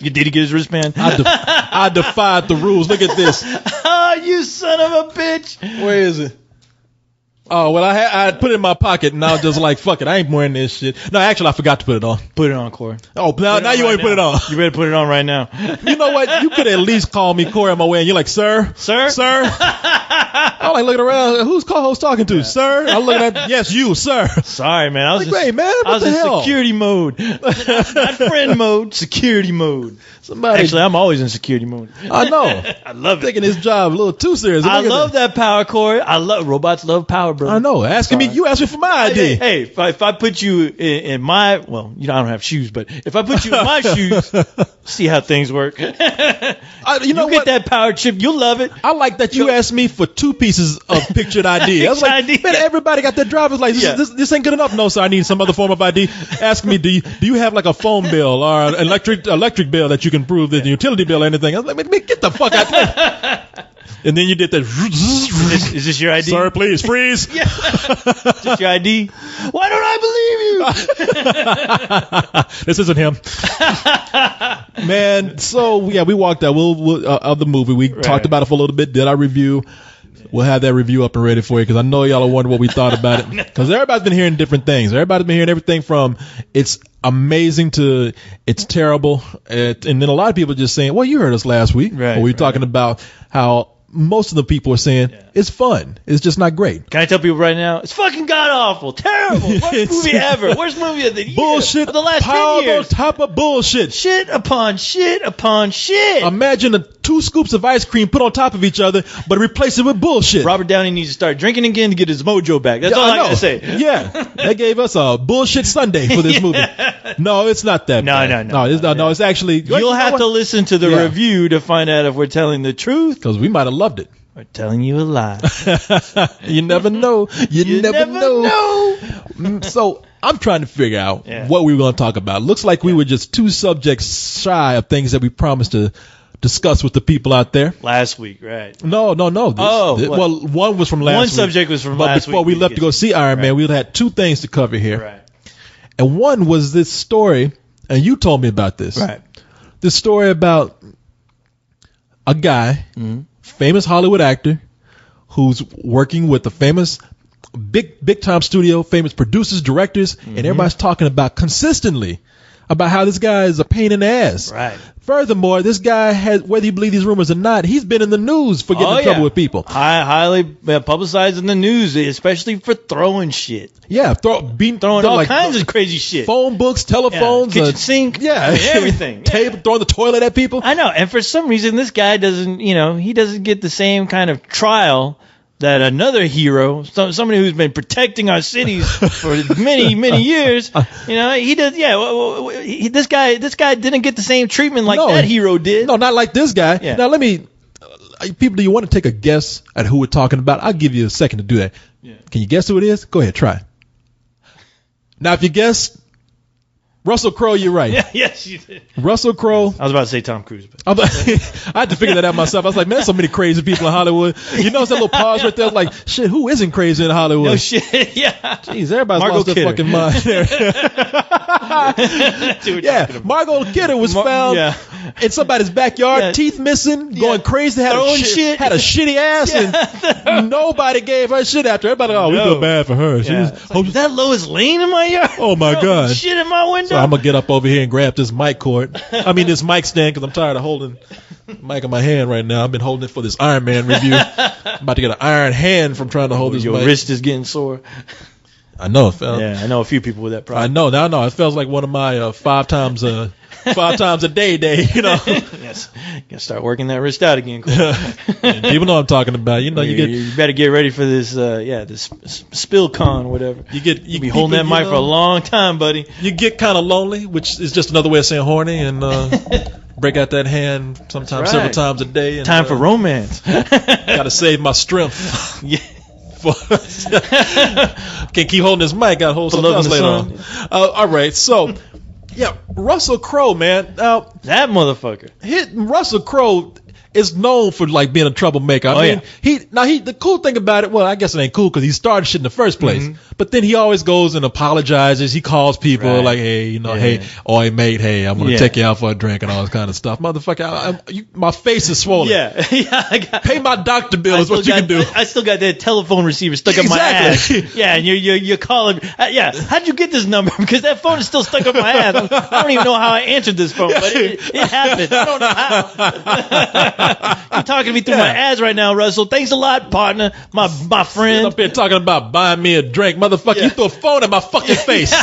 he get his wristband? I defied the rules. Look at this. Oh, you son of a bitch! Where is it? Oh, well, I had put it in my pocket, and I was just like, fuck it, I ain't wearing this shit. No, actually, I forgot to put it on. Put it on, Corey. Oh, now you want to put it on. You better put it on right now. You know what? You could at least call me Corey on my way, and you're like, sir? Sir? I'm like looking around. Who's co-host talking to? Sir? I'm looking at, yes, you, sir. Sorry, man. I was like, hey, man, what I was the in hell? Security mode. Not friend mode, security mode. Somebody. Actually, I'm always in security mode. I know. I love it. Taking his job a little too serious. I love that power, Corey. Robots love power, bro. I know. You asked me for my ID. Hey, if I put you in my, well, I don't have shoes, but if I put you in my shoes, see how things work. You know get what? that power chip, you'll love it. I like that you asked me for 2 pieces of pictured ID. I was like, ID. man, everybody got their driver's license. This ain't good enough. No, sir, I need some other form of ID. Ask me, do you have like a phone bill or an electric bill that you can prove that the utility bill or anything? I was like, man, get the fuck out there. And then you did that. Is this your ID? Sir, please freeze. Yeah. Is this your ID? Why don't I believe you? This isn't him. Man, so yeah, we walked out of the movie. We talked about it for a little bit, did our review. We'll have that review up and ready for you because I know y'all are wondering what we thought about it. Because everybody's been hearing different things. Everybody's been hearing everything from it's amazing to it's terrible. And then a lot of people just saying, well, you heard us last week. Right, we were talking about how most of the people are saying it's fun. It's just not great. Can I tell people right now? It's fucking god awful, terrible, worst movie ever, worst movie of the year, bullshit of the last 10 piled years. on top of bullshit. Shit upon shit upon shit. Imagine 2 scoops of ice cream put on top of each other, but replace it with bullshit. Robert Downey needs to start drinking again to get his mojo back. That's all I gotta say. Yeah, they gave us a bullshit Sunday for this movie. No, it's not that. bad. No, it's actually. You'll have to listen to the review to find out if we're telling the truth, because we might have loved it. We're telling you a lie. You never know. You never know. So I'm trying to figure out what we were going to talk about. Looks like we were just 2 subjects shy of things that we promised to discuss with the people out there. Last week, right? No. Well, one was from last week. One subject was from but last week. But before we left to go see Iron Man, we had two things to cover here. Right. And one was this story, and you told me about this. Right. This story about a guy, famous Hollywood actor, who's working with a famous big time studio, famous producers, directors, and everybody's talking about consistently about how this guy is a pain in the ass. Right. Furthermore, this guy has, whether you believe these rumors or not, he's been in the news for getting in trouble with people. Highly publicized in the news, especially for throwing shit. Yeah, throwing all kinds of crazy shit. Phone books, telephones, kitchen sink, everything. Table, throwing the toilet at people. I know, and for some reason, this guy doesn't get the same kind of trial that another hero, somebody who's been protecting our cities for many, many years, he does. Yeah, this guy didn't get the same treatment like that hero did. No, not like this guy. Yeah. Now let me, people, do you want to take a guess at who we're talking about? I'll give you a second to do that. Yeah. Can you guess who it is? Go ahead, try. Now, if you guess Russell Crowe, you're right. Yeah, yes, you did. Russell Crowe. I was about to say Tom Cruise. But. I had to figure that out myself. I was like, man, there's so many crazy people in Hollywood. You notice that little pause right there? Like, shit, who isn't crazy in Hollywood? No shit, yeah. Jeez, everybody's Margot lost their Kidder. fucking mind there. Yeah, Margot Kidder was found in somebody's backyard, teeth missing, going crazy, had a shitty ass, and nobody gave her shit after. Everybody, we feel bad for her. She was, is that Lois Lane in my yard? Oh my God. Shit in my window. So I'm going to get up over here and grab this mic cord. This mic stand, because I'm tired of holding the mic in my hand right now. I've been holding it for this Iron Man review. I'm about to get an iron hand from trying to hold this mic. Your wrist is getting sore. I know. Yeah, I know a few people with that problem. I know. Now I know. It feels like one of my 5 times a day, Yes. Gotta start working that wrist out again. People know what I'm talking about. You better get ready for this. This Spillcom or whatever. You'll be holding that mic for a long time, buddy. You get kind of lonely, which is just another way of saying horny, and break out that hand sometimes, several times a day. And, time for romance. Gotta save my strength. Yeah. Can't keep holding this mic. Got to hold something else later on. All right, so Russell Crowe, man. Now that motherfucker. Russell Crowe is known for like being a troublemaker. I mean, the cool thing about it, well, I guess it ain't cool because he started shit in the first place. But then he always goes and apologizes. He calls people like, hey, hey, oi mate, hey, I'm gonna take you out for a drink and all this kind of stuff. Motherfucker, my face is swollen. Pay my doctor bill is what you can do. I still got that telephone receiver stuck up my ass. Yeah, and you're calling. How'd you get this number? Because that phone is still stuck up my ass. I don't even know how I answered this phone, but it happened. I don't know how. You're talking to me through my ass right now, Russell. Thanks a lot, partner, my friend. Up here talking about buying me a drink, motherfucker. You threw a phone in my fucking face.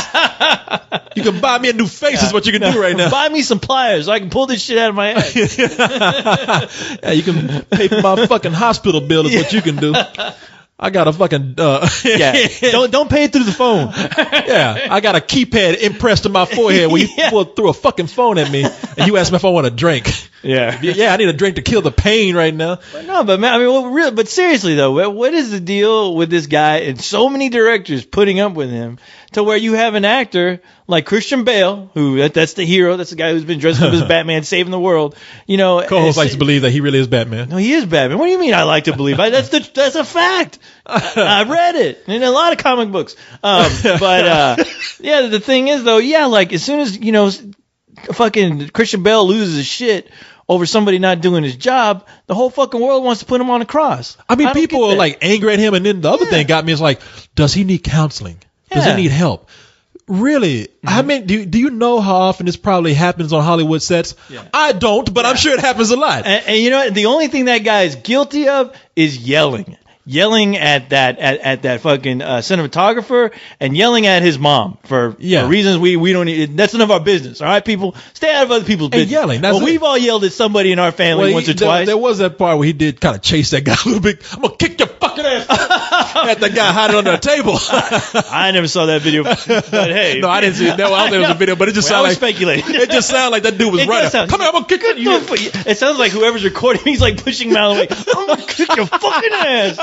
You can buy me a new face is what you can do right now. Buy me some pliers so I can pull this shit out of my ass. You can pay for my fucking hospital bill is what you can do. I got a fucking Don't pay it through the phone. I got a keypad impressed to my forehead where you threw a fucking phone at me and you asked me if I want a drink. I need a drink to kill the pain right now. But man, I mean, but seriously though, what is the deal with this guy and so many directors putting up with him to where you have an actor like Christian Bale, who that's the hero, that's the guy who's been dressed up as Batman, saving the world. Co-host likes to believe that he really is Batman. No, he is Batman. What do you mean? I like to believe that's a fact. I read it in a lot of comic books. The thing is though, like as soon as fucking Christian Bale loses his shit over somebody not doing his job, the whole fucking world wants to put him on a cross. I mean, people are like angry at him, and then the other thing got me is like, does he need counseling? Does he need help? Really? I mean, do you know how often this probably happens on Hollywood sets? I don't, but I'm sure it happens a lot. And you know, the only thing that guy is guilty of is yelling at that fucking cinematographer and yelling at his mom for reasons we don't need. That's none of our business. All right, people, stay out of other people's business. Yelling. We've all yelled at somebody in our family once or twice. There was that part where he did kind of chase that guy a little bit. I'm gonna kick your fucking ass. At that guy hiding under a table. I never saw that video, but hey, no, I didn't see it. No, I don't think it was a video, but it just sounded like speculating. It just sounded like that dude was running. Come here, I'm gonna kick you. It sounds like whoever's recording, he's like pushing him out of the way. I'm gonna kick your fucking ass.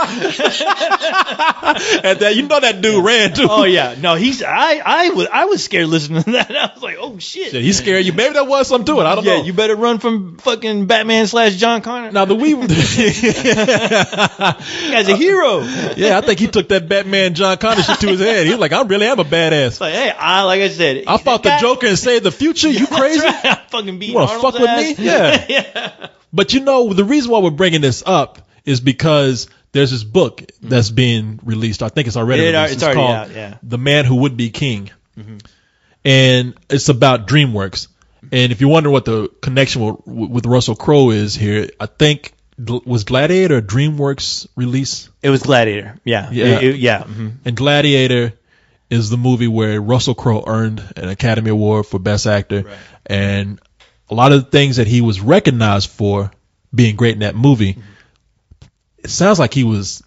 And that, you know that dude ran too. Oh yeah, no, I was scared listening to that. I was like, oh shit. Yeah, he's scared you. Maybe there was something to it. I don't know. Yeah, you better run from fucking Batman / John Connor. Now the Guy's a hero. Yeah, I think he took that Batman John Connor shit to his head. He was like, I really am a badass. It's like, hey, like I said, I fought the Joker and saved the future. You crazy? That's right. I fucking beat You want to Arnold's fuck ass. with me? Yeah. Yeah. But you know, the reason why we're bringing this up is because there's this book that's being released. I think it's already released. It's already called out, yeah. The Man Who Would Be King. And it's about DreamWorks. And if you wonder what the connection with Russell Crowe is here, I think was Gladiator a DreamWorks release? It was Gladiator. Yeah. Yeah. And Gladiator is the movie where Russell Crowe earned an Academy Award for Best Actor. Right. And a lot of the things that he was recognized for being great in that movie, it sounds like he was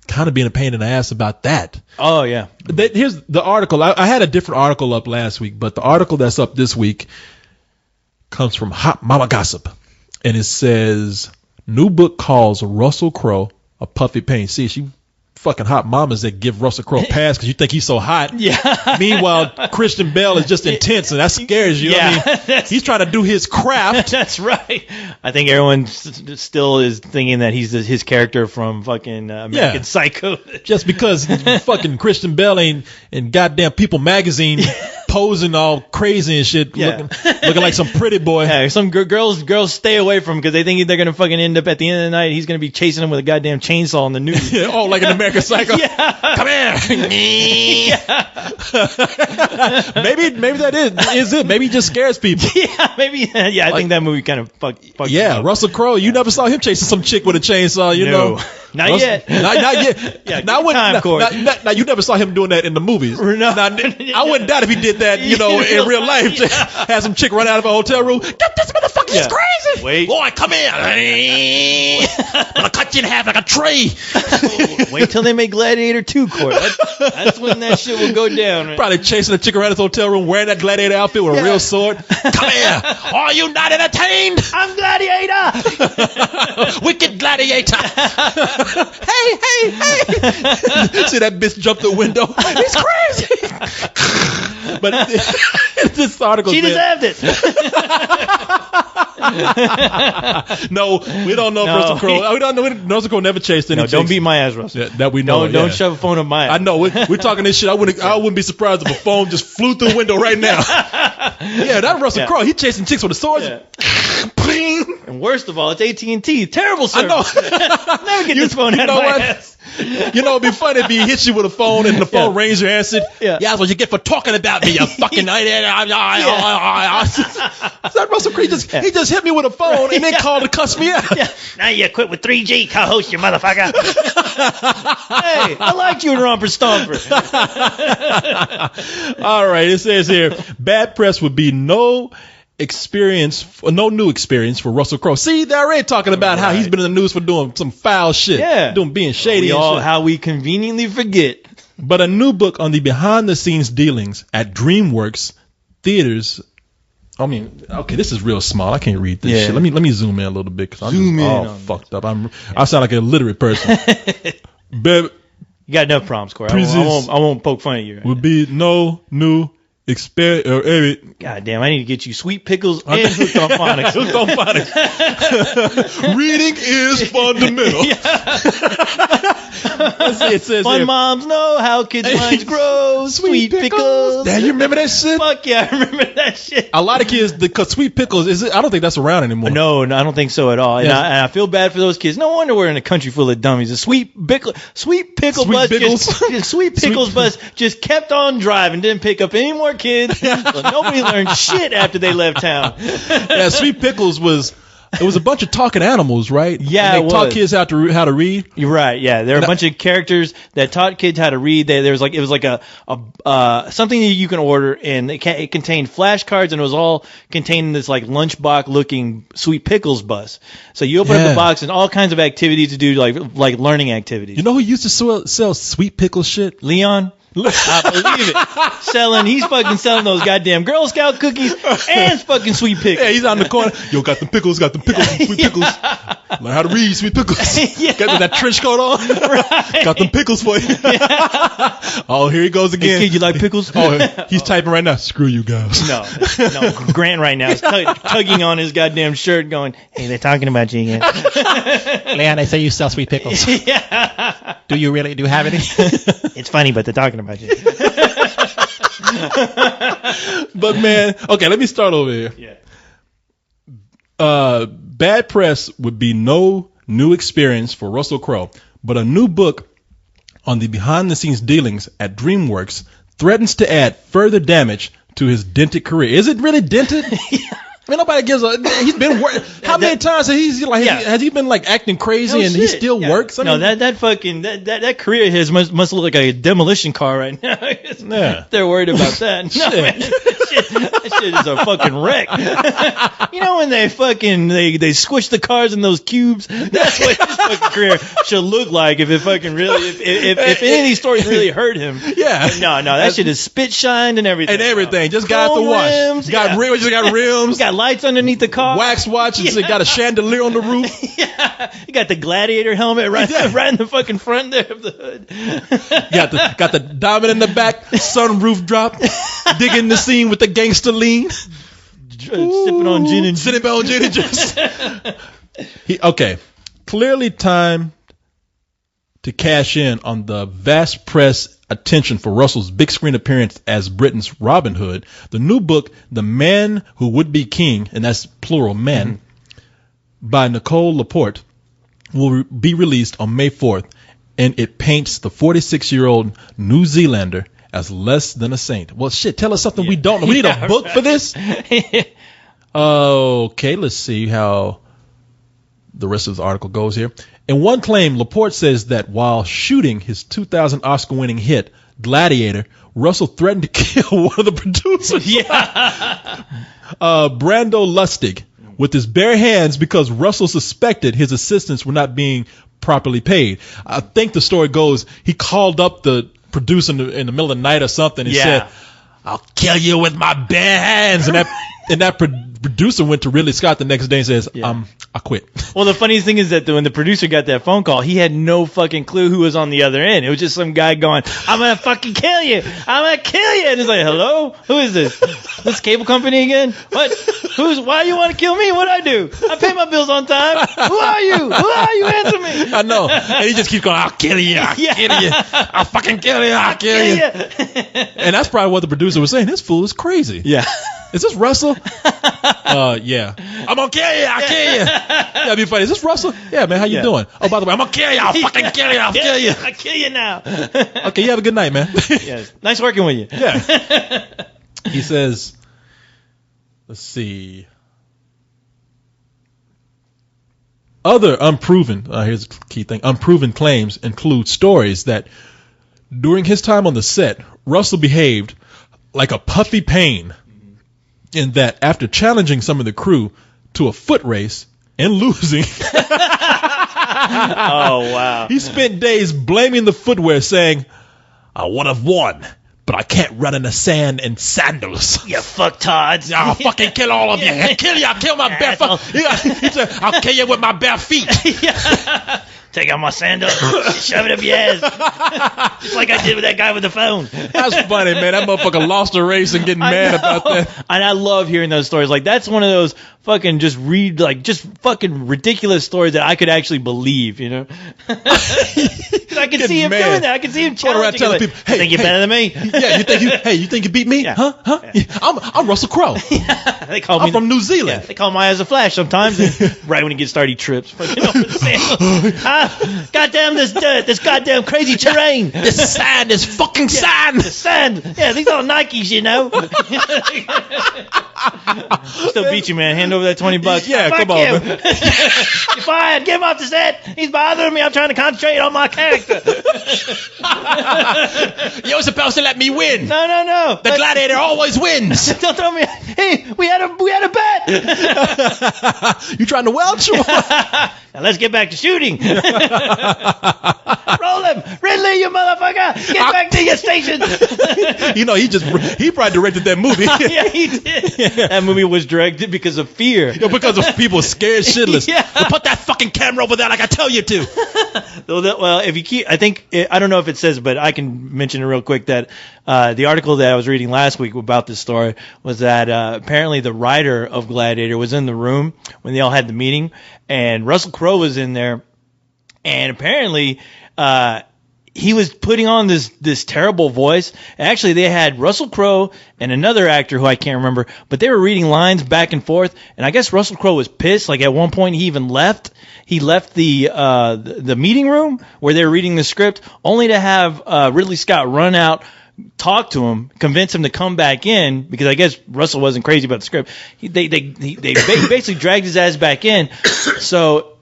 kind of being a pain in the ass about that. Oh, yeah. Here's the article. I had a different article up last week, but the article that's up this week comes from Hot Mama Gossip. And it says, new book calls Russell Crowe a puffy pain. See, she fucking hot mamas that give Russell Crowe a pass because you think he's so hot. Yeah. Meanwhile, Christian Bale is just intense, and that scares you. Yeah. I mean, he's trying to do his craft. That's right. I think everyone still is thinking that he's his character from fucking American Psycho. Just because fucking Christian Bale ain't in goddamn People magazine posing all crazy and shit, looking like some pretty boy. Yeah, some girls stay away from him because they think they're gonna fucking end up at the end of the night. He's gonna be chasing them with a goddamn chainsaw on the news. Oh, like an American Psycho. Yeah. Come here. maybe that is it. Maybe he just scares people. Yeah, maybe. Yeah, I think that movie kind of fucked him up. Russell Crowe. You never saw him chasing some chick with a chainsaw. You know, not yet. Not yet. Yeah, now you never saw him doing that in the movies. No. Now, I wouldn't doubt if he did that. You know, in real life, had some chick run out of a hotel room. Get this motherfucker! He's crazy. Wait, boy, come here. I'm gonna cut you in half like a tree. Wait till they make Gladiator 2, Court. That's when that shit will go down. Man. Probably chasing a chick around his hotel room wearing that Gladiator outfit with a real sword. Come here. Are you not entertained? I'm Gladiator. Wicked Gladiator. Hey. See that bitch jump the window? He's crazy. But this article she deserved it. No, we don't know Russell Crowe. We don't know. Russell Crowe never chased any. No, don't beat my ass, Russell. Yeah, that we know. Don't shove a phone up my ass. I know. We're talking this shit. I wouldn't be surprised if a phone just flew through the window right now. Yeah, that Russell Crowe. He chasing chicks with a sword. Yeah. And worst of all, it's AT&T. Terrible service. I know. Never get this phone out of my ass. You know, it'd be funny if he hits you with a phone and the phone rings your answer. Yeah, that's what you get for talking about me, you fucking. Is that Russell Crowe? He just hit me with a phone and then called to cuss me out. Yeah. Now you quit with 3G, co-host, you motherfucker. Hey, I liked you in Romper Stomper. All right, it says here, bad press would be no new experience for Russell Crowe. See, they're already talking about how he's been in the news for doing some foul shit. Yeah. Being shady and shit. How we conveniently forget. But a new book on the behind-the-scenes dealings at DreamWorks theaters. I mean, okay, this is real small. I can't read this shit. Let me zoom in a little bit because I'm all fucked up. I sound like a illiterate person. You got enough problems, Corey. I won't poke fun at you. Would be no new experience. God damn, I need to get you sweet pickles and hooked on phonics. Hooked on phonics. Reading is fundamental. It says Fun here, moms know how kids' minds grow. Sweet pickles. Damn, you remember that shit? Fuck yeah, I remember that shit. A lot of kids, because Sweet Pickles, I don't think that's around anymore. No, I don't think so at all. And I feel bad for those kids. No wonder we're in a country full of dummies. The Sweet Pickle bus just kept on driving, didn't pick up any more kids. So nobody learned shit after they left town. Yeah, Sweet Pickles was a bunch of talking animals, right? Yeah, they taught kids how to read. You're right. Yeah, there are a bunch of characters that taught kids how to read. It was like a something that you can order, and it contained flashcards, and it was all contained in this like lunchbox looking Sweet Pickles bus. So you open up the box and all kinds of activities to do, like learning activities. You know who used to sell Sweet Pickles shit? Leon. I believe it. He's fucking selling those goddamn Girl Scout cookies and fucking sweet pickles. Yeah, he's out in the corner. Yo, got the pickles, sweet pickles. Learn how to read, sweet pickles. Got that trench coat on. Right. Got them pickles for you. Oh, here he goes again. Hey, kid, you like pickles? Oh, he's typing right now. Screw you guys. No. Grant right now is tugging on his goddamn shirt going, hey, they're talking about you again. Leon, they say you sell sweet pickles. Yeah. Do you really? Do you have any? It's funny, but they're talking about you. But man, okay, let me start over here. Yeah. Bad press would be no new experience for Russell Crowe, but a new book on the behind-the-scenes dealings at DreamWorks threatens to add further damage to his dented career. Is it really dented? I mean, nobody gives a. He's been working. How many times has he been like acting crazy and he still works? I mean, that career of his must look like a demolition car right now. Yeah. They're worried about that. No, man, that shit is a fucking wreck. You know when they squish the cars in those cubes? That's what his fucking career should look like if it fucking really if any of these stories really hurt him. Yeah. No, that shit is spit shined and everything. And everything. Just got the wash. Rims, rims. Just got rims. Got lights underneath the car. Wax watches. Yeah. Got a chandelier on the roof. Yeah. You got the gladiator helmet right in the fucking front there of the hood. got the diamond in the back. Sunroof drop. Digging the scene with the gangster lean. Sipping on gin and juice. Okay. Clearly time to cash in on the vast press attention for Russell's big screen appearance as Britain's Robin Hood. The new book, The Man Who Would Be King, and that's plural men, by Nicole Laporte, will be released on May 4th, and it paints the 46-year-old New Zealander as less than a saint. Well, shit, tell us something we don't know. We need a book for this? Okay, let's see how the rest of the article goes here. In one claim, Laporte says that while shooting his 2000 Oscar-winning hit, Gladiator, Russell threatened to kill one of the producers, Brando Lustig, with his bare hands because Russell suspected his assistants were not being properly paid. I think the story goes he called up the producer in the middle of the night or something and said, I'll kill you with my bare hands. And that producer went to Ridley Scott the next day and says, I quit. Well, the funniest thing is that when the producer got that phone call, he had no fucking clue who was on the other end. It was just some guy going, I'm going to fucking kill you. I'm going to kill you. And it's like, hello? Who is this? This cable company again? What? Why you want to kill me? What'd I do? I pay my bills on time. Who are you? Who are you? Answer me. I know. And he just keeps going, I'll kill you. I'll kill you. I'll fucking kill you. I'll kill you. And that's probably what the producer was saying. This fool is crazy. Yeah. Is this Russell? Yeah. I'm gonna kill you. I'll kill you. That'd be funny. Is this Russell? Yeah, man. How you doing? Oh, by the way, I'm gonna kill you. I'll fucking kill you. I'll kill you. I'll kill you now. Okay, you have a good night, man. Yes. Nice working with you. Yeah. He says, let's see. Other unproven, here's the key thing, unproven claims include stories that during his time on the set, Russell behaved like a puffy pain, in that after challenging some of the crew to a foot race and losing, oh wow, he spent days blaming the footwear, saying, I would have won, but I can't run in the sand in sandals. You fucktards. I'll fucking kill all of you. I'll kill you. I'll kill my bare feet. He said, I'll kill you with my bare feet. Take out my sandals, shove it up your ass. Just like I did with that guy with the phone. That's funny, man. That motherfucker lost a race and getting mad about that. And I love hearing those stories. Like, that's one of those fucking just fucking ridiculous stories that I could actually believe, you know? I can see him doing that. I can see him challenging telling people, hey, you think you're better than me? Yeah, you think you beat me? Yeah. Huh? Yeah. I'm Russell Crowe. They call me I'm from New Zealand. Yeah, they call my eyes a flash sometimes. And right when he gets started, he trips. Fucking over the sand. Goddamn this goddamn crazy terrain. This sand is fucking sand. The sand. Yeah, these are Nikes, you know. Still beat you, man. Hand over that $20. Yeah, Fuck come on, you. man. You're fired. Get him off the set. He's bothering me. I'm trying to concentrate on my character. You're supposed to let me win. No. The gladiator always wins. Don't throw me. Hey, we had a bet. You trying to welch? Now let's get back to shooting. Roll him, Ridley, you motherfucker! Get back to your station. He probably directed that movie. Yeah, he did. Yeah. That movie was directed because of fear. Because of people scared shitless. Yeah. Well, put that fucking camera over there like I tell you to. Well, if you keep, I don't know if it says, but I can mention it real quick that the article that I was reading last week about this story was that apparently the writer of Gladiator was in the room when they all had the meeting, and Russell Crowe was in there, and apparently he was putting on this terrible voice. Actually, they had Russell Crowe and another actor who I can't remember, but they were reading lines back and forth, and I guess Russell Crowe was pissed. Like at one point, he even left. He left the meeting room where they were reading the script, only to have Ridley Scott run out, talk to him, convince him to come back in, because I guess Russell wasn't crazy about the script. They basically dragged his ass back in. So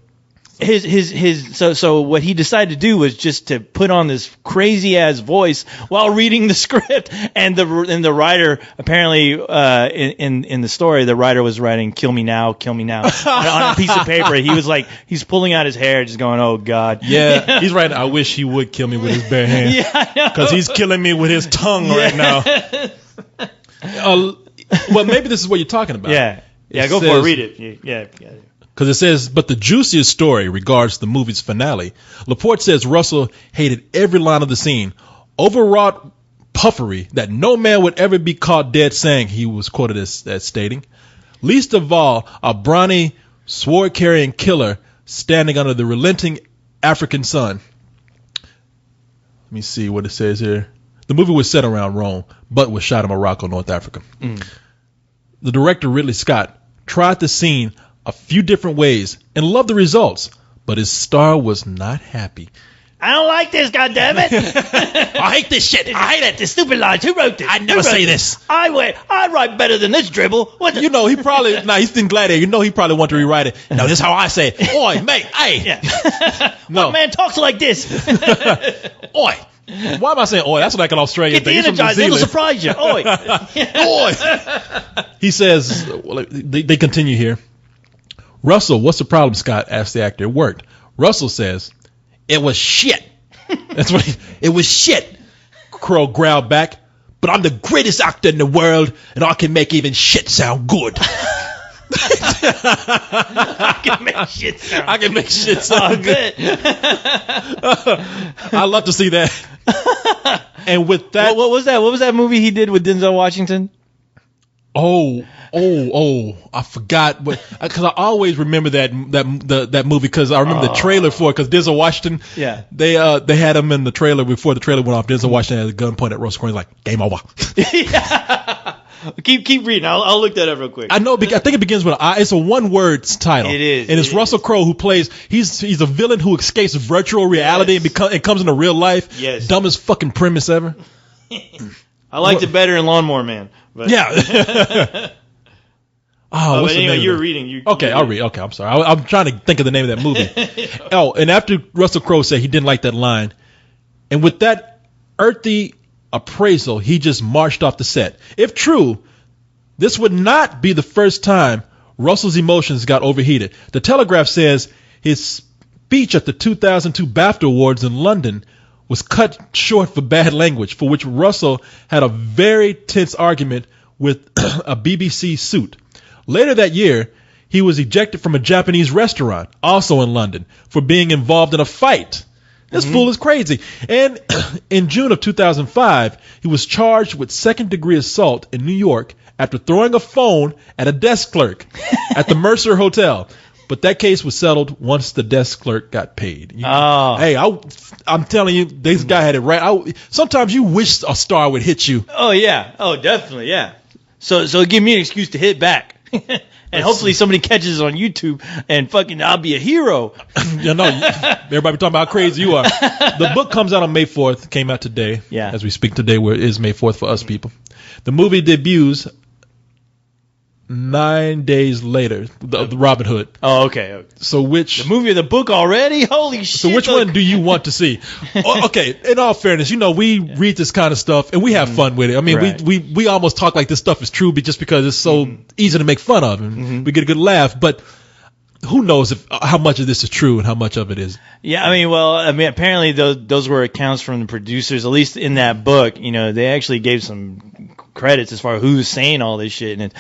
so what he decided to do was just to put on this crazy ass voice while reading the script, and the writer apparently in the story, the writer was writing "kill me now" on a piece of paper. He was like, he's pulling out his hair, just going, "Oh God." Yeah, he's writing, "I wish he would kill me with his bare hand." Yeah, I know. Because he's killing me with his tongue right now. Well, maybe this is what you're talking about. Yeah, go for it. Read it. Yeah. Because it says, but the juiciest story regards the movie's finale. Laporte says Russell hated every line of the scene. Overwrought puffery that no man would ever be caught dead saying, he was quoted as stating. Least of all, a brawny, sword-carrying killer standing under the relenting African sun. Let me see what it says here. The movie was set around Rome, but was shot in Morocco, North Africa. The director, Ridley Scott, tried the scene a few different ways and loved the results, but his star was not happy. I don't like this, goddammit. I hate this shit. I hate it. This stupid lines. Who wrote this? I never say this. I write better than this dribble. What the? He probably, he's in Gladiator. He probably wanted to rewrite it. No, this is how I say it. Oi, mate, hey. Yeah. No. What man talks like this? Oi. Why am I saying oi? That's like an Australian Get the thing. He's from New energizer. It'll Zealand. surprise you. Oi. Oi. He says, well, they continue here. Russell, what's the problem, Scott? Asked the actor. It worked. Russell says, it was shit. That's what it was shit. Crow growled back. But I'm the greatest actor in the world, and I can make even shit sound good. I can make shit sound good. I love to see that. And with that, what was that? What was that movie he did with Denzel Washington? Oh, I forgot, because I always remember that movie because I remember the trailer for it, because Denzel Washington, they had him in the trailer before the trailer went off. Denzel Washington had a gun pointed at Russell Crowe, like, game over. Keep reading. I'll look that up real quick. I know. I think it begins with it's a one-word title. It is, and it's Russell Crowe who plays. He's a villain who escapes virtual reality and comes into real life. Yes. Dumbest fucking premise ever. I liked it better in Lawnmower Man. But. Yeah. But anyway, you're reading. Okay, I'll read. Okay, I'm sorry. I'm trying to think of the name of that movie. And after Russell Crowe said he didn't like that line, and with that earthy appraisal, he just marched off the set. If true, this would not be the first time Russell's emotions got overheated. The Telegraph says his speech at the 2002 BAFTA Awards in London was cut short for bad language, for which Russell had a very tense argument with a BBC suit. Later that year, he was ejected from a Japanese restaurant, also in London, for being involved in a fight. This fool is crazy. And in June of 2005, he was charged with second-degree assault in New York after throwing a phone at a desk clerk at the Mercer Hotel. But that case was settled once the desk clerk got paid. Hey, I'm telling you, this guy had it right. Sometimes you wish a star would hit you. Oh, yeah. Oh, definitely, yeah. So give me an excuse to hit back. And hopefully somebody catches it on YouTube and fucking I'll be a hero. Everybody talking about how crazy you are. The book comes out on May 4th. Came out today. Yeah. As we speak today, where it is May 4th for us people. The movie debuts 9 days later, the Robin Hood. Oh, okay. So which The movie or the book already? Holy shit! So which one do you want to see? Okay, in all fairness, we read this kind of stuff and we have fun with it. I mean, Right. we almost talk like this stuff is true, but just because it's so easy to make fun of, and we get a good laugh. But who knows how much of this is true and how much of it is? Yeah, I mean, apparently those were accounts from the producers. At least in that book, they actually gave some credits as far as who's saying all this shit, and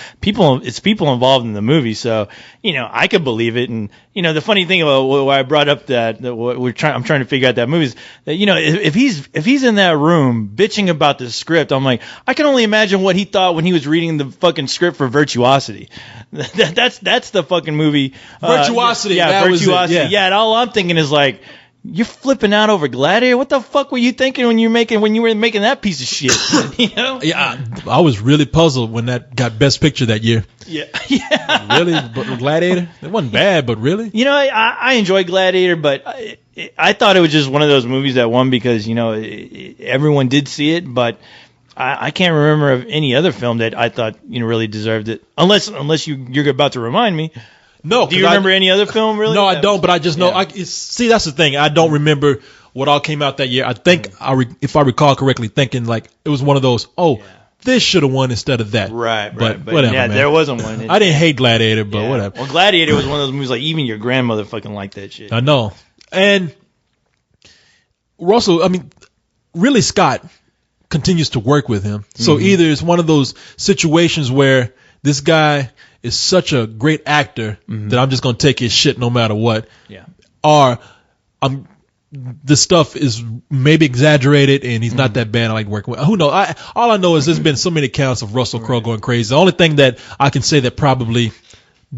it's people involved in the movie. So, I could believe it. And the funny thing about why I brought up that what I'm trying to figure out that movie is that if he's in that room bitching about the script, I'm like, I can only imagine what he thought when he was reading the fucking script for Virtuosity. That's the fucking movie. Virtuosity. Yeah, that was it, Virtuosity. Yeah, and all I'm thinking is like, you're flipping out over Gladiator. What the fuck were you thinking when you were making that piece of shit? Yeah, I was really puzzled when that got Best Picture that year. Yeah. Really, but Gladiator? It wasn't bad, but really? I enjoy Gladiator, but I thought it was just one of those movies that won because everyone did see it, but I can't remember of any other film that I thought really deserved it. Unless you're about to remind me. No. Do you remember any other film really? No, I don't. But I just know. See, that's the thing. I don't remember what all came out that year. I think if I recall correctly, thinking like it was one of those. Oh, this should have won instead of that. Right. But yeah, whatever. Man. there wasn't one. I didn't hate Gladiator, but whatever. Well, Gladiator was one of those movies like even your grandmother fucking liked that shit. I know. And Russell, I mean, really, Scott continues to work with him. So either it's one of those situations where this guy is such a great actor that I'm just going to take his shit no matter what. Yeah. Or the stuff is maybe exaggerated and he's not that bad. I like working with. Who knows? All I know is there's been so many accounts of Russell Crowe going crazy. The only thing that I can say that probably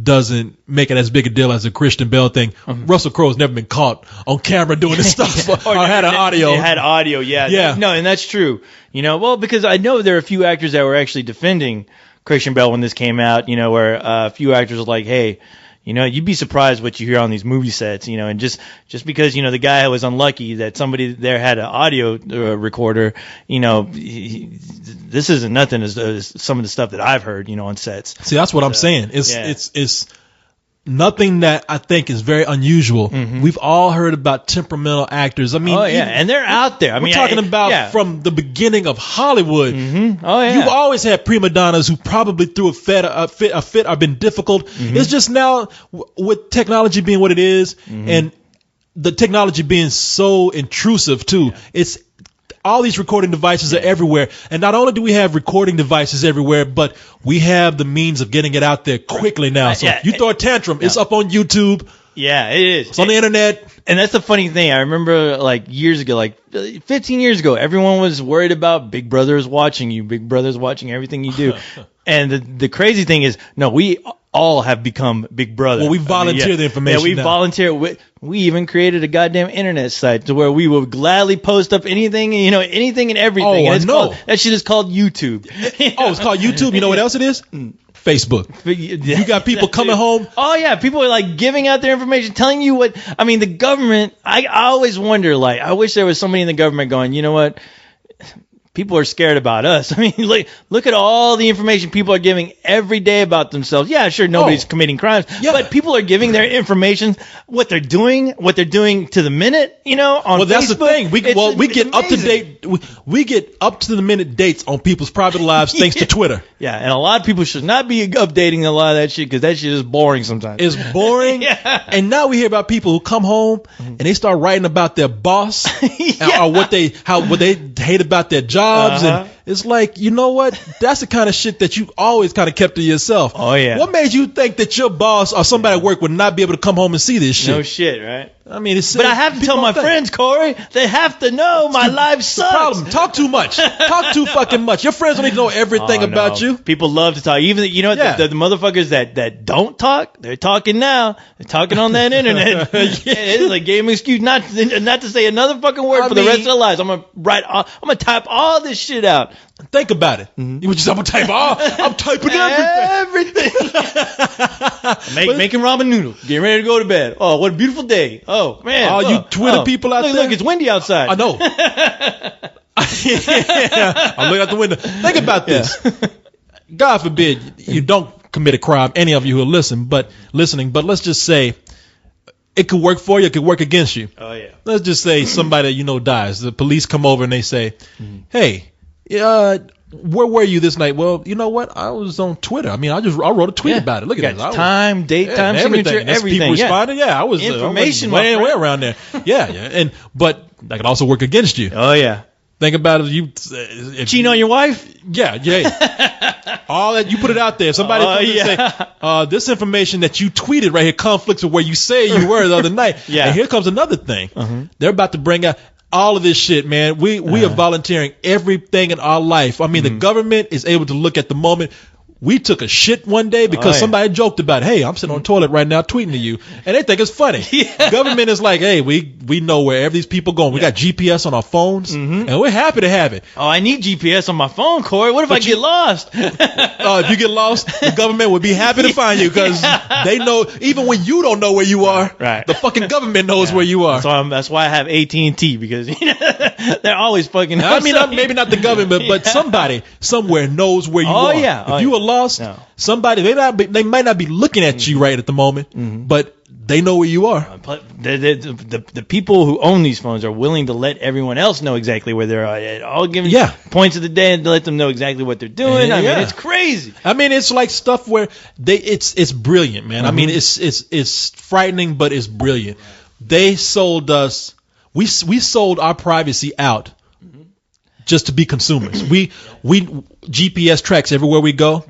doesn't make it as big a deal as the Christian Bale thing. Russell Crowe has never been caught on camera doing this stuff or had an audio. It had audio, yeah. Yeah. No, and that's true. Well, because I know there are a few actors that were actually defending Christian Bale when this came out, where a few actors were like, hey, you'd be surprised what you hear on these movie sets, and just because, the guy was unlucky that somebody there had an audio recorder, this isn't nothing as some of the stuff that I've heard, on sets. See, that's what I'm saying. It's nothing that I think is very unusual. We've all heard about temperamental actors. I mean, and they're out there. We're talking about from the beginning of Hollywood. Oh yeah, you've always had prima donnas who probably threw a fit or been difficult. It's just now with technology being what it is, and the technology being so intrusive too. It's all these recording devices are everywhere. And not only do we have recording devices everywhere, but we have the means of getting it out there quickly now. So if you throw a tantrum, it's up on YouTube. Yeah, it is. It's on the internet. And that's the funny thing. I remember years ago, 15 years ago, everyone was worried about Big Brother is watching you. Big Brother is watching everything you do. And the crazy thing is, no, we all have become Big Brother. Well, we volunteer the information. Yeah, we volunteer. We even created a goddamn internet site to where we will gladly post up anything, anything and everything. Oh, and that shit is called YouTube. Oh, it's called YouTube. You know what else it is? Facebook. You got people coming home. Oh yeah, people are giving out their information, telling you what. I mean, the government. I always wonder. I wish there was somebody in the government going, you know what? People are scared about us. I mean, look at all the information people are giving every day about themselves. Yeah, sure, nobody's committing crimes, but people are giving their information, what they're doing to the minute, on Well, that's Facebook. the thing. We get up to date. We get up to the minute dates on people's private lives thanks to Twitter. Yeah, and a lot of people should not be updating a lot of that shit because that shit is boring sometimes. It's boring. And now we hear about people who come home and they start writing about their boss or what they hate about their job. And it's like, you know what? That's the kind of shit that you always kind of kept to yourself. Oh, yeah. What made you think that your boss or somebody at work would not be able to come home and see this shit? No shit, right? I mean, it's. But I have to tell my friends, Corey. They have to know my life sucks. Problem. Talk too much. Talk too fucking much. Your friends don't need to know everything about you. People love to talk. Even the motherfuckers that don't talk, they're talking now. They're talking on that internet. It's like gave me an excuse not to say another fucking word for the rest of their lives. I'm gonna type all this shit out. Think about it. You would just I'm typing everything. Making ramen noodles. Getting ready to go to bed. Oh, what a beautiful day. Oh man. All you Twitter people out there. Look, it's windy outside. I know. I'm looking out the window. Think about this. God forbid you don't commit a crime, any of you who are listening, but let's just say it could work for you, it could work against you. Oh yeah. Let's just say somebody that you know dies. The police come over and they say, hey, where were you this night? Well, you know what? I was on Twitter. I mean, I wrote a tweet about it. Look at this. Time, date, time, signature, everything. People responding. Yeah, I was information way around there. Yeah. But that could also work against you. Oh yeah. Think about it. Cheating on your wife? Yeah. All that you put it out there. Somebody say, this information that you tweeted right here conflicts with where you say you were the other night. Yeah. And here comes another thing. They're about to bring out all of this shit, man. We are volunteering everything in our life. I mean, the government is able to look at the moment. We took a shit one day because somebody joked about, hey, I'm sitting on the toilet right now tweeting to you. And they think it's funny. Yeah. Government is like, hey, we know wherever these people going. We got GPS on our phones, and we're happy to have it. Oh, I need GPS on my phone, Corey. What if I get lost? If you get lost, the government would be happy to find you because they know, even when you don't know where you are, the fucking government knows where you are. So that's why I have AT&T, because they're always fucking. I mean, maybe not the government, but somebody somewhere knows where you are. If you are lost, somebody they might not be looking at you right at the moment, but they know where you are. The people who own these phones are willing to let everyone else know exactly where they're at all given points of the day and to let them know exactly what they're doing. I mean, it's crazy. I mean, it's like stuff where it's brilliant, man. I mean, it's frightening, but it's brilliant. They sold us. We sold our privacy out just to be consumers. We GPS tracks everywhere we go.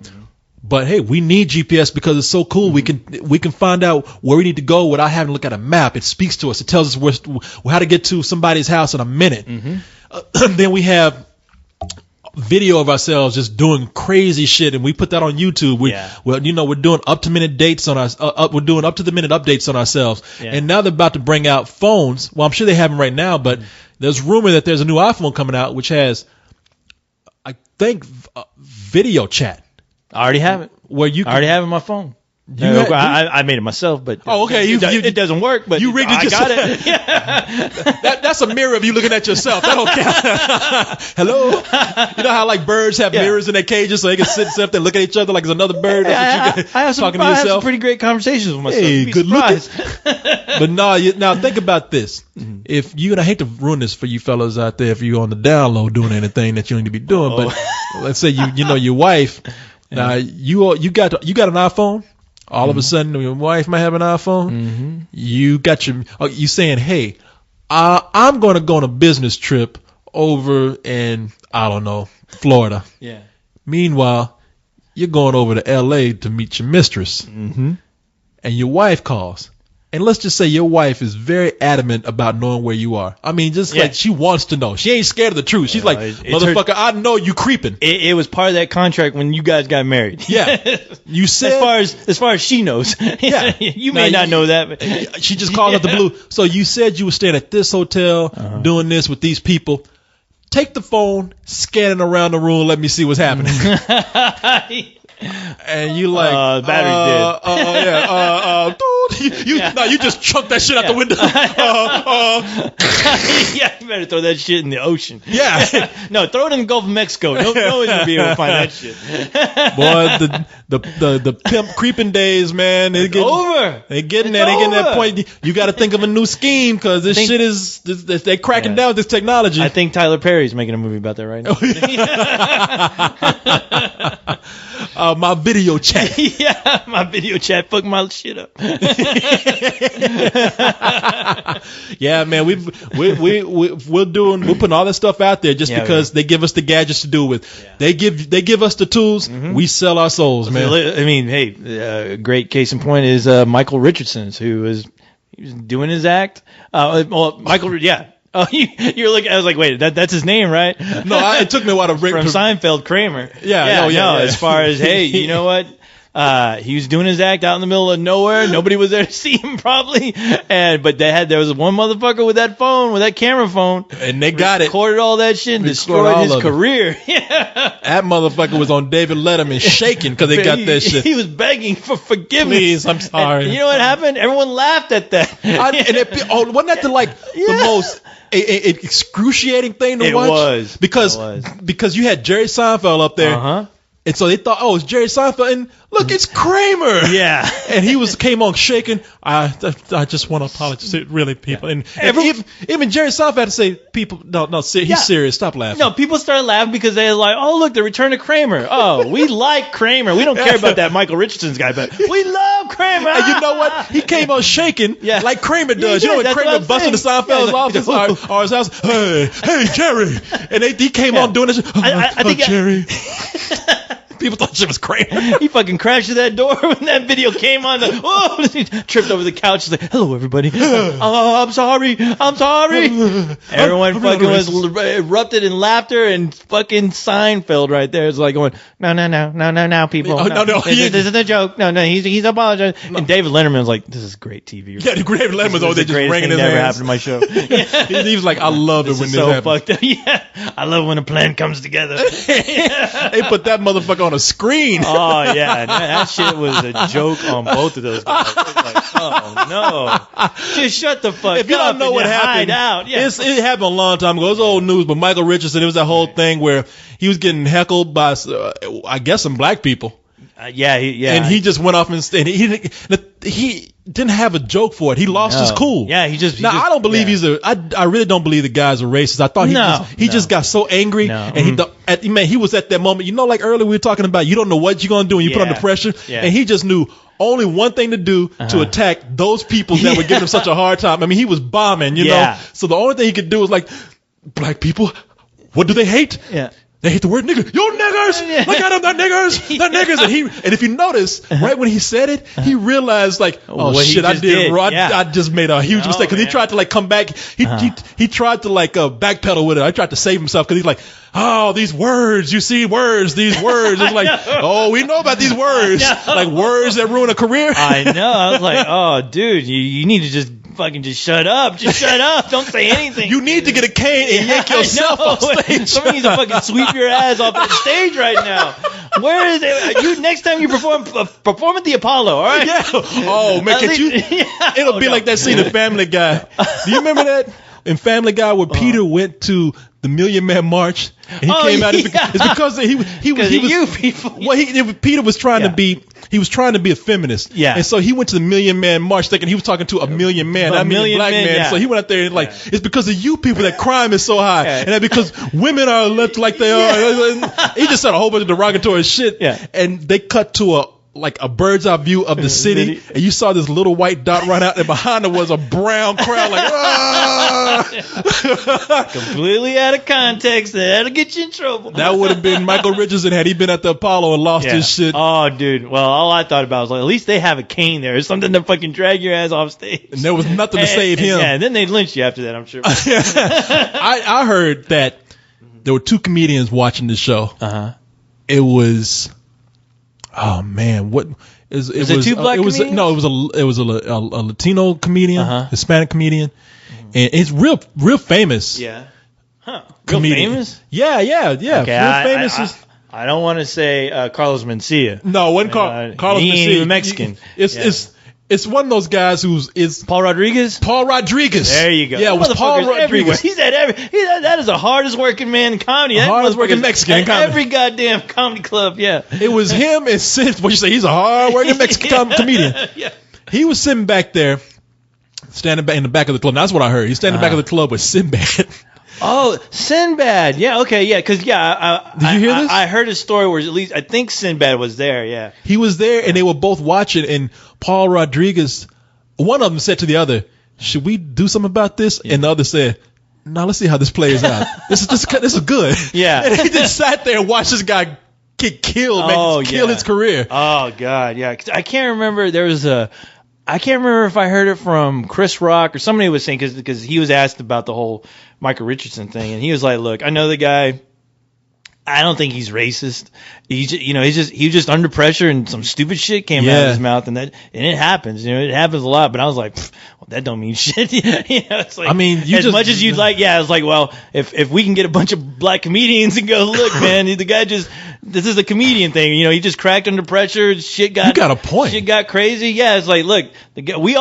But hey, we need GPS because it's so cool. We can find out where we need to go without having to look at a map. It speaks to us. It tells us how to get to somebody's house in a minute. Then we have video of ourselves just doing crazy shit, and we put that on YouTube. We're doing up to minute dates on our. We're doing up to the minute updates on ourselves. And now they're about to bring out phones. Well, I'm sure they have them right now, but there's rumor that there's a new iPhone coming out which has, I think, video chat. I already have it. Where you I already have it on my phone. I made it myself, but it doesn't work. But you rigged it yourself. I got it. Yeah. That's a mirror of you looking at yourself. That don't count. Hello. You know how like birds have mirrors in their cages so they can sit up there and look at each other like there's another bird. That's what you I have some pretty great conversations with myself. Hey, good looking. But now think about this. If you, and I hate to ruin this for you fellas out there if you're on the download doing anything that you need to be doing, but let's say you know your wife. Now you got an iPhone. All of a sudden, your wife might have an iPhone. You got you saying, hey, I'm going to go on a business trip over in, I don't know, Florida. Yeah. Meanwhile, you're going over to L.A. to meet your mistress. And your wife calls. And let's just say your wife is very adamant about knowing where you are. I mean, like she wants to know. She ain't scared of the truth. She's like, motherfucker, I know you creeping. It was part of that contract when you guys got married. Yeah. You said as far as she knows. Yeah. You may not know that, but she just called out the blue. So you said you were staying at this hotel, doing this with these people. Take the phone, scan it around the room, let me see what's happening. And you like battery's dead. You just chunked that shit out the window. Yeah, you better throw that shit in the ocean. Yeah. No, throw it in the Gulf of Mexico. No one's gonna be able to find that shit. Boy, the pimp creeping days, man. They're over. They're getting there. They're getting that point. You got to think of a new scheme because this shit is they're cracking down with this technology. I think Tyler Perry's making a movie about that right now. My video chat. Yeah, my video chat fucked my shit up. Yeah, man, we're putting all that stuff out there just because they give us the gadgets to do it with. Yeah. They give us the tools. We sell our souls, man. I mean, hey, a great case in point is Michael Richardson, he was doing his act. Michael, yeah. Oh, you're looking. I was like, wait, that's his name, right? No, it took me a while to ring. From Seinfeld, Kramer. Yeah. As far as, hey, you know what? He was doing his act out in the middle of nowhere. Nobody was there to see him, probably. But there was one motherfucker with that phone, with that camera phone, and they got it. Recorded all that shit and destroyed his career. That motherfucker was on David Letterman shaking because they got that shit. He was begging for forgiveness. Please, I'm sorry. And you know what happened? Everyone laughed at that. Wasn't that the most excruciating thing to watch? It was because you had Jerry Seinfeld up there. And so they thought, oh, it's Jerry Seinfeld, and look, it's Kramer. Yeah. And he came on shaking. I just want to apologize, really, people. And even Jerry Seinfeld had to say, people, no, he's serious. Stop laughing. No, people started laughing because they were like, oh, look, the return of Kramer. Oh, we like Kramer. We don't care about that Michael Richardson's guy, but we love Kramer. And you know what? He came on shaking like Kramer does. Yeah, you know when Kramer busted the Seinfeld's office or his house? Hey, Jerry. And he came on doing this. I think Jerry. People thought shit was Kramer. He fucking crashed through that door when that video came on. He tripped over the couch. He's like, hello, everybody. Oh, I'm sorry. Everyone fucking was erupted in laughter, and fucking Seinfeld right there is like going, no, people. No. This isn't a joke. No, he's apologizing. No. And David Letterman was like, this is great TV. Yeah, David Letterman was over there just ringing his never hands. happened to my show. He was like, I love it when this so happens. fucked up. Yeah, I love when a plan comes together. They put that motherfucker on a screen. Oh yeah, that shit was a joke on both of those guys. It was like, oh no, just shut the fuck up. If you don't know what happened, it happened a long time ago. It was old news, but Michael Richardson, it was that whole thing where he was getting heckled by, I guess, some black people. Yeah. And he just went off and he didn't have a joke for it. He lost his cool. Yeah, I don't believe I really don't believe the guy's a racist. I thought he just got so angry, and he was at that moment. You know, like earlier we were talking about, you don't know what you're gonna do when you put under pressure, and he just knew only one thing to do to attack those people that were giving him such a hard time. I mean, he was bombing, you know. So the only thing he could do was like, black people, what do they hate? Yeah. They hate the word nigger. You niggers! Look at them, they're niggers! They're niggers! And if you notice, right when he said it, he realized like, oh shit, I did wrong. I just made a huge mistake. Because he tried to like come back. He tried to like backpedal with it. I tried to save himself because he's like, oh, these words, you see words, these words. It's like, oh, we know about these words. Like words that ruin a career. I know. I was like, oh, dude, you need to just fucking just shut up. Just shut up. Don't say anything. You need to get a cane and yank yourself off stage. Somebody needs to fucking sweep your ass off the stage right now. Where is it? You next time you perform at the Apollo, all right? Yeah. Oh man, it'll be like that scene in Family Guy. Do you remember that in Family Guy where Peter went to the Million Man March and he came out? It's because he was you people. Well, Peter was trying to be. He was trying to be a feminist. Yeah. And so he went to the Million Man March thinking he was talking to a million men, not a million black men. Yeah. So he went out there and like, it's because of you people that crime is so high. Yeah. And that because women are left like they are. He just said a whole bunch of derogatory shit. Yeah. And they cut to a bird's eye view of the city, and you saw this little white dot run out, and behind it was a brown crowd, like, ah! Completely out of context. That'll get you in trouble. That would have been Michael Richardson had he been at the Apollo and lost his shit. Oh, dude. Well, all I thought about was like, at least they have a cane there. It's something to fucking drag your ass off stage. And there was nothing to save him. Yeah, and then they'd lynch you after that, I'm sure. I heard that there were two comedians watching the show. It was. Oh man, what is it? Was two black comedians? No, it was a Latino comedian, Hispanic comedian, and it's real famous. Yeah, real comedian. Famous? Yeah. Okay, real famous. I don't want to say Carlos Mencia. No, wasn't Carlos Mencia. He ain't Mexican. It's one of those guys is Paul Rodriguez. There you go. Yeah, it was Paul Rodriguez. Everywhere. He's at that is the hardest working man in comedy. Hardest working Mexican in comedy. Every goddamn comedy club. Yeah. It was him and Sid. What you say? He's a hard working Mexican comedian. Yeah. He was sitting back there, standing back in the back of the club. Now, that's what I heard. He's standing back of the club with Sinbad. Oh, Sinbad. Yeah, okay, yeah, because, Did you hear this? I heard a story where at least, I think Sinbad was there, yeah. He was there, and they were both watching, and Paul Rodriguez, one of them said to the other, should we do something about this? Yeah. And the other said, no, let's see how this plays out. This is good. Yeah. And he just sat there and watched this guy get killed, kill his career. Oh, God, yeah. 'Cause I can't remember, I can't remember if I heard it from Chris Rock or somebody was saying because he was asked about the whole Michael Richardson thing, and he was like, "Look, I know the guy. I don't think he's racist. He was just under pressure, and some stupid shit came out of his mouth, and it happens. It happens a lot. But I was like, well, that don't mean shit. It's like, I mean, much as you'd like, it's like, well, if we can get a bunch of black comedians and go, look, man, the guy just this is a comedian thing. You know, he just cracked under pressure. Shit got You got a point. Shit got crazy. Yeah, it's like, look, we've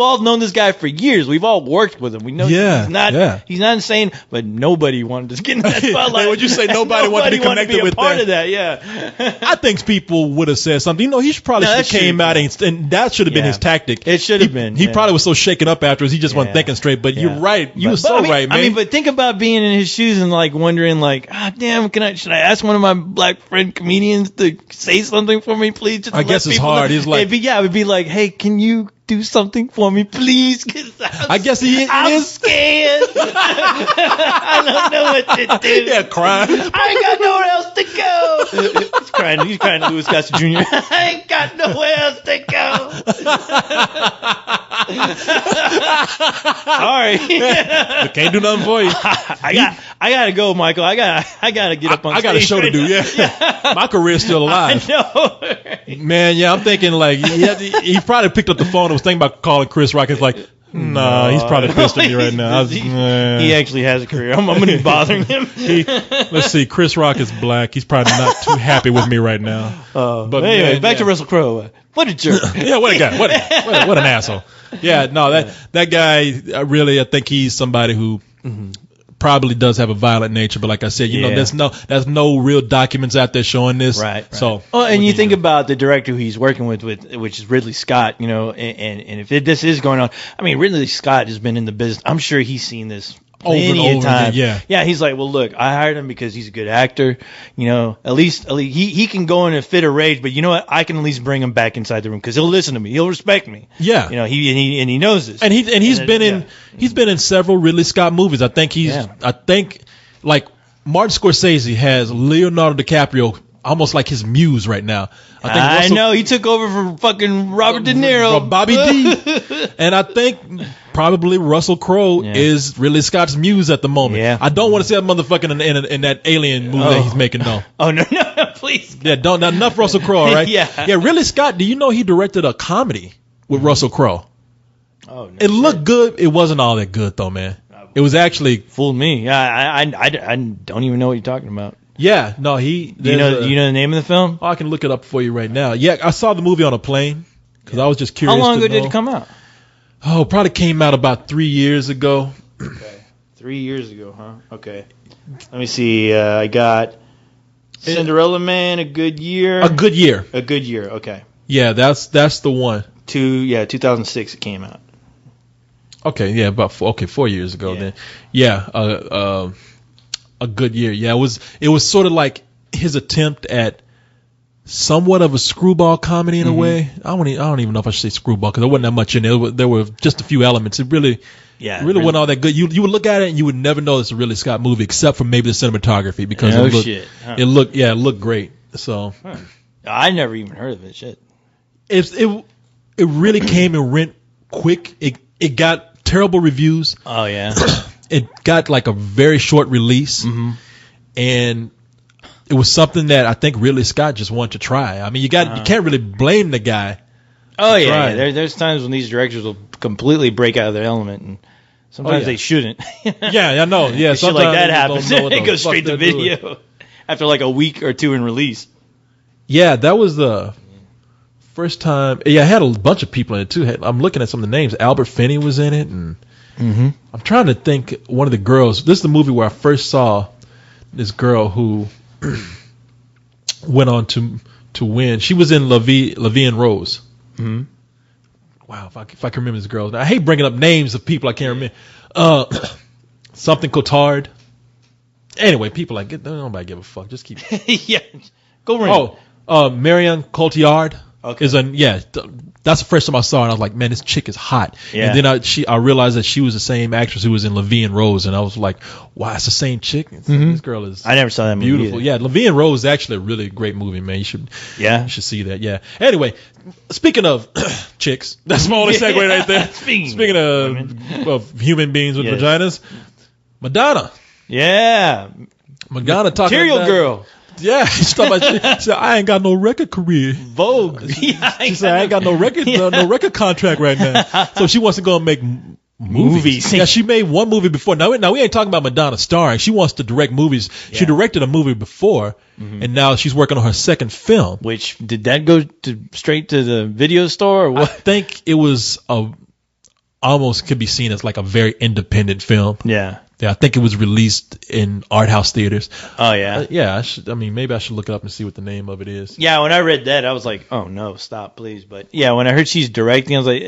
all known this guy for years. We've all worked with him. We know Yeah, he's not insane, but nobody wanted to get in that spotlight. Would you say nobody wanted to be connected with part that? of that? Yeah. I think people would have said something. You know, he probably No, should that have came out and that should have been Yeah. his tactic. It should have been. He yeah. probably was so shaken up afterwards. He just wasn't Yeah. thinking straight. But you're Yeah. right. You But- were so I mean, right, man. I mean, but think about being in his shoes and like wondering, like, ah, damn, should I ask one of my black friend comedians to say something for me, please? Just I guess it's hard. He's like, it would be like, hey, can you do something for me, please? 'Cause I guess he I'm is. scared. I don't know what to do. Yeah, crying. I ain't got nowhere else to go. He's crying. He's crying to Louis Gossett Jr. I ain't got nowhere else to go. Sorry. I can't do nothing for you. I gotta go, Michael. I gotta get up on I got a stage show to right do. now. Yeah, my career's still alive. I know. Man, yeah, I'm thinking like he probably picked up the phone and was thinking about calling Chris Rock. It's like, nah, he's probably pissed at me right now. He actually has a career. I'm gonna be bothering him. Let's see, Chris Rock is black. He's probably not too happy with me right now. But anyway, man, back to yeah. Russell Crowe. What a jerk. Yeah, what a guy. What an asshole. Yeah, no, that guy, I think he's somebody who probably does have a violent nature. But like I said, you know, Yeah. there's no real documents out there showing this. Right. So. Oh, and what you do think know? about the director who he's working with, which is Ridley Scott, you know, and if this is going on, I mean, Ridley Scott has been in the business. I'm sure he's seen this Over and plenty of over times. again, yeah. Yeah, he's like, well, look, I hired him because he's a good actor. You know, at least he can go in a fit of rage, but you know what? I can at least bring him back inside the room because he'll listen to me. He'll respect me. Yeah. You know, he knows this. And he's been in several Ridley Scott movies. I think like Martin Scorsese has Leonardo DiCaprio almost like his muse right now. I know he took over for fucking Robert De Niro, Bobby D, and I think probably Russell Crowe is Ridley Scott's muse at the moment. Yeah. I don't want to see that motherfucker in that Alien movie that he's making though. Oh no, please. Yeah, don't not enough Russell Crowe, all right? Yeah. Ridley Scott. Do you know he directed a comedy with Russell Crowe? Oh no. It looked good. It wasn't all that good though, man. It was actually Fooled me. I don't even know what you're talking about. yeah. No, Do you know the name of the film? Oh, I can look it up for you right now. Yeah, I saw the movie on a plane because I was just curious. How long to ago did know. it come out? Oh, probably came out about 3 years ago. Okay. 3 years ago, huh? Okay. Let me see. I got Cinderella Man, A Good Year. A good year. A Good Year, okay. Yeah, that's the one. 2006 it came out. Okay, yeah, about 4 years ago then. Yeah, a good year. Yeah, it was sort of like his attempt at somewhat of a screwball comedy in a way. I don't even know if I should say screwball because there wasn't that much in it. There were just a few elements. It really wasn't all that good. You would look at it and you would never know it's a Ridley Scott movie except for maybe the cinematography because it looked great. So I never even heard of it. Shit. it really came and went quick. It got terrible reviews. Oh yeah. It got like a very short release, and it was something that I think Ridley Scott just wanted to try. I mean, you can't really blame the guy. Oh yeah. try. There's times when these directors will completely break out of their element, and sometimes they shouldn't. Yeah, I know. Yeah, Shit like that they happens. don't know what It the goes fuck straight to they're doing. video after like a week or two in release. Yeah, that was the first time. Yeah, I had a bunch of people in it too. I'm looking at some of the names. Albert Finney was in it, and I'm trying to think. One of the girls. This is the movie where I first saw this girl who went on to win. She was in La Vie en Rose. Wow, if I can remember this girl. I hate bringing up names of people I can't remember. Something Cotard. Anyway, people like nobody give a fuck. Just keep. Yeah. Go ring. Marion Cotillard. Okay. That's the first time I saw her, and I was like, man, this chick is hot. Yeah. And then I realized that she was the same actress who was in La Vie en Rose, and I was like, wow, it's the same chick. This girl is I never saw that movie beautiful. either. Yeah, La Vie en Rose is actually a really great movie, man. You should see that. Yeah. Anyway, speaking of chicks, that's my only segue right there. Speaking of human beings with vaginas, Madonna. Yeah. Madonna talking Material about, Girl. Yeah, she said, I ain't got no record career. Vogue. She said, I ain't got no record contract right now. So she wants to go and make Movies. Yeah, she made one movie before. Now we ain't talking about Madonna starring. She wants to direct movies. Yeah. She directed a movie before, and now she's working on her second film. Which, did that go straight to the video store or I what? think it was almost could be seen as like a very independent film. Yeah. Yeah, I think it was released in art house theaters. Oh, yeah. Yeah, maybe I should look it up and see what the name of it is. Yeah, when I read that, I was like, oh, no, stop, please. But, yeah, when I heard she's directing, I was like,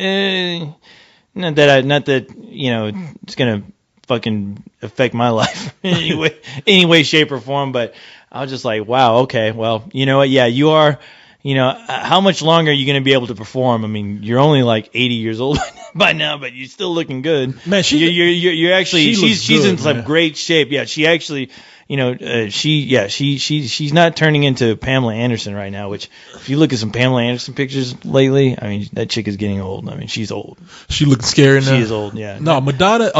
not that it's going to fucking affect my life in any way, shape, or form. But I was just like, wow, okay, well, you know what? Yeah, you are. How much longer are you going to be able to perform? I mean, you're only like 80 years old by now, but you're still looking good. Man, you're actually she's good, in some great shape. Yeah, she actually, she's not turning into Pamela Anderson right now. Which, if you look at some Pamela Anderson pictures lately, I mean, that chick is getting old. I mean, she's old. She looks scary now. She is old. Yeah. No, Madonna.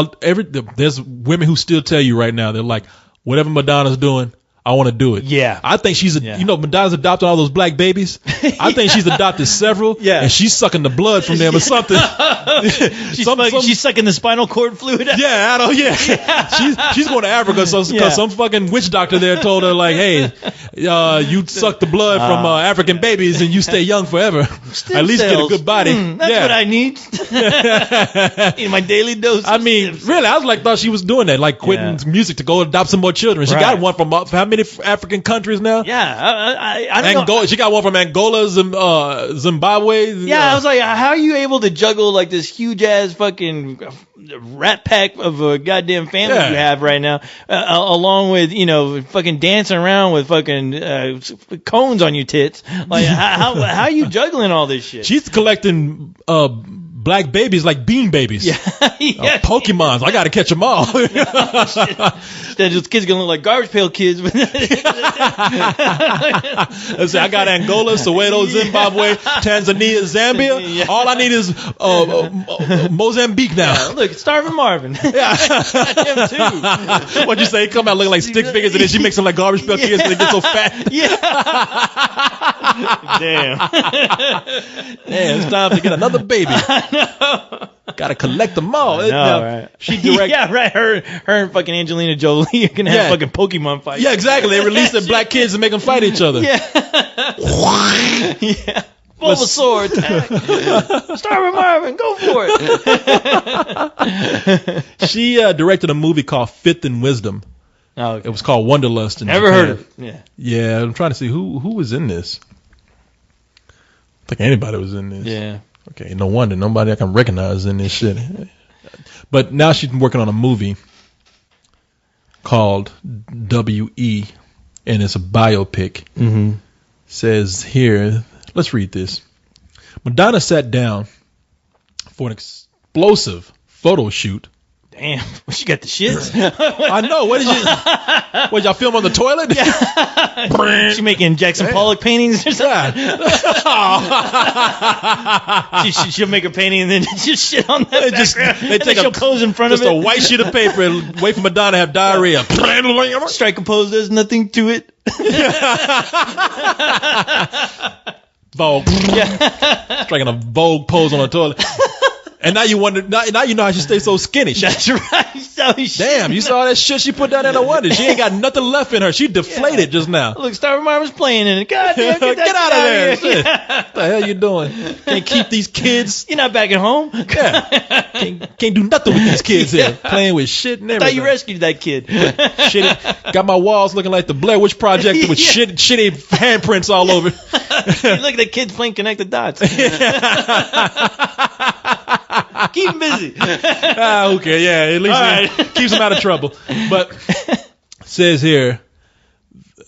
There's women who still tell you right now. They're like, whatever Madonna's doing, I want to do it. Yeah. I think she's Madonna's adopted all those black babies. I think she's adopted several. Yeah. And she's sucking the blood from them or something. She's sucking the spinal cord fluid out. Yeah, I don't. Yeah. She's going to Africa because some fucking witch doctor there told her like, hey, you suck the blood from African babies and you stay young forever. At least get a good body. That's what I need. In my daily dose. I mean, really, I was like, thought she was doing that, like quitting music to go adopt some more children. She got one from how many African countries now? Yeah, I don't know. She got one from Angola, Zimbabwe. Yeah, I was like, how are you able to juggle like this huge ass fucking rat pack of a goddamn family you have right now, along with fucking dancing around with fucking cones on your tits? Like, how are you juggling all this shit? She's collecting black babies like bean babies. Yeah. Pokemons. I got to catch them all. Those kids gonna look like garbage pail kids. Let's say I got Angola, Soweto, Zimbabwe, Tanzania, Zambia. Yeah. All I need is Mozambique now. Yeah, look, Starving Marvin. Yeah. Him too. What'd you say? He come out looking like stick figures and then she makes them like garbage pail kids and they get so fat. Yeah. Damn. Damn, it's time to get another baby. Gotta collect them all. Right. She directed. Yeah, right. Her and fucking Angelina Jolie are gonna have fucking Pokemon fights. Yeah, exactly. They release their black kids and make them fight each other. Yeah. Yeah. Bulbasaur attack. Starving Marvin, go for it. She directed a movie called Fifth in Wisdom. Oh, okay. It was called Wonderlust. Never Japan. heard of it. Yeah. Yeah, I'm trying to see who was in this. I think anybody was in this. Yeah. Okay, no wonder nobody I can recognize in this shit. But now she's working on a movie called W.E. and it's a biopic. Mm-hmm. Says here, let's read this. Madonna sat down for an explosive photo shoot. Damn, she got the shits. I know. What y'all film on the toilet? Yeah. She making Jackson Pollock paintings or something. Yeah. She'll make a painting and then just shit on that background. They take she'll pose in front of it. Just a white sheet of paper and wait for Madonna to have diarrhea. Strike a pose. There's nothing to it. Vogue. Yeah. Striking a Vogue pose on the toilet. And now you wonder. Now you know how she stays so skinny. That's right. So Damn, you saw that shit she put down there. No wonder she ain't got nothing left in her. She deflated just now. Look, Starving Marvin's playing in it. God damn, get out of there. Shit. What the hell you doing? Can't keep these kids. You're not back at home. Yeah. Can't do nothing with these kids here. Playing with shit and everything. I thought you rescued that kid. Shit, got my walls looking like the Blair Witch Project with shitty handprints all over. Look at the kids playing Connect the Dots. Keep him busy. Okay, yeah. At least keeps him out of trouble. But says here,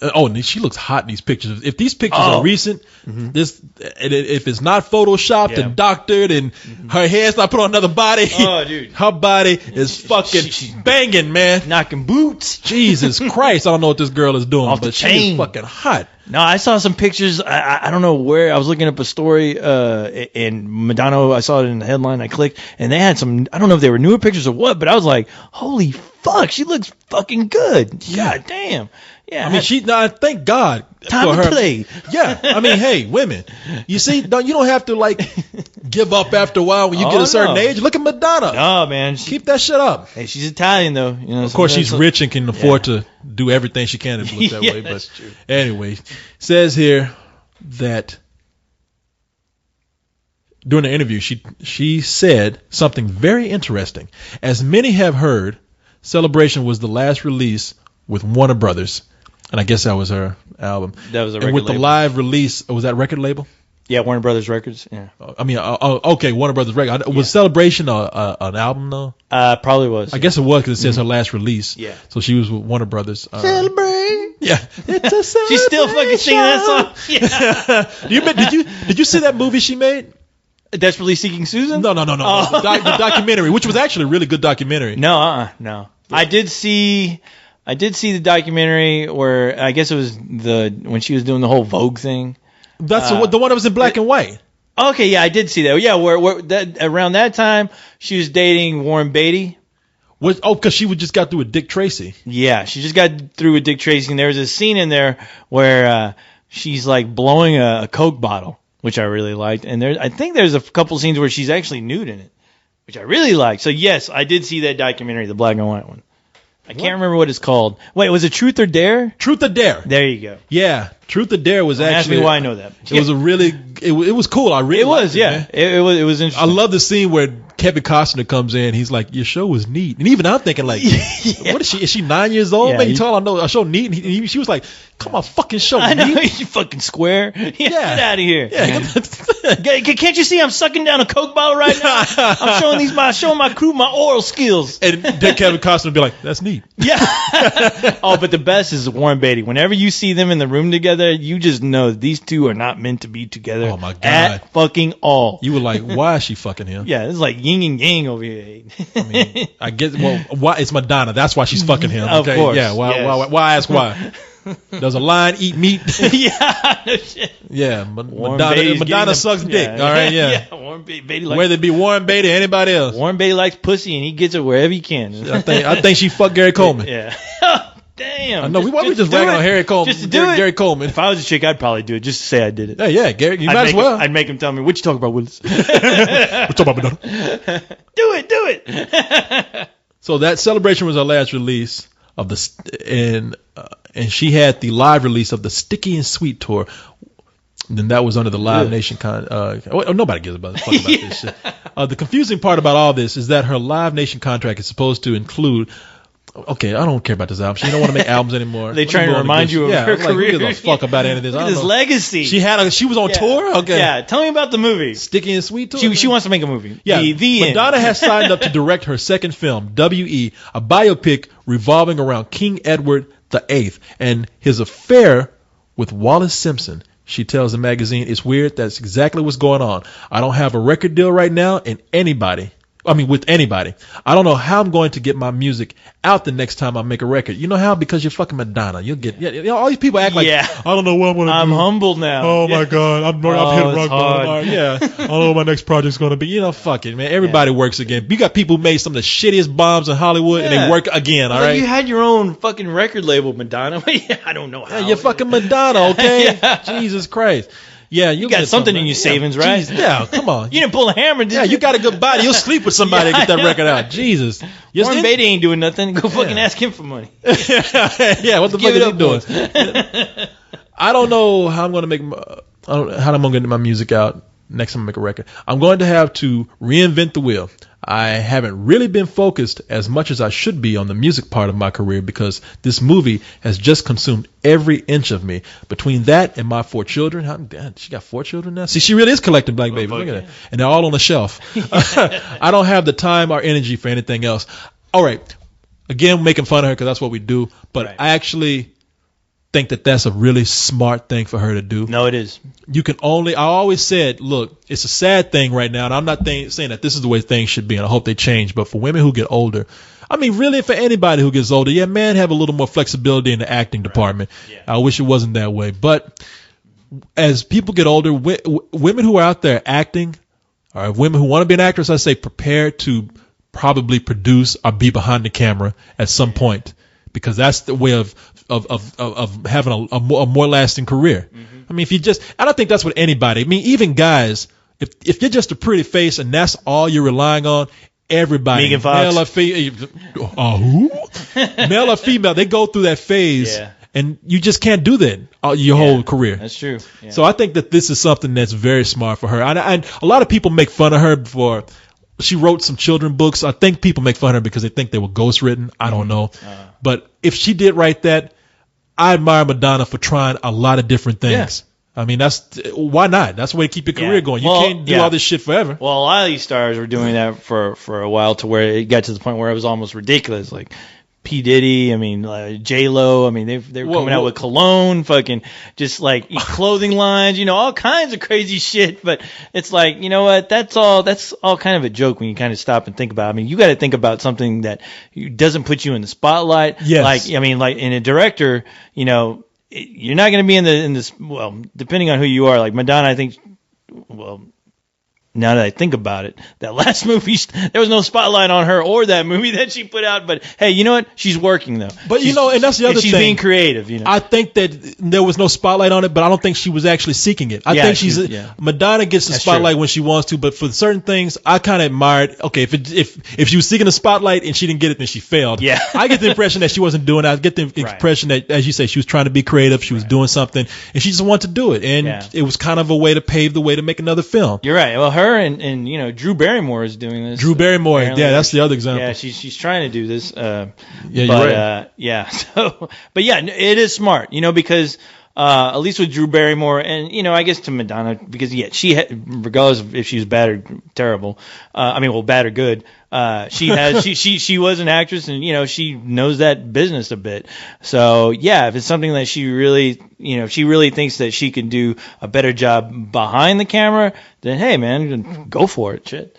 and she looks hot in these pictures. If these pictures are recent, if it's not photoshopped and doctored and her hair's not put on another body, dude, her body is fucking she's banging, man. Knocking boots. Jesus Christ, I don't know what this girl is doing, but she is fucking hot. No, I saw some pictures. I don't know where. I was looking up a story, and Madonna, I saw it in the headline. I clicked, and they had some, I don't know if they were newer pictures or what, but I was like, holy fuck, she looks fucking good. Yeah. God damn. Yeah. I mean, thank God time for to her. play. Yeah. I mean, hey, women, you see, you don't have to, like, give up after a while when you get a certain age. Look at Madonna. Oh man, Keep that shit up. Hey, she's Italian though. You know, Of course, she's rich and can afford to do everything she can if it looks that way. But that's true. anyway, says here that during the interview, she said something very interesting. As many have heard, Celebration was the last release with Warner Brothers, and I guess that was her album. That was a and record with label. the live release, was that record label? Yeah, Warner Brothers Records. Yeah, I mean, okay, Warner Brothers record. Was Celebration an album though? probably was. I guess it was because it says her last release. Yeah. So she was with Warner Brothers. Celebrate. Yeah. It's a celebration. She's still fucking singing that song. Yeah. Did you see that movie she made? Desperately Seeking Susan? No. Oh. The documentary, which was actually a really good documentary. No. I did see the documentary where I guess it was when she was doing the whole Vogue thing. That's the one that was in black and white. Okay, yeah, I did see that. Yeah, where that around that time she was dating Warren Beatty. Because she just got through with Dick Tracy. Yeah, she just got through with Dick Tracy, and there was a scene in there where she's like blowing a Coke bottle, which I really liked. And I think there's a couple scenes where she's actually nude in it, which I really liked. So yes, I did see that documentary, the black and white one. I can't remember what it's called. Wait, was it Truth or Dare? Truth or Dare. There you go. Yeah, Truth or Dare was Ask actually. me why I know that. It was a really. It was cool. I really. It was, liked it, yeah. man. It was I interesting. love the scene where Kevin Costner comes in. He's like, "Your show was neat," and even I'm thinking like, "What is she? Is she 9 years old? Yeah, Man, you told her I know a show neat." And she was like, "Come on, fucking show I know, neat." you fucking square. Get out of here. Yeah. Can't you see I'm sucking down a Coke bottle right now? I'm showing my crew my oral skills. And then Kevin Costner would be like, "That's neat." Yeah. Oh, but the best is Warren Beatty. Whenever you see them in the room together, you just know these two are not meant to be together. Oh, my God. At fucking all. You were like, "Why is she fucking him?" Yeah, it's like yin and yang over here. I mean, I guess. Well, why? It's Madonna. That's why she's fucking him. Of Okay? course, Yeah. Why? yes. Why ask why? Does a lion eat meat? Yeah, no shit. Yeah. Warren Beatty's Madonna getting sucks the- dick. yeah. All right. Yeah. Yeah, Warren Beatty likes, Whether it be Warren Beatty or anybody else. Warren Beatty likes pussy and he gets it wherever he can. I think she fucked Gary Coleman. Yeah. Damn. I know. Why we just do ragging it. on Harry Coleman? Just to do it. Gary Coleman. If I was a chick, I'd probably do it just to say I did it. Yeah, Gary. You might as well. I'd make him tell me, what you talking about, Willis? We're talking about Madonna. Do it. So that Celebration was her last release of and she had the live release of the Sticky and Sweet tour. Then that was under the Live Nation nobody gives a fuck about this shit. The confusing part about all this is that her Live Nation contract is supposed to include. Okay, I don't care about this album. She don't want to make albums anymore. They trying to remind you of her career. Who gives a fuck about any of this? Look I at don't this know. legacy. She was on tour. Okay. Yeah. Tell me about the movie. Sticky and Sweet tour. She wants to make a movie. Yeah, The end. Madonna has signed up to direct her second film, W.E., a biopic revolving around King Edward VIII and his affair with Wallace Simpson. She tells the magazine, "It's weird. That's exactly what's going on. I don't have a record deal right now, and with anybody. I don't know how I'm going to get my music out the next time I make a record. You know how? Because you're fucking Madonna. You'll get, all these people act like, Yeah. I don't know what I'm going to do. I'm humble now. Oh my God, I'm hitting it's rock hard. bottom. Yeah, I don't know what my next project's gonna be. Fuck it, man. Everybody works again. You got people who made some of the shittiest bombs in Hollywood, and they work again. All right. You had your own fucking record label, Madonna. I don't know how. Yeah, you're fucking Madonna, okay? Jesus Christ. Yeah, You got something in your savings, right? Jesus, yeah, come on. You didn't pull a hammer, did you? You got a good body. You'll sleep with somebody to get that record out. Jesus. Warren Beatty ain't doing nothing. Go fucking ask him for money. Yeah, what the fuck Give it is he up, doing? I don't know how I'm going to how I'm going to get my music out next time I make a record. I'm going to have to reinvent the wheel. I haven't really been focused as much as I should be on the music part of my career because this movie has just consumed every inch of me. Between that and my 4 children, she got 4 children now? See, she really is collecting black babies. Look at that. And they're all on the shelf. I don't have the time or energy for anything else. All right. Again, making fun of her because that's what we do. But I actually think that that's a really smart thing for her to do. No, it is. I always said, look, it's a sad thing right now, and I'm not saying that this is the way things should be, and I hope they change, but for women who get older, I mean, really for anybody who gets older, yeah, men have a little more flexibility in the acting department. Yeah. I wish it wasn't that way. But as people get older, women who are out there acting, or women who want to be an actress, I say prepare to probably produce or be behind the camera at some point. Because that's the way of having a more lasting career. Mm-hmm. I mean, I don't think that's what anybody. I mean, even guys if you're just a pretty face and that's all you're relying on, everybody, Megan Fox. male or female, who? Male or female, they go through that phase, Yeah. and you just can't do that your whole career. That's true. Yeah. So I think that this is something that's very smart for her. And a lot of people make fun of her for she wrote some children books. I think people make fun of her because they think they were ghostwritten. I don't know. But if she did write that, I admire Madonna for trying a lot of different things. I mean, why not? That's the way to keep your career going. You can't do all this shit forever. Well, a lot of these stars were doing that for a while to where it got to the point where it was almost ridiculous. Like P. Diddy, I mean, J-Lo, I mean, they're coming out with cologne, fucking just like clothing lines, all kinds of crazy shit. But it's like, you know what? That's all kind of a joke when you kind of stop and think about it. I mean, you got to think about something that doesn't put you in the spotlight. Yes. Like, I mean, like in a director, you're not going to be in this. Well, depending on who you are, like Madonna, I think. Well, now that I think about it, that last movie, there was no spotlight on her or that movie that she put out. But hey, you know what? She's working though. But and that's the other thing. She's being creative. I think that there was no spotlight on it, but I don't think she was actually seeking it. I think Madonna gets the spotlight when she wants to, but for certain things, I kind of admired. Okay, if she was seeking the spotlight and she didn't get it, then she failed. Yeah. I get the impression that she wasn't doing it. I get the impression that, as you say, she was trying to be creative. She was doing something, and she just wanted to do it, and it was kind of a way to pave the way to make another film. You're right. Well, her and Drew Barrymore is doing this. Drew Barrymore, that's the other example. Yeah, she's trying to do this. You're right. So, but yeah, it is smart, because at least with Drew Barrymore and I guess to Madonna, because she regardless of if she was bad or terrible, bad or good, she was an actress and she knows that business a bit. So yeah, if it's something that she really thinks that she can do a better job behind the camera, then hey man, go for it. Shit.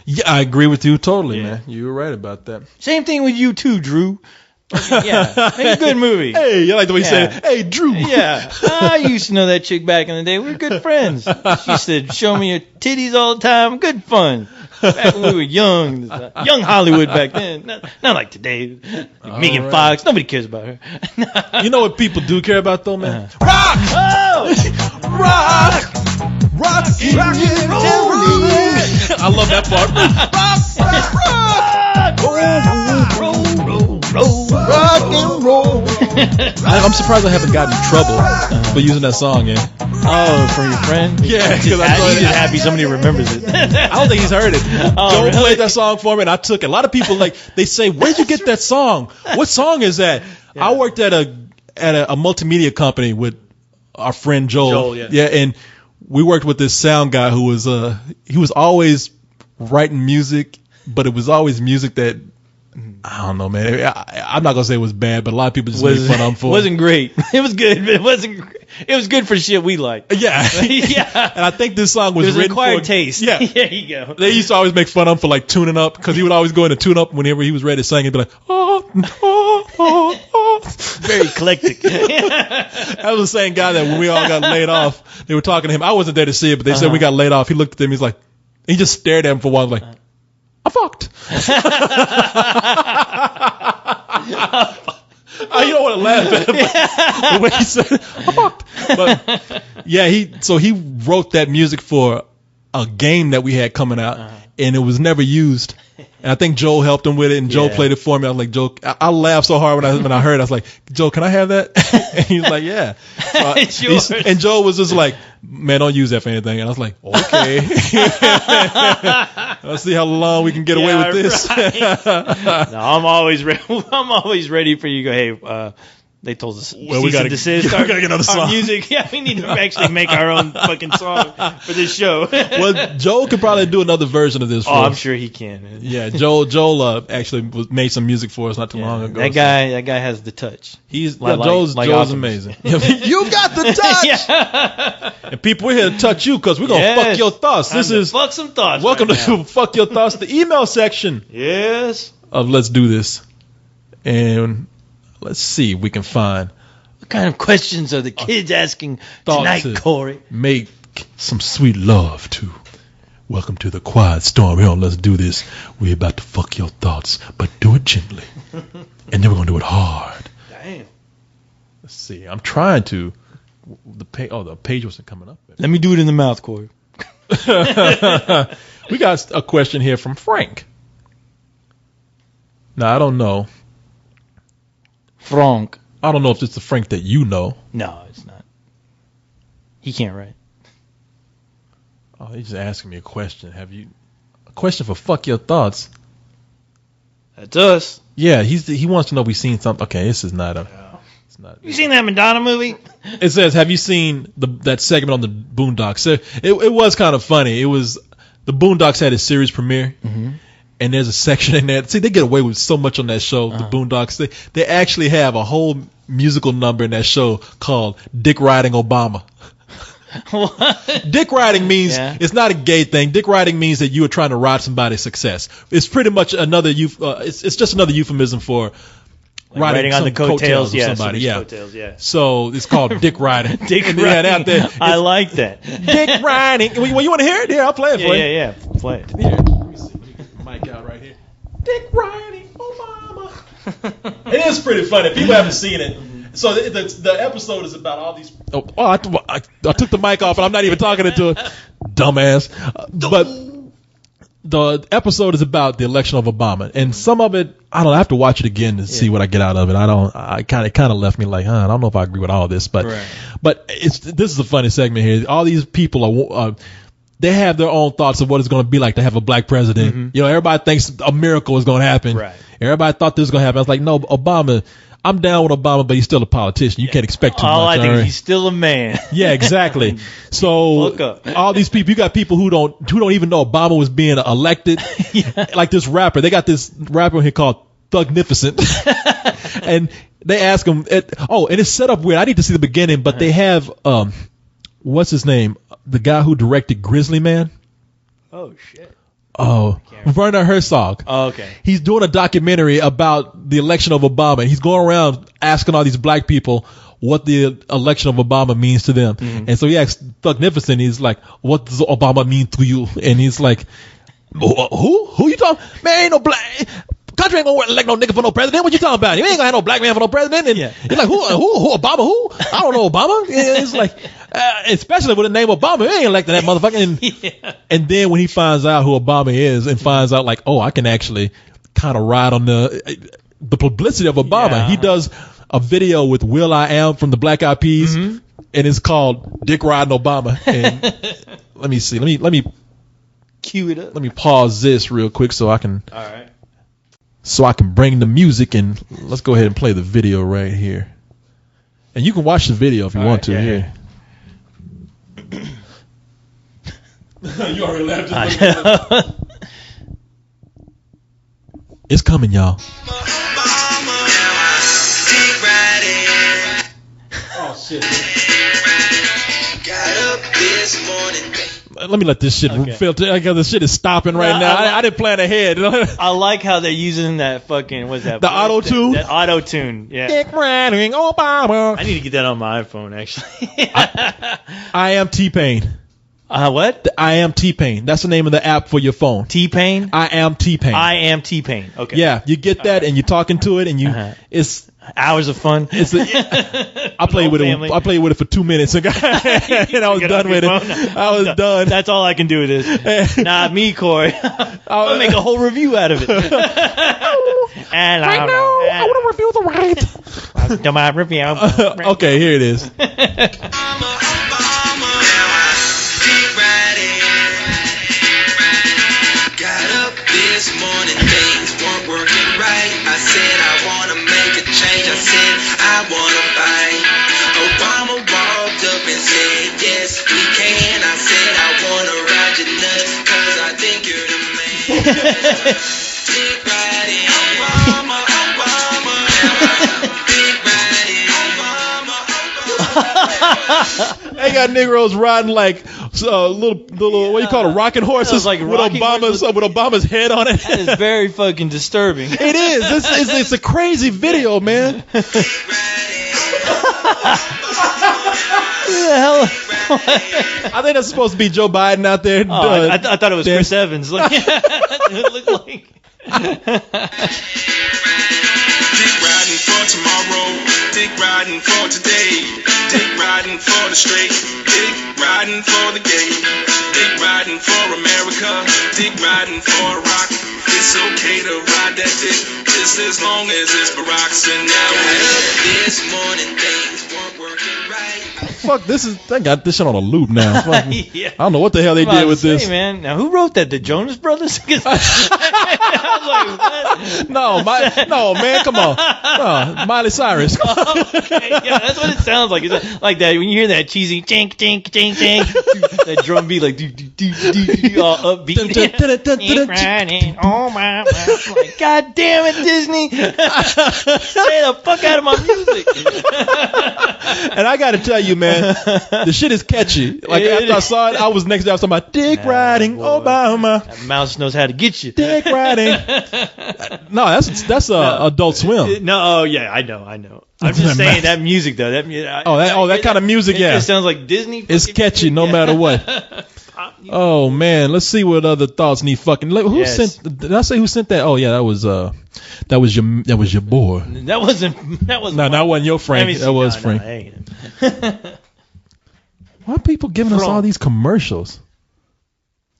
Yeah, I agree with you totally, man. You were right about that. Same thing with you too, Drew. Yeah, make a good movie. Hey, I like the way you said, hey, Drew. Yeah, I used to know that chick back in the day. We were good friends. She used to show me her titties all the time. Good fun. Back when we were young Hollywood back then. Not like today. Like Megan Fox. Nobody cares about her. You know what people do care about though, man? Rock! Oh! Rock! Rock and roll! I love that part. Rock and roll. I'm surprised I haven't gotten in trouble for using that song, Oh, for your friend? Yeah, he's just happy somebody remembers it. I don't think he's heard it. Joe really? played that song for me, and I took it. A lot of people they say, "Where'd you get that song? What song is that?" Yeah. I worked at a multimedia company with our friend Joel. Yeah, and we worked with this sound guy who was he was always writing music, but it was always music that I don't know, man. I'm not gonna say it was bad, but a lot of people just made fun of him for it. It wasn't great. It was good, but it wasn't great. It was good for shit we like. Yeah. Yeah. And I think this song was written acquired for taste. Yeah. There you go. They used to always make fun of him for like tuning up, because he would always go into tune up whenever he was ready to sing. He'd be like, Very eclectic. That was the same guy that when we all got laid off, they were talking to him. I wasn't there to see it, but they said we got laid off. He looked at them. He's like, he just stared at him for a while, like, I fucked. You don't want to laugh at him, but the way he said it, I fucked. But yeah, he wrote that music for a game that we had coming out, and it was never used. And I think Joel helped him with it, and Joel played it for me. I was like, Joel, I laughed so hard when I heard it. I was like, Joel, can I have that? And he was like, yeah. It's yours. And Joel was just like, man, don't use that for anything. And I was like, okay. Let's see how long we can get away with this. Right. No, I'm always ready. I'm always ready for you to go, hey, they told us we gotta get another song. Music. Yeah, we need to actually make our own fucking song for this show. Well, Joel could probably do another version of this for us. I'm sure he can. Yeah, Joel actually made some music for us not too long ago. That guy has the touch. Joel's amazing. You got the touch. Yeah. And people, we're here to touch you because we're gonna fuck your thoughts. This is fuck some thoughts. Welcome to Fuck Your Thoughts, the email section. Yes. Of Let's Do This, and let's see if we can find what kind of questions are the kids asking tonight, Corey. Make some sweet love to. Welcome to the Quiet Storm. Here on Let's Do This. We're about to fuck your thoughts, but do it gently, and then we're gonna do it hard. Damn. Let's see. I'm trying to. The page wasn't coming up. Let me do it in the mouth, Corey. We got a question here from Frank. Now, I don't know. Frank. I don't know if it's the Frank that you know. No, it's not. He can't write. Oh, he's just asking me a question. A question for fuck your thoughts? That's us. Yeah, he wants to know if we've seen something. Okay, this is not a. It's not. You seen that Madonna movie? It says, have you seen that segment on the Boondocks? So it was kind of funny. It was the Boondocks had a series premiere, and there's a section in there. See, they get away with so much on that show, the Boondocks. They actually have a whole musical number in that show called "Dick Riding Obama." What? Dick riding means it's not a gay thing. Dick riding means that you are trying to ride somebody's success. It's pretty much another it's just another euphemism for riding on the coattails of somebody. Yeah. Coattails, yeah. So it's called dick riding. Dick riding. Out there, I like that. Dick riding. Well, you want to hear it? Yeah, I'll play it for you. Yeah. Play it. Here, let me see. Let me get the mic out right here. Dick riding Obama. It is pretty funny. People haven't seen it. So the episode is about all these. I took the mic off and I'm not even talking into it, dumbass. But the episode is about the election of Obama, and some of it I don't know, I have to watch it again to see what I get out of it. I kind of left me like, I don't know if I agree with all this, but this is a funny segment here. All these people are. They have their own thoughts of what it's going to be like to have a black president. You know, everybody thinks a miracle is going to happen. Right. Everybody thought this was going to happen. I was like, no, Obama. I'm down with Obama, but he's still a politician. You can't expect too much. I think he's still a man. Yeah, exactly. So all these people, you got people who don't even know Obama was being elected. Like this rapper, they got this rapper here called Thugnificent, and they ask him. And it's set up weird. I need to see the beginning, but they have what's his name? The guy who directed Grizzly Man. Oh shit. Oh, Werner Herzog. Oh, okay. He's doing a documentary about the election of Obama. He's going around asking all these black people what the election of Obama means to them. And so he asked Thugnificent, he's like, what does Obama mean to you? And he's like, who you talking? Man, ain't no black. Country ain't gonna elect no nigga for no president. What you talking about? You ain't gonna have no black man for no president. And he's like, who Obama? Who? I don't know Obama. It's like, especially with the name Obama, he ain't electing that motherfucker. And then when he finds out who Obama is and finds out like, I can actually kind of ride on the publicity of Obama. He does a video with Will I Am from the Black Eyed Peas, and it's called Dick Riding Obama. And let me see. Let me cue it up. Let me pause this real quick so I can. All right. So I can bring the music, and let's go ahead and play the video right here. And you can watch the video if you want to. Here. You already laughed. It's coming, y'all. Oh shit. Got up this morning. Let me let this shit filter because the shit is stopping right now. I didn't plan ahead. I like how they're using that fucking what's that? The auto tune. That auto tune. Yeah. Dick riding Obama. I need to get that on my iPhone actually. I am T-Pain. What? I am T-Pain. That's the name of the app for your phone. T-Pain. I am T-Pain. I am T-Pain. Okay. Yeah, you get that and you're talking to it and you it's. Hours of fun. I played with it. I played with it for 2 minutes and I was done with it. I was done. That's all I can do with this. Not me, Corey. I'll make a whole review out of it. And right now, I want to review the ride. Do my review. Okay, here it is. Got up this morning, things weren't working right. I said I want to make a change. I said I want to fight. Obama walked up and said, yes, we can. I said I want to ride your nuts because I think you're the man. Dick riding Obama, Obama. Dick riding Obama, Obama. They got Negroes riding like little what you call it, rocking horses like with Obama's head on it. That is very fucking disturbing. It is. It's a crazy video, man. Who the hell? I think that's supposed to be Joe Biden out there. I thought it was Chris Evans. It looked like. Dick riding for tomorrow, dick riding for today, dick riding for the straight, dick riding for the gay, dick riding riding for America, dick riding for a rock. It's okay to ride that dick just as long as it's Barack's. And now this morning things weren't working right. Fuck, they got this shit on a loop now. Fuck, Yeah. I don't know what the hell they did with this. Man, now who wrote that? The Jonas Brothers? I was like, what? No, man, come on. No, Miley Cyrus. Okay, yeah, that's what it sounds like. It's like that when you hear that cheesy tink tink tink tink, that drum beat like do do do do do all upbeat. Oh my! I'm like, God damn it, Disney! Stay the fuck out of my music. And I got to tell you, man, the shit is catchy. Like after I saw it, I was next day I was talking about dick riding, boy. Obama. That mouse knows how to get you. Dick riding. No, that's Adult Swim. No, oh yeah, I know. I'm just saying that music though. That kind of music, it yeah. just sounds like Disney. It's catchy no matter what. Oh man, let's see what other thoughts need fucking. Who sent? Did I say who sent that? Oh yeah, that was your boy. That wasn't. No, that wasn't your Frank. That was Frank. Why are people giving us all these commercials?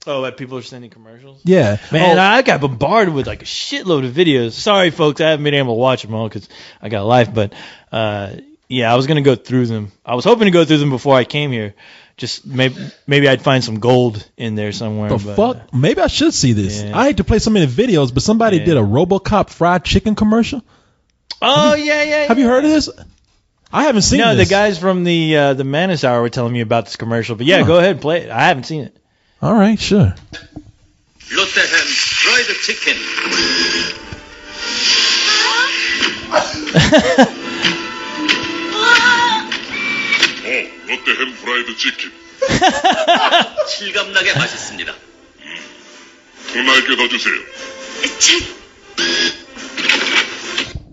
Oh, that people are sending commercials? Yeah. Man, I got bombarded with like a shitload of videos. Sorry, folks, I haven't been able to watch them all because I got a life. But, yeah, I was going to go through them. I was hoping to go through them before I came here. Just maybe I'd find some gold in there somewhere. Fuck? Maybe I should see this. Yeah. I hate to play so many videos, but somebody did a RoboCop fried chicken commercial. Oh, yeah. Have you heard of this? I haven't seen No, this. the guys from the Manus Hour were telling me about this commercial. But, yeah, go ahead and play it. I haven't seen it. All right, sure. Lottehem fried chicken. 롯데햄 프라이드 치킨. 실감나게 맛있습니다. 누나에게 더 주세요.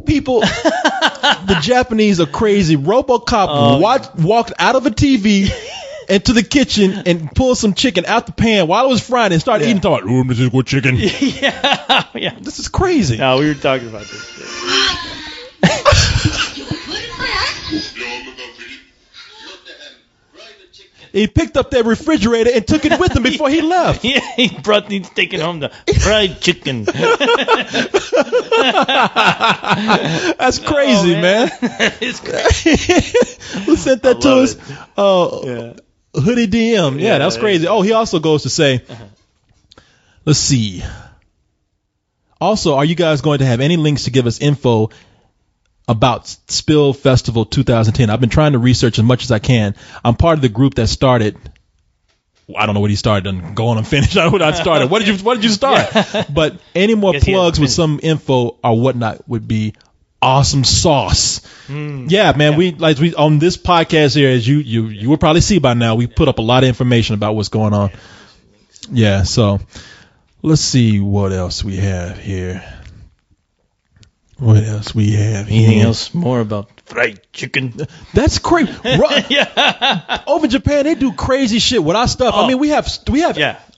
People, the Japanese are crazy. RoboCop walked out of a TV into the kitchen and pulled some chicken out the pan while it was frying and started eating. Talking about, this is good chicken. Yeah. This is crazy. No, we were talking about this. He picked up that refrigerator and took it with him before he left. Yeah, he's taking home the fried chicken. That's crazy, man. It's crazy. Who sent that to us? Hoodie DM. Yeah, that's crazy. Oh, he also goes to say, let's see. Also, are you guys going to have any links to give us info about Spill Festival 2010? I've been trying to research as much as I can. I'm part of the group that started. I don't know what he started and go on and finish. I don't know what I started. What did you start? But any more plugs with some info or whatnot would be awesome sauce. Yeah, man. We on this podcast here, as you will probably see by now, we put up a lot of information about what's going on. Yeah, so let's see what else we have here. What else we have? Anything else more about fried chicken? That's crazy. Yeah. Over in Japan, they do crazy shit with our stuff. I mean, we have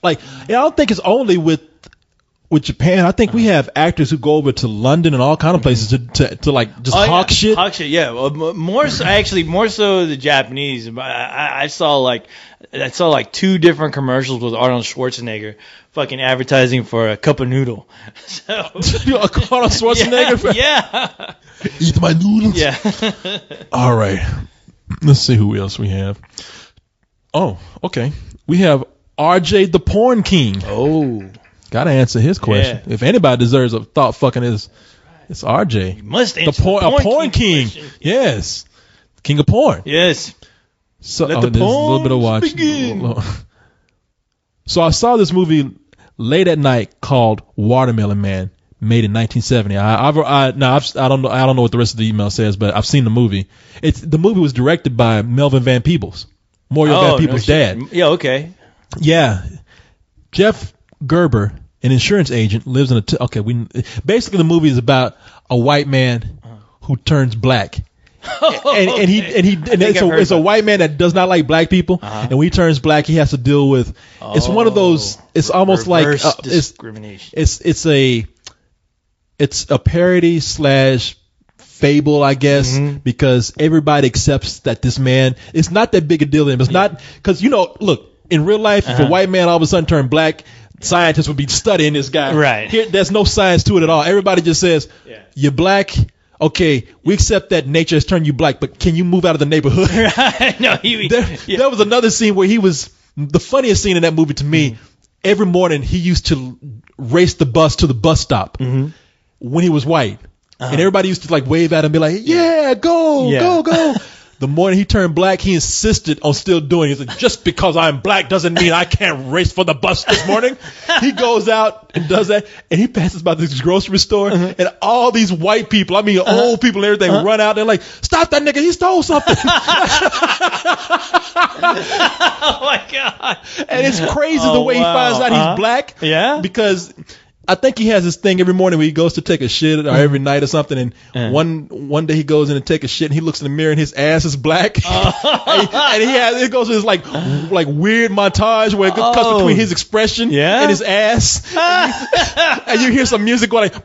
like, I don't think it's only with Japan. I think we have actors who go over to London and all kind of places to like just hawk shit. Hawk shit, yeah. More so the Japanese. I saw like 2 different commercials with Arnold Schwarzenegger fucking advertising for a cup of noodle. So Arnold Schwarzenegger? Yeah. Eat my noodles. Yeah. All right. Let's see who else we have. Oh, okay. We have RJ the Porn King. Oh. Gotta answer his question. Yeah. If anybody deserves a thought fucking it's RJ. You must answer a porn king. Yes. King of porn. Yes. So there's a little bit of watch. Begin. So I saw this movie late at night called Watermelon Man, made in 1970. I don't know what the rest of the email says, but I've seen the movie. The movie was directed by Melvin Van Peebles, Mario Van Peebles' dad. Yeah, okay. Yeah, Jeff Gerber, an insurance agent, lives in basically the movie is about a white man who turns black. It's a white man that does not like black people, and when he turns black, he has to deal with. It's one of those. It's almost like discrimination. It's a parody / fable, I guess, because everybody accepts that this man. It's not that big a deal to him. It's not because look. in real life, if a white man all of a sudden turned black, scientists would be studying this guy. Right. Here, there's no science to it at all. Everybody just says, you're black. Okay, we accept that nature has turned you black, but can you move out of the neighborhood? No, There was another scene where he was the funniest scene in that movie to me. Every morning he used to race the bus to the bus stop when he was white, and everybody used to like wave at him and be like, "Yeah, go." The morning he turned black, he insisted on still doing it. He said, just because I'm black doesn't mean I can't race for the bus this morning. He goes out and does that, and he passes by this grocery store, and all these white people, I mean old people and everything, run out. They're like, stop that nigga, he stole something. Oh, my God. And it's crazy the way he finds out he's black. Yeah? Because I think he has this thing every morning where he goes to take a shit or every night or something, and one day he goes in and take a shit and he looks in the mirror and his ass is black. And it goes to this like weird montage where it cuts between his expression and his ass. And you hear some music going like,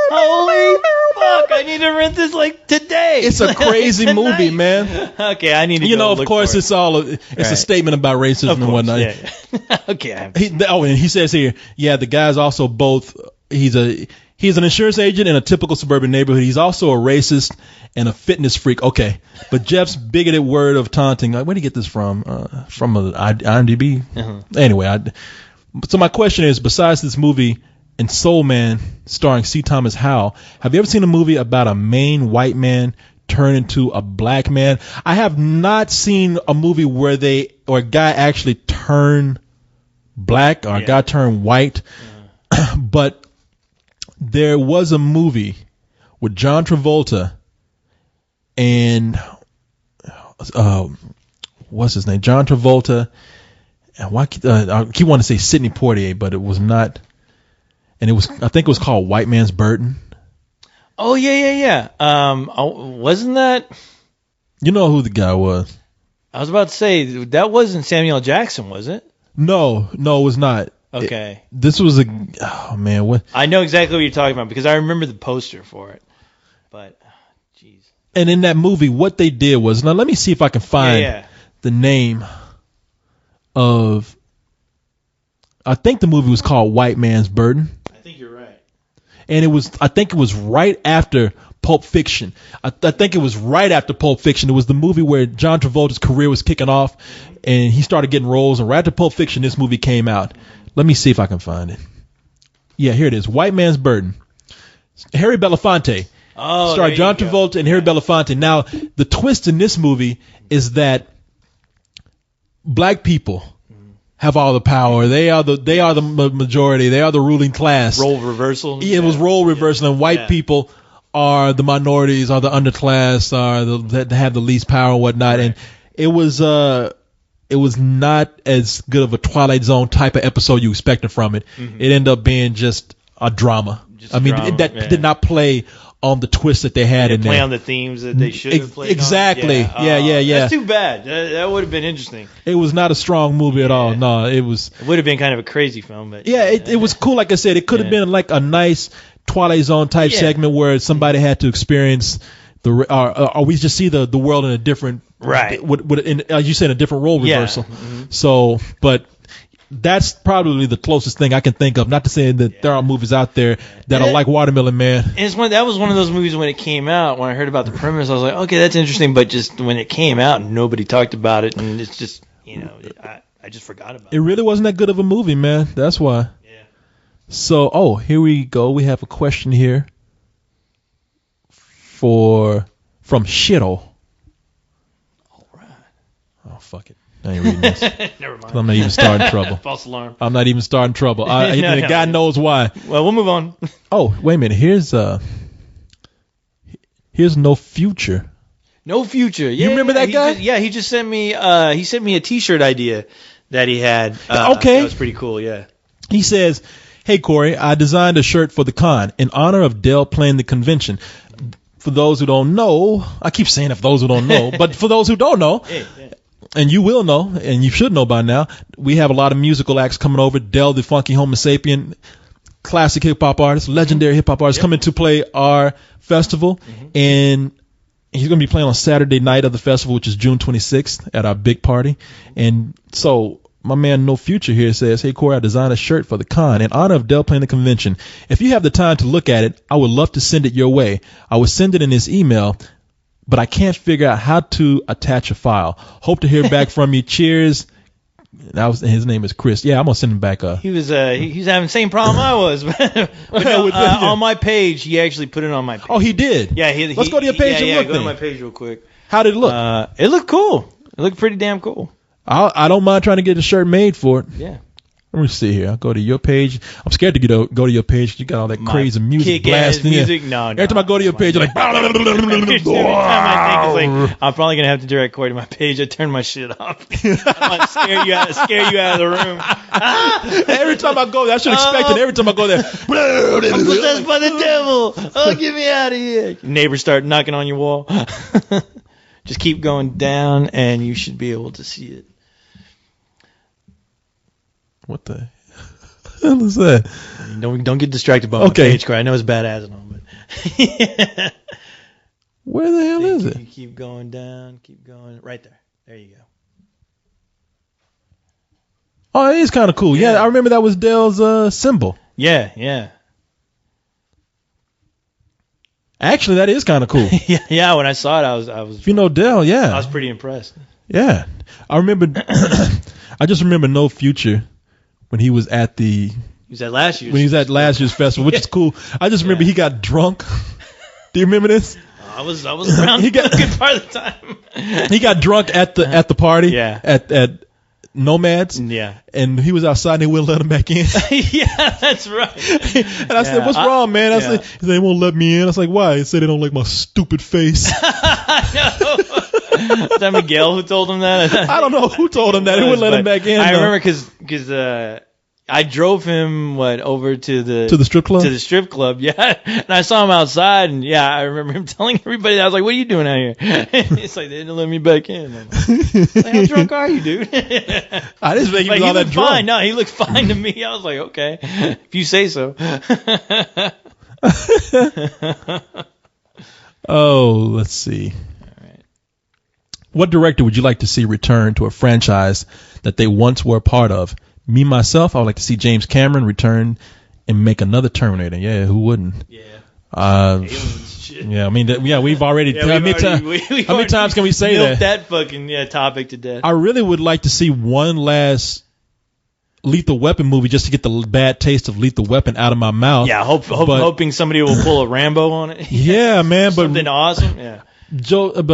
holy fuck, I need to rent this like today. It's a crazy movie, man. Okay, I need to You go know, of look course, for it. it's all it's a statement about racism and whatnot. Yeah. Okay. And he says here, the guy's also both. He's an insurance agent in a typical suburban neighborhood. He's also a racist and a fitness freak. Okay, but Jeff's bigoted word of taunting. Where did he get this from? From IMDb. Anyway, so my question is: besides this movie and Soul Man starring C. Thomas Howell, have you ever seen a movie about a Maine white man turn into a black man? I have not seen a movie where a guy actually turned black or a guy turned white. But there was a movie with John Travolta and what's his name? John Travolta, and I keep wanting to say Sidney Poitier, but it was not. And I think it was called White Man's Burden. Oh yeah. Wasn't that? You know who the guy was? I was about to say that wasn't Samuel Jackson, was it? No, it was not. Okay. This was what? I know exactly what you're talking about because I remember the poster for it. But, jeez. And in that movie, what they did was, now let me see if I can find the name of. I think the movie was called White Man's Burden. I think you're right. And I think it was right after Pulp Fiction. I think it was right after Pulp Fiction. It was the movie where John Travolta's career was kicking off, and he started getting roles. And right after Pulp Fiction, this movie came out. Let me see if I can find it. Yeah, here it is. White Man's Burden. Harry Belafonte. Starred John Travolta and Harry Belafonte. Now, the twist in this movie is that black people have all the power. They are the majority. They are the ruling class. Role reversal. It was role reversal, and white people are the minorities, are the underclass, that have the least power and whatnot. And it was not as good of a Twilight Zone type of episode you expected from it. It ended up being just a drama. That did not play on the twist that they had in there. Play on the themes that they should have played exactly. on. Yeah. That's too bad. That would have been interesting. It was not a strong movie at all. No, it was. It would have been kind of a crazy film, but it was cool. Like I said, it could have been like a nice Twilight Zone type segment where somebody had to experience or we just see the world in a different as you said, a different role reversal. So, but that's probably the closest thing I can think of. Not to say that there are movies out there that are like Watermelon Man. And that was one of those movies when it came out. When I heard about the premise, I was like, okay, that's interesting. But just when it came out, nobody talked about it, and it's just I just forgot about it. It really wasn't that good of a movie, man. That's why. Yeah. So, here we go. We have a question here from Shittle. All right. Oh, fuck it. I ain't reading this. Never mind. I'm not even starting trouble. False alarm. I'm not even starting trouble. The guy knows why. Well, we'll move on. Oh, wait a minute. Here's No Future. No Future. Yeah, you remember that guy? He just sent me. He sent me a T-shirt idea that he had. Okay. That was pretty cool. Yeah. He says, "Hey Corey, I designed a shirt for the con in honor of Dell playing the convention. For those who don't know, I keep saying for those who don't know, but for those who don't know." And you will know, and you should know by now, we have a lot of musical acts coming over. Del, the Funky Homo Sapien, classic hip-hop artist, legendary hip-hop artist, coming to play our festival. And he's going to be playing on Saturday night of the festival, which is June 26th at our big party. And so my man No Future here says, hey, Corey, I designed a shirt for the con in honor of Dell playing the convention. If you have the time to look at it, I would love to send it your way. I would send it in this email, but I can't figure out how to attach a file. Hope to hear back from you. Cheers. His name is Chris. Yeah, I'm gonna send him back. He was he's having the same problem I was. But no, on my page, he actually put it on my page. Oh, he did. Yeah, let's go to your page and look. Go to my page real quick. How did it look? It looked cool. It looked pretty damn cool. I don't mind trying to get a shirt made for it. Yeah. Let me see here. I'll go to your page. I'm scared to go to your page. You got all that crazy music blasting. Music? No. Every time I go to your page, you're like. Every time I think it's like I'm probably gonna have to direct Corey to my page. I turn my shit off. I want to scare you out of the room. Every time I go there, I should expect it. Every time I go there, I'm possessed by the devil. Oh, get me out of here! Neighbors start knocking on your wall. Just keep going down, and you should be able to see it. What the hell is that? Don't get distracted by my page, Corey. I know it's badass and all, but where the hell is it? You keep going down, keep going. Right there. There you go. Oh, it is kind of cool. Yeah, I remember that was Dell's symbol. Yeah. Actually, that is kind of cool. yeah. When I saw it, I was. You know Dell, yeah. I was pretty impressed. Yeah, I remember. I just remember No Future when he was at the. He was at last year's. When he was at last year's festival, which is cool. I just remember he got drunk. Do you remember this? I was around a good part of the time. He got drunk at the party. Yeah. At Nomads. Yeah. And he was outside and they wouldn't let him back in. Yeah, that's right. And I said, what's wrong, man? I said, they won't let me in. I was like, why? He said they don't like my stupid face. I know. Is that Miguel who told him that? I don't know who told him that. He wouldn't let him back in. I remember because I drove him over to the strip club? To the strip club, yeah. And I saw him outside, and yeah, I remember him telling everybody that. I was like, "What are you doing out here?" It's like they didn't let me back in. I'm like, how drunk are you, dude? I didn't think he was all that drunk. Fine. No, he looked fine to me. I was like, okay, if you say so. Oh, let's see. All right. What director would you like to see return to a franchise that they once were a part of? Me, myself, I would like to see James Cameron return and make another Terminator. Yeah, who wouldn't? Yeah. Aliens, shit. Yeah, I mean, we've already. How many times can we say that? That fucking topic to death. I really would like to see one last Lethal Weapon movie just to get the bad taste of Lethal Weapon out of my mouth. Yeah, hoping somebody will pull a Rambo on it. Yeah, man, but something awesome. Yeah. Richard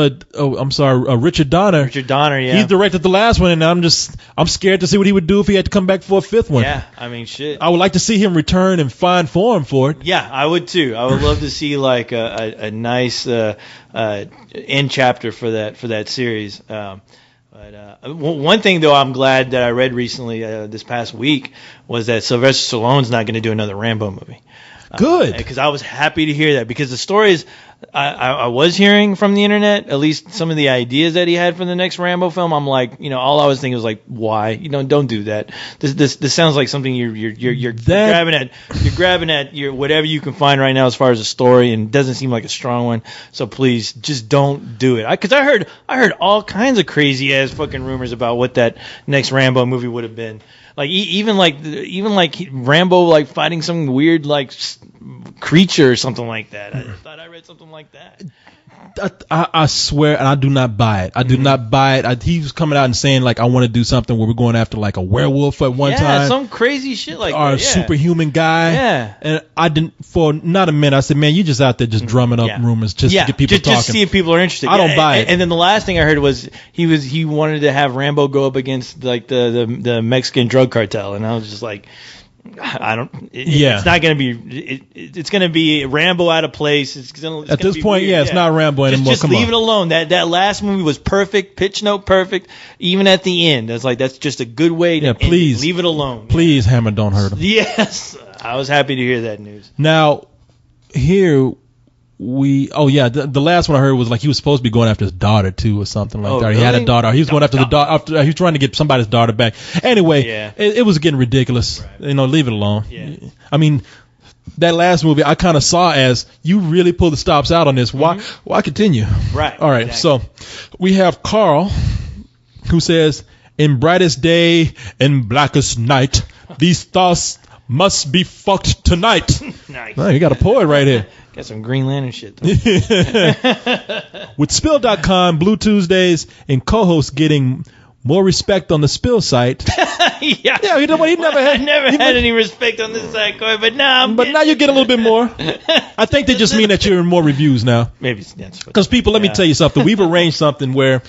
Donner. Richard Donner, yeah. He directed the last one, and I'm scared to see what he would do if he had to come back for a fifth one. Yeah, I mean, shit. I would like to see him return in fine form for it. Yeah, I would too. I would love to see like a nice end chapter for that series. But one thing though, I'm glad that I read recently this past week was that Sylvester Stallone's not going to do another Rambo movie. Good, because I was happy to hear that, because the stories I was hearing from the internet, at least some of the ideas that he had for the next Rambo film, I'm like, all I was thinking was like, why? Don't do that. This sounds like something you're grabbing at. You're grabbing at your whatever you can find right now as far as a story, and it doesn't seem like a strong one. So please, just don't do it. Because I heard all kinds of crazy ass fucking rumors about what that next Rambo movie would have been. Like even like Rambo like fighting some weird like creature or something like that. I thought I read something like that. I swear, and I do not buy it. I do not buy it. He was coming out and saying like, I want to do something where we're going after like a werewolf at one time. Yeah, some crazy shit like that. Or a superhuman guy. Yeah. And I didn't, for not a minute, I said, man, you just out there just drumming up rumors just to get people talking. Just see if people are interested. I don't buy it. And then the last thing I heard was he wanted to have Rambo go up against like the Mexican drug cartel, and I was just like, it's not going to be. It's going to be Rambo out of place. At this point, it's not Rambo anymore. Just leave it alone. That last movie was perfect, pitch note perfect. Even at the end, that's just a good way to please leave it alone. Please, Hammer, don't hurt him. Yes, I was happy to hear that news. Now, here the last one I heard was like he was supposed to be going after his daughter too, or something like that. Really? He had a daughter. He was going after the daughter. He was trying to get somebody's daughter back. Anyway, it was getting ridiculous. Right. Leave it alone. Yeah. I mean, that last movie I kind of saw as you really pulled the stops out on this. Why continue? Right. All right. Exactly. So we have Carl who says, in brightest day and blackest night, these thoughts must be fucked tonight. Nice. Man, you got a poet right here. Got some Green Lantern shit. Though. With Spill.com, Blue Tuesdays, and co-hosts getting more respect on the Spill site. Yeah, you know what? He never I had. never had any respect on this side, Corey, but now Now you get a little bit more. I think they just mean that you're in more reviews now. maybe that's what. Because people, let me tell you something. We've arranged something where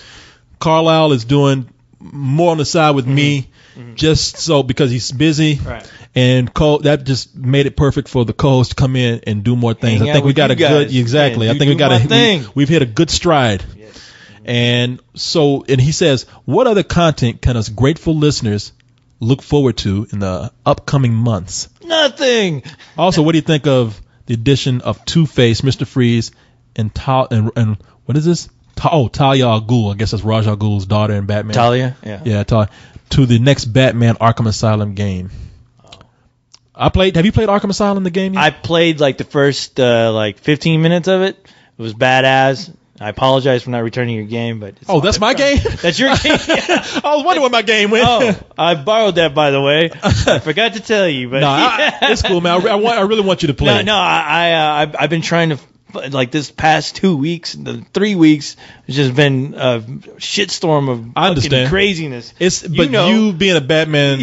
Carlisle is doing more on the side with me, just so because he's busy. Right. And that just made it perfect for the co-host to come in and do more things. Hang I think out we with got a you good, guys. exactly. Yeah, I think we do got my thing. we've hit a good stride. Yes. And so, and he says, what other content can us grateful listeners look forward to in the upcoming months? Nothing. Also, what do you think of the addition of Two-Face, Mr. Freeze, and and what is this? Talia al Ghul. I guess that's Ra's al Ghul's daughter in Batman. Talia? Yeah. Yeah, Talia. To the next Batman Arkham Asylum game. Have you played Arkham Asylum, the game yet? I played like the first 15 minutes of it. It was badass. I apologize for not returning your game, but that's my game? That's your game. I was wondering where my game went. Oh, I borrowed that, by the way. I forgot to tell you, but it's cool, man. I really want you to play. No, I've been trying to, like, this past 2 weeks, 3 weeks, it's just been a shitstorm of I understand. craziness. You being a Batman,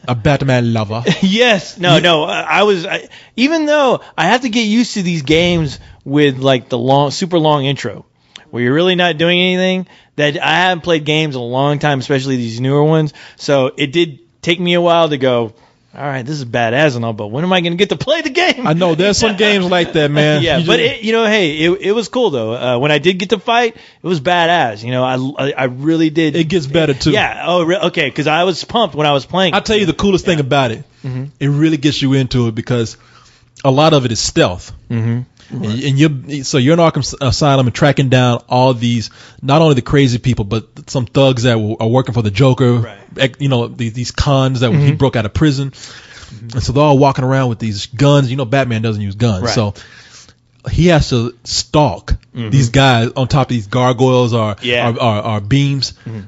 a Batman lover. Yes, even though I have to get used to these games with like the super long intro, where you're really not doing anything. That I haven't played games in a long time, especially these newer ones. So it did take me a while to go, all right, this is badass and all, but when am I going to get to play the game? I know there's some games like that, man. Yeah, but it was cool though. When I did get to fight, it was badass. I really did. It gets better too. Yeah. Oh, okay. Because I was pumped when I was playing. I'll tell you the coolest thing about it. Mm-hmm. It really gets you into it because a lot of it is stealth. Mm-hmm. Right. And you're in Arkham Asylum and tracking down all these, not only the crazy people, but some thugs that are working for the Joker. Right. These cons that he broke out of prison. Mm-hmm. And so they're all walking around with these guns. Batman doesn't use guns. Right. So he has to stalk these guys on top of these gargoyles or beams. Mm-hmm.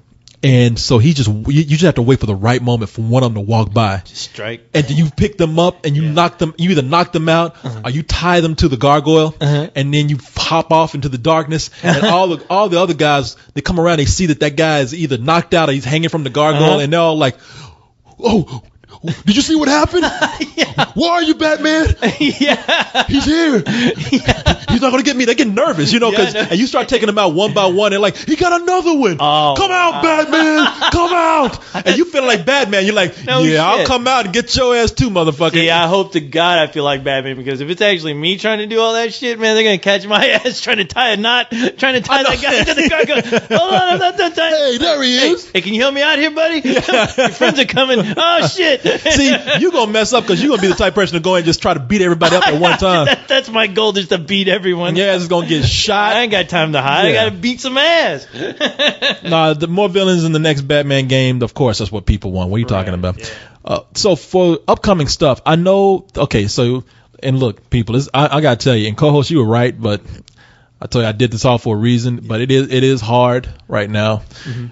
And so you just have to wait for the right moment for one of them to walk by. Just strike. And then you pick them up and you knock them. You either knock them out or you tie them to the gargoyle, and then you hop off into the darkness. And all the other guys, they come around. They see that guy is either knocked out or he's hanging from the gargoyle, and they're all like, "Oh, did you see what happened? Where are you, Batman? He's here. He's not gonna get me." They get nervous, and you start taking them out one by one. They're like, "He got another one. Come out, Batman. Come out." And you feel like Batman. You're like, I'll come out and get your ass too, motherfucker. See, I hope to God I feel like Batman, because if it's actually me trying to do all that shit, man, they're gonna catch my ass trying to tie a knot, trying to tie that guy to the gargoyle. Hold on, I'm not done tying. Hey, there he is. Hey, can you help me out here, buddy? Your friends are coming. Oh shit. See, you're going to mess up because you're going to be the type of person to go and just try to beat everybody up at one time. That's my goal, just to beat everyone. Yeah, it's going to get shot. I ain't got time to hide. I got to beat some ass. The more villains in the next Batman game, of course, that's what people want. What are you talking about? Yeah. So for upcoming stuff, I know, and look, people, I got to tell you, and co-host, you were right, but I told you I did this all for a reason, but it is hard right now. Mm-hmm.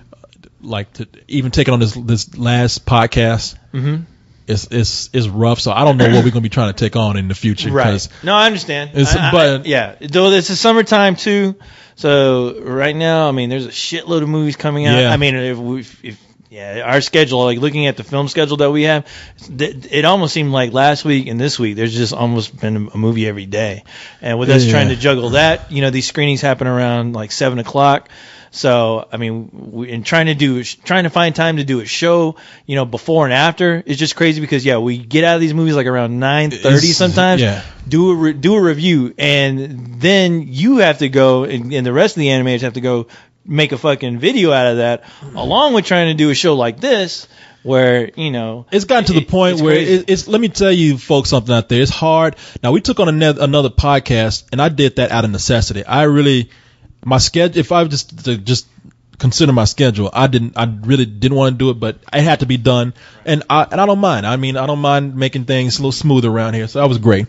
Like to even taking on this last podcast. Mm-hmm. It's rough, so I don't know what we're gonna be trying to take on in the future. Right. No, I understand. But though it's the summertime too, so right now, I mean, there's a shitload of movies coming out. Yeah. I mean, if our schedule, like looking at the film schedule that we have, it almost seemed like last week and this week there's just almost been a movie every day, and with us trying to juggle that, these screenings happen around like 7:00. So, I mean, trying to find time to do a show, before and after is just crazy because, we get out of these movies like around 9:30 sometimes. Yeah. Do a review, and then you have to go, and the rest of the animators have to go make a fucking video out of that, along with trying to do a show like this, where it's gotten to the point where it's. Let me tell you, folks, something out there. It's hard. Now, we took on another podcast, and I did that out of necessity. My schedule, if I was just consider my schedule. I really didn't want to do it, but it had to be done. And I don't mind. I mean, I don't mind making things a little smoother around here. So that was great.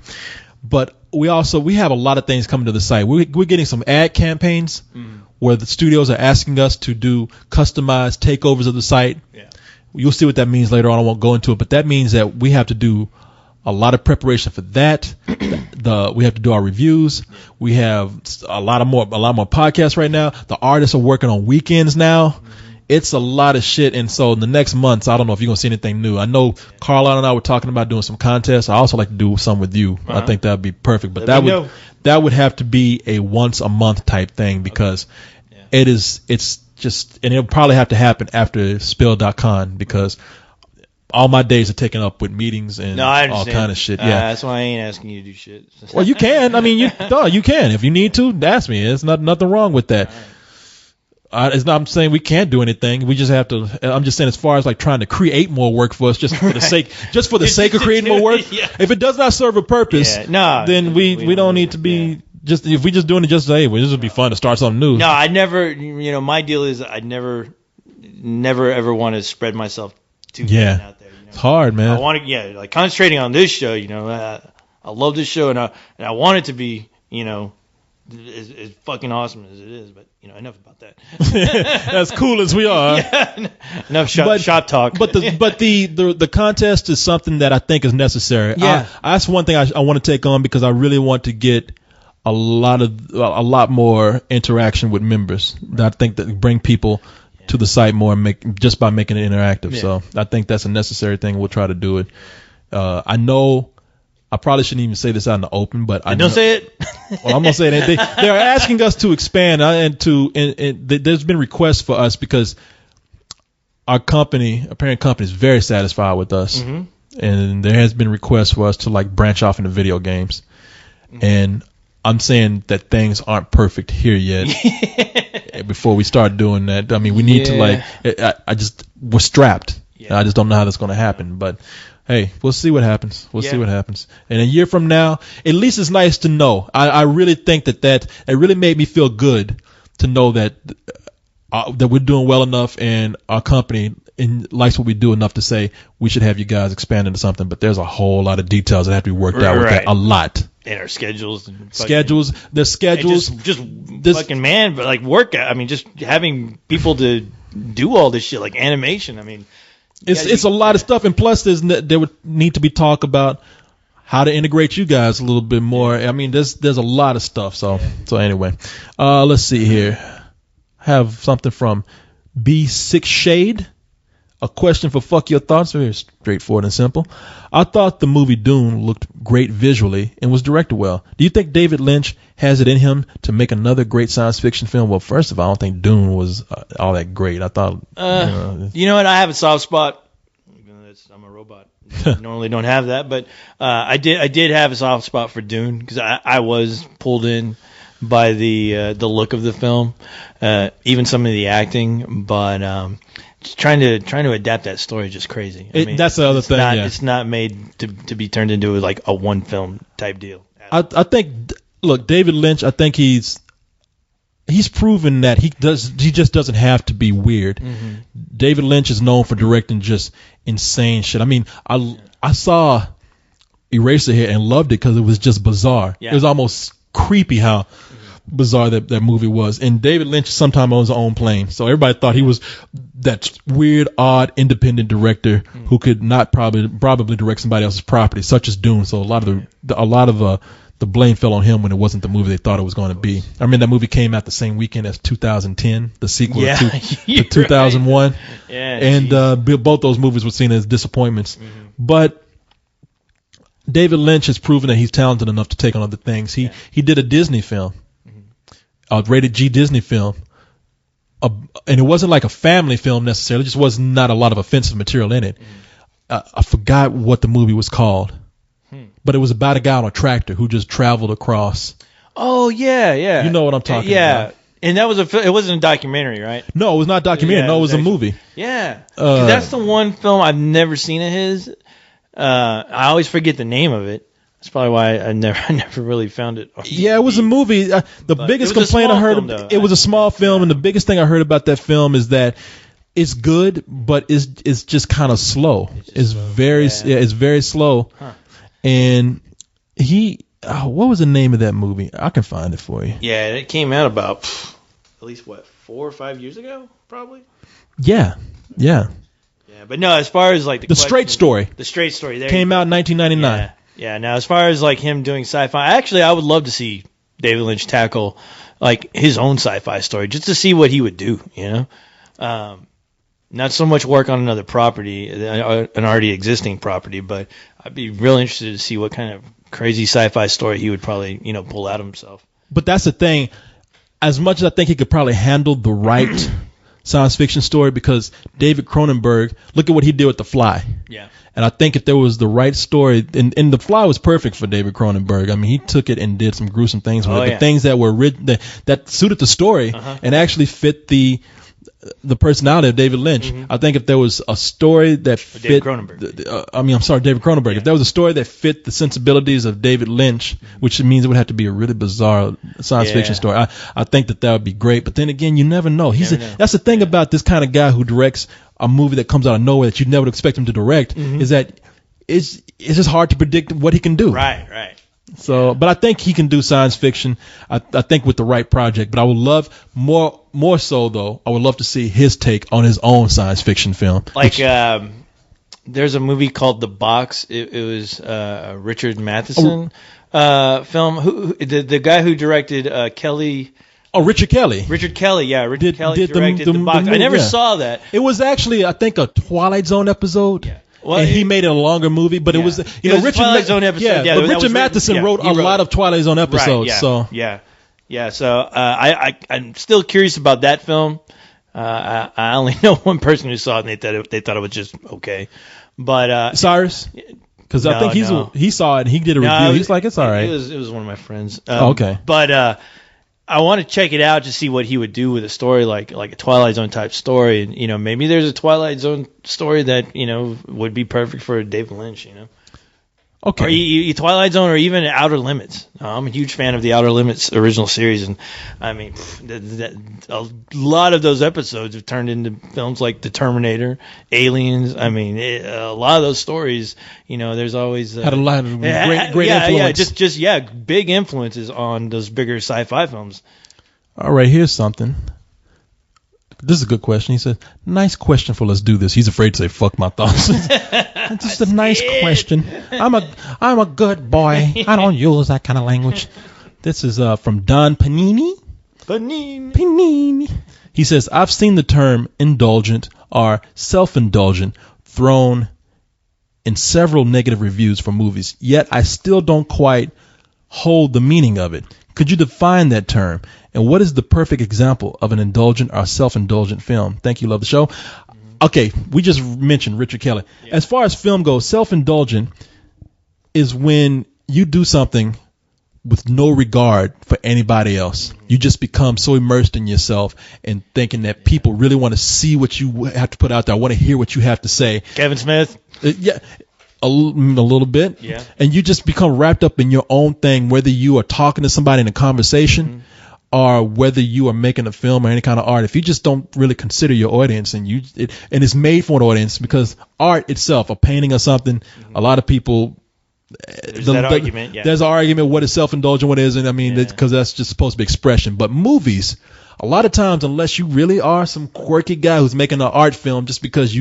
But we have a lot of things coming to the site. We're getting some ad campaigns where the studios are asking us to do customized takeovers of the site. Yeah. You'll see what that means later on. I won't go into it, but that means that we have to do a lot of preparation for that. We have to do our reviews. We have a lot more podcasts right now. The artists are working on weekends now. It's a lot of shit. And so in the next months, I don't know if you're going to see anything new. I know Carlisle and I were talking about doing some contests. I also like to do some with you. I think that would be perfect. But that would have to be a once a month type thing because it's just, and it'll probably have to happen after Spill.com because all my days are taken up with meetings and all kind of shit. Yeah, that's why I ain't asking you to do shit. Well, you can. I mean, you can if you need to. Ask me. There's nothing wrong with that. I'm saying we can't do anything. We just have to. I'm just saying as far as like trying to create more work for us, just for the sake of creating more work. Yeah. If it does not serve a purpose, then we don't need to be. Just if we just doing it just to, hey, well, this would be fun to start something new. No, I never. My deal is I never ever want to spread myself too thin out there. It's hard, man. I want to, like concentrating on this show. I love this show, and I want it to be, as fucking awesome as it is. But enough about that. As cool as we are. Enough shop talk. But the contest is something that I think is necessary. Yeah, that's one thing I want to take on because I really want to get a lot more interaction with members. I think that bring people to the site more just by making it interactive. Yeah. So I think that's a necessary thing. We'll try to do it. I know I probably shouldn't even say this out in the open, but don't say it. Well, I'm gonna say it. They are asking us to expand and there's been requests for us because our parent company is very satisfied with us, and there has been requests for us to like branch off into video games, and I'm saying that things aren't perfect here yet. Before we start doing that, I mean, we need to we're strapped. Yeah. I just don't know how that's going to happen. But hey, we'll see what happens. We'll see what happens. And a year from now, at least it's nice to know. I really think that it really made me feel good to know that we're doing well enough and our company likes what we do enough to say we should have you guys expand into something. But there's a whole lot of details that have to be worked out with that. A lot. And our schedules. The schedules. Just fucking man, but like work. I mean, just having people to do all this shit, like animation. I mean, it's a lot of stuff. And plus, there would need to be talk about how to integrate you guys a little bit more. I mean, there's a lot of stuff. So anyway, let's see here. I have something from B6 Shade. A question for Fuck Your Thoughts. Very straightforward and simple. I thought the movie Dune looked great visually and was directed well. Do you think David Lynch has it in him to make another great science fiction film? Well, first of all, I don't think Dune was all that great. I thought... you know what? I have a soft spot. I'm a robot. I normally don't have that, but I did have a soft spot for Dune because I was pulled in by the look of the film, even some of the acting, but... Just trying to adapt that story is just crazy. I mean, that's the other thing. It's not made to be turned into like a one film type deal. I think, look, David Lynch. I think he's proven that he just doesn't have to be weird. Mm-hmm. David Lynch is known for directing just insane shit. I mean, I saw Eraserhead and loved it because it was just bizarre. Yeah. It was almost creepy how bizarre that movie was. And David Lynch sometimes owns his own plane, so everybody thought he was that weird, odd, independent director who could not probably direct somebody else's property, such as Dune. So a lot of the blame fell on him when it wasn't the movie they thought it was going to be. I mean, that movie came out the same weekend as 2010, the sequel to 2001, right. And both those movies were seen as disappointments. Mm-hmm. But David Lynch has proven that he's talented enough to take on other things. He did a Disney film. A rated G Disney film, and it wasn't like a family film necessarily. It just was not a lot of offensive material in it. I forgot what the movie was called, but it was about a guy on a tractor who just traveled across. Oh yeah. You know what I'm talking about. And that was it wasn't a documentary, right? No, it was not a documentary. Yeah, no, it was a movie. Yeah, that's the one film I've never seen of his. I always forget the name of it. That's probably why I never really found it. On Yeah, it was a DVD. movie. The But biggest it was a complaint I small heard, film, though. it was a small film, and the biggest thing I heard about that film is that it's good, but it's just kind of slow. It's very it's very slow. Huh. And what was the name of that movie? I can find it for you. Yeah, it came out about at least 4 or 5 years ago, probably. Yeah. Yeah, but no, as far as like The Straight Story the Straight Story there came out in 1999. Yeah. Now, as far as like him doing sci-fi, I would love to see David Lynch tackle like his own sci-fi story, just to see what he would do. You know, not so much work on another property, an already existing property, but I'd be real interested to see what kind of crazy sci-fi story he would probably pull out of himself. But that's the thing. As much as I think he could probably handle the right science fiction story, because David Cronenberg, look at what he did with The Fly. Yeah. And I think if there was the right story, and The Fly was perfect for David Cronenberg. I mean, he took it and did some gruesome things with it, but things that were that suited the story and actually fit the personality of David Lynch. I think if there was a story that fit David Cronenberg. David Cronenberg. If there was a story that fit the sensibilities of David Lynch, which means it would have to be a really bizarre science fiction story, I think that would be great. But then again, you never know. That's the thing about this kind of guy who directs a movie that comes out of nowhere that you never expect him to direct, is that it's just hard to predict what he can do. Right. So, but I think he can do science fiction. I think with the right project. But I would love more so though. I would love to see his take on his own science fiction film. Like there's a movie called The Box. It was Richard Matheson film. Who the guy who directed Kelly. Oh, Richard Kelly. Richard Kelly directed the The Box. I never saw that. It was actually, I think, a Twilight Zone episode. Yeah. Well, and he made it a longer movie, but it was, It was Richard Twilight Zone episode. Yeah, but Richard Matheson wrote a lot of Twilight Zone episodes. Right, So yeah. So I'm still curious about that film. I only know one person who saw it, and they thought it was just okay. But Cyrus, because I think he saw it and he did a review. He's like, it's all right. It was one of my friends. Okay. But I want to check it out to see what he would do with a story like a Twilight Zone type story, and maybe there's a Twilight Zone story that would be perfect for David Lynch, Okay. Or Twilight Zone, or even Outer Limits. I'm a huge fan of the Outer Limits original series, and I mean, a lot of those episodes have turned into films like The Terminator, Aliens. I mean, a lot of those stories, there's always had a lot of great influence. Just big influences on those bigger sci-fi films. All right, here's something. This is a good question. He said, nice question for let's do this. He's afraid to say fuck my thoughts. Just a nice question. I'm a good boy. I don't use that kind of language. This is from Don Panini. Panini. He says, I've seen the term indulgent or self-indulgent thrown in several negative reviews for movies, yet I still don't quite hold the meaning of it. Could you define that term? And what is the perfect example of an indulgent or self-indulgent film? Thank you. Love the show. Okay, we just mentioned Richard Kelly. Yeah. As far as film goes, self-indulgent is when you do something with no regard for anybody else. You just become so immersed in yourself and thinking that people really want to see what you have to put out there. I want to hear what you have to say. Kevin Smith? Yeah. A little bit. Yeah. And you just become wrapped up in your own thing, whether you are talking to somebody in a conversation or whether you are making a film or any kind of art. If you just don't really consider your audience and it's made for an audience, because art itself, a painting or something, a lot of people, there's that argument. Yeah. There's an argument what is self-indulgent, what isn't. I mean, because that's just supposed to be expression. But movies, a lot of times, unless you really are some quirky guy who's making an art film just because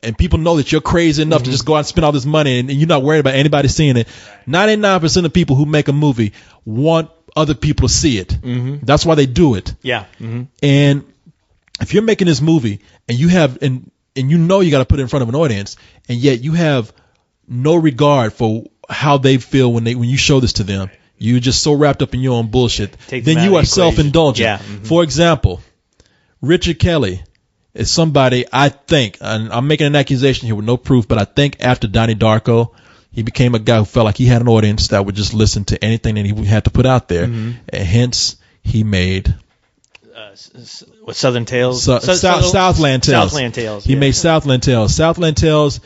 and people know that you're crazy enough to just go out and spend all this money and you're not worried about anybody seeing it. 99% of people who make a movie want other people to see it. That's why they do it. Yeah. And if you're making this movie and you have, and you know you got to put it in front of an audience, and yet you have no regard for how they feel when you show this to them, you're just so wrapped up in your own bullshit, then you are self-indulgent. Yeah. For example, Richard Kelly is somebody, I think, and I'm making an accusation here with no proof, but I think after Donnie Darko, he became a guy who felt like he had an audience that would just listen to anything that he had to put out there. And hence, he made Southern Tales? Southland Tales. Southland Tales. He made Southland Tales. Southland Tales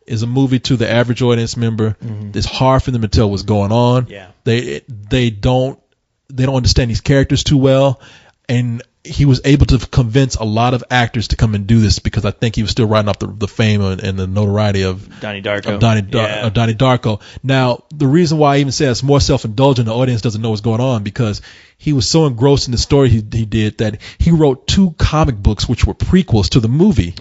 is a movie to the average audience member. It's hard for them to tell what's going on. Yeah. They don't understand these characters too well, and he was able to convince a lot of actors to come and do this because I think he was still riding off the fame and the notoriety of Donnie Darko. Of Donnie Darko. Now, the reason why I even say it's more self-indulgent, the audience doesn't know what's going on, because he was so engrossed in the story he did that he wrote 2 comic books which were prequels to the movie.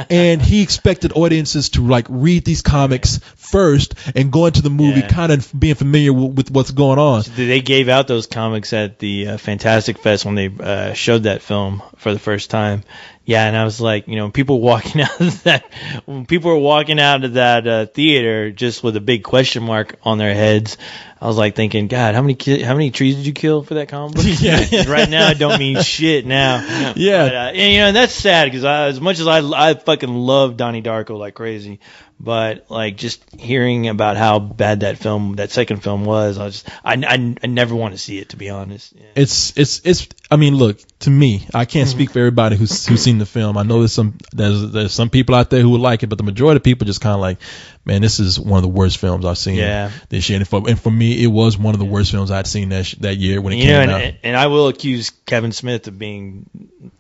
And he expected audiences to like read these comics first and go into the movie kind of being familiar with what's going on. They gave out those comics at the Fantastic Fest when they showed that film for the first time. Yeah, and I was like, people walking out of that, when people were walking out of that theater just with a big question mark on their heads, I was like thinking, God, how many trees did you kill for that comic book? Right now, it don't mean shit now. Yeah, but, and that's sad because as much as I fucking love Donnie Darko like crazy, but like just hearing about how bad that second film was, I never want to see it, to be honest. Yeah. It's. I mean, look, to me, I can't speak for everybody who's seen the film. I know there's some people out there who would like it, but the majority of people just kind of like, man, this is one of the worst films I've seen this year. And for me, it was one of the worst films I'd seen that year when it came out. And I will accuse Kevin Smith of being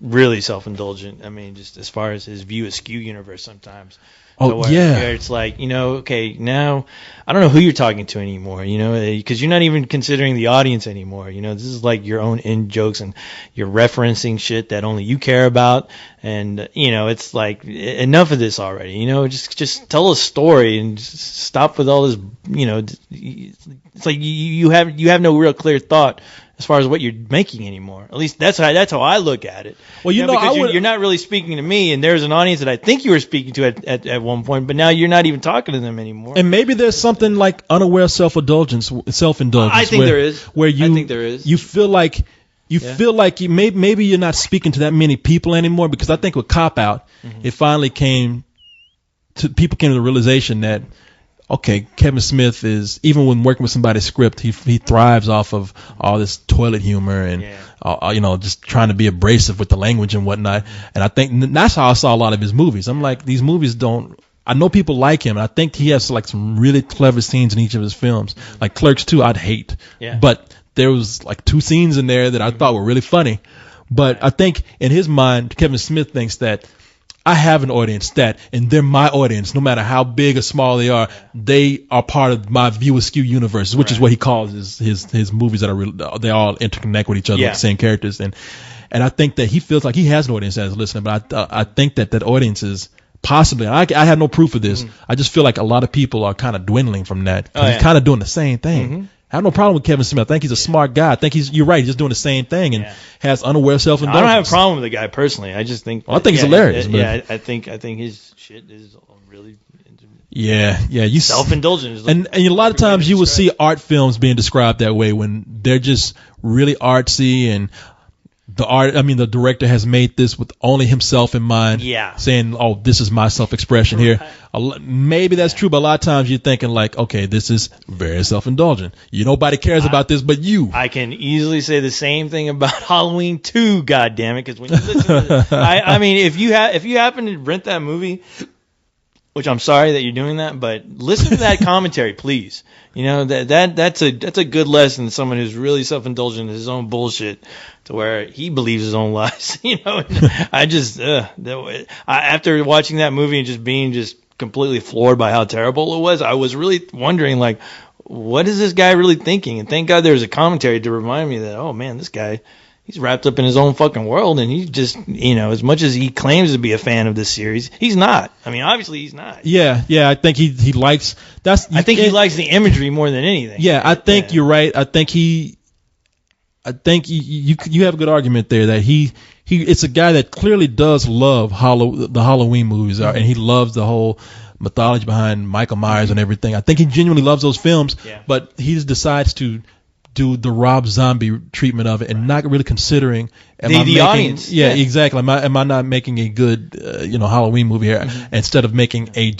really self-indulgent. I mean, just as far as his View Askew universe sometimes. Where it's like, okay, now I don't know who you're talking to anymore, because you're not even considering the audience anymore. This is like your own in jokes and you're referencing shit that only you care about. And, it's like enough of this already, just tell a story and just stop with all this, it's like you have no real clear thought as far as what you're making anymore. At least that's how I look at it. Well, because you're not really speaking to me, and there's an audience that I think you were speaking to at one point, but now you're not even talking to them anymore. And maybe there's something like unaware self-indulgence. I think there is. I think there is. You feel like maybe you're not speaking to that many people anymore, because I think with Cop Out, it finally came to the realization that, okay, Kevin Smith is, even when working with somebody's script, he thrives off of all this toilet humor and just trying to be abrasive with the language and whatnot. And I think that's how I saw a lot of his movies. I'm like, these movies don't. I know people like him, and I think he has like some really clever scenes in each of his films. Like Clerks 2, I'd hate, but there was like 2 scenes in there that I thought were really funny. But I think in his mind, Kevin Smith thinks that I have an audience and they're my audience, no matter how big or small they are. They are part of my View Askew universe, which is what he calls his movies that are they all interconnect with each other with the same characters. And I think that he feels like he has an audience that is listening, but I think that audience is possibly, and I have no proof of this. I just feel like a lot of people are kind of dwindling from that. He's kind of doing the same thing. I have no problem with Kevin Smith. I think he's a smart guy. I think you're right. He's just doing the same thing and has unaware self-indulgence. I don't have a problem with the guy personally. I just think. I think it's hilarious. I think his shit is really. You self-indulgent. And a lot of times you will see art films being described that way when they're just really artsy and. The director has made this with only himself in mind. Saying, oh, this is my self-expression here. Maybe that's true, but a lot of times you're thinking like, okay, this is very self-indulgent. Nobody cares about this but you. I can easily say the same thing about Halloween 2, goddammit, because when you listen to this, I mean, if you happen to rent that movie, which I'm sorry that you're doing that, but listen to that commentary, please. That's a good lesson to someone who's really self-indulgent in his own bullshit, to where he believes his own lies. I just after watching that movie and just being just completely floored by how terrible it was, I was really wondering, like, what is this guy really thinking? And thank God there's a commentary to remind me that, oh man, this guy, he's wrapped up in his own fucking world, and he's just, as much as he claims to be a fan of this series, he's not. I mean, obviously he's not. Yeah, I think he likes he likes the imagery more than anything. Yeah, I think you're right. I think you have a good argument there that it's a guy that clearly does love the Halloween movies, and he loves the whole mythology behind Michael Myers and everything. I think he genuinely loves those films, but he just decides to do the Rob Zombie treatment of it and not really considering the audience. Yeah, exactly. Am I not making a good Halloween movie here instead of making a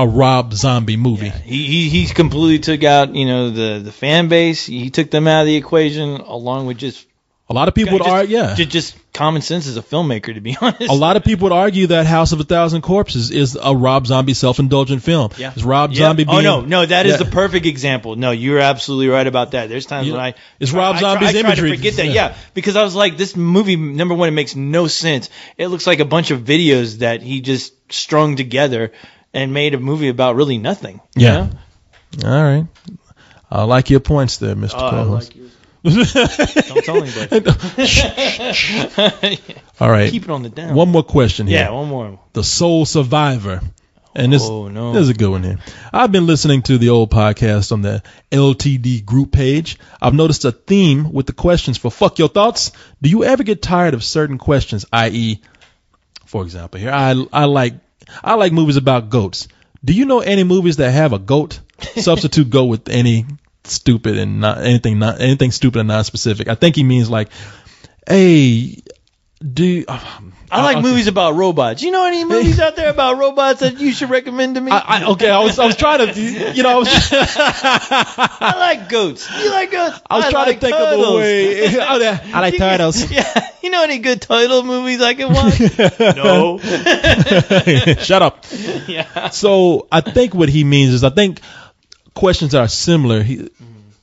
Rob Zombie movie? Yeah. He completely took out the fan base. He took them out of the equation, along with just A lot of people would argue, just common sense as a filmmaker, to be honest. A lot of people would argue that House of a Thousand Corpses is a Rob Zombie self-indulgent film. Yeah. Is Rob Zombie being... Oh, no, that is the perfect example. No, you're absolutely right about that. There's times when It's Rob Zombie's I try imagery. to forget that, yeah, because I was like, this movie, number one, it makes no sense. It looks like a bunch of videos that he just strung together and made a movie about really nothing. You know? All right. I like your points there, Mr. I Co-host. like yours. Don't tell anybody. All right. Keep it on the down. One more question here. Yeah, one more. The Soul Survivor. And this is a good one here. I've been listening to the old podcast on the LTD group page. I've noticed a theme with the questions for Fuck Your Thoughts. Do you ever get tired of certain questions, i.e., for example, here, I like movies about goats. Do you know any movies that have a goat? Substitute goat with any stupid and not anything stupid and non-specific. I think he means like, hey, I like movies about robots. You know any movies out there about robots that you should recommend to me? I was trying to, I like goats. You like goats? I was trying to think of a way. I like turtles. Yeah. You know any good turtle movies I can watch? No. Shut up. Yeah. So I think what he means is questions that are similar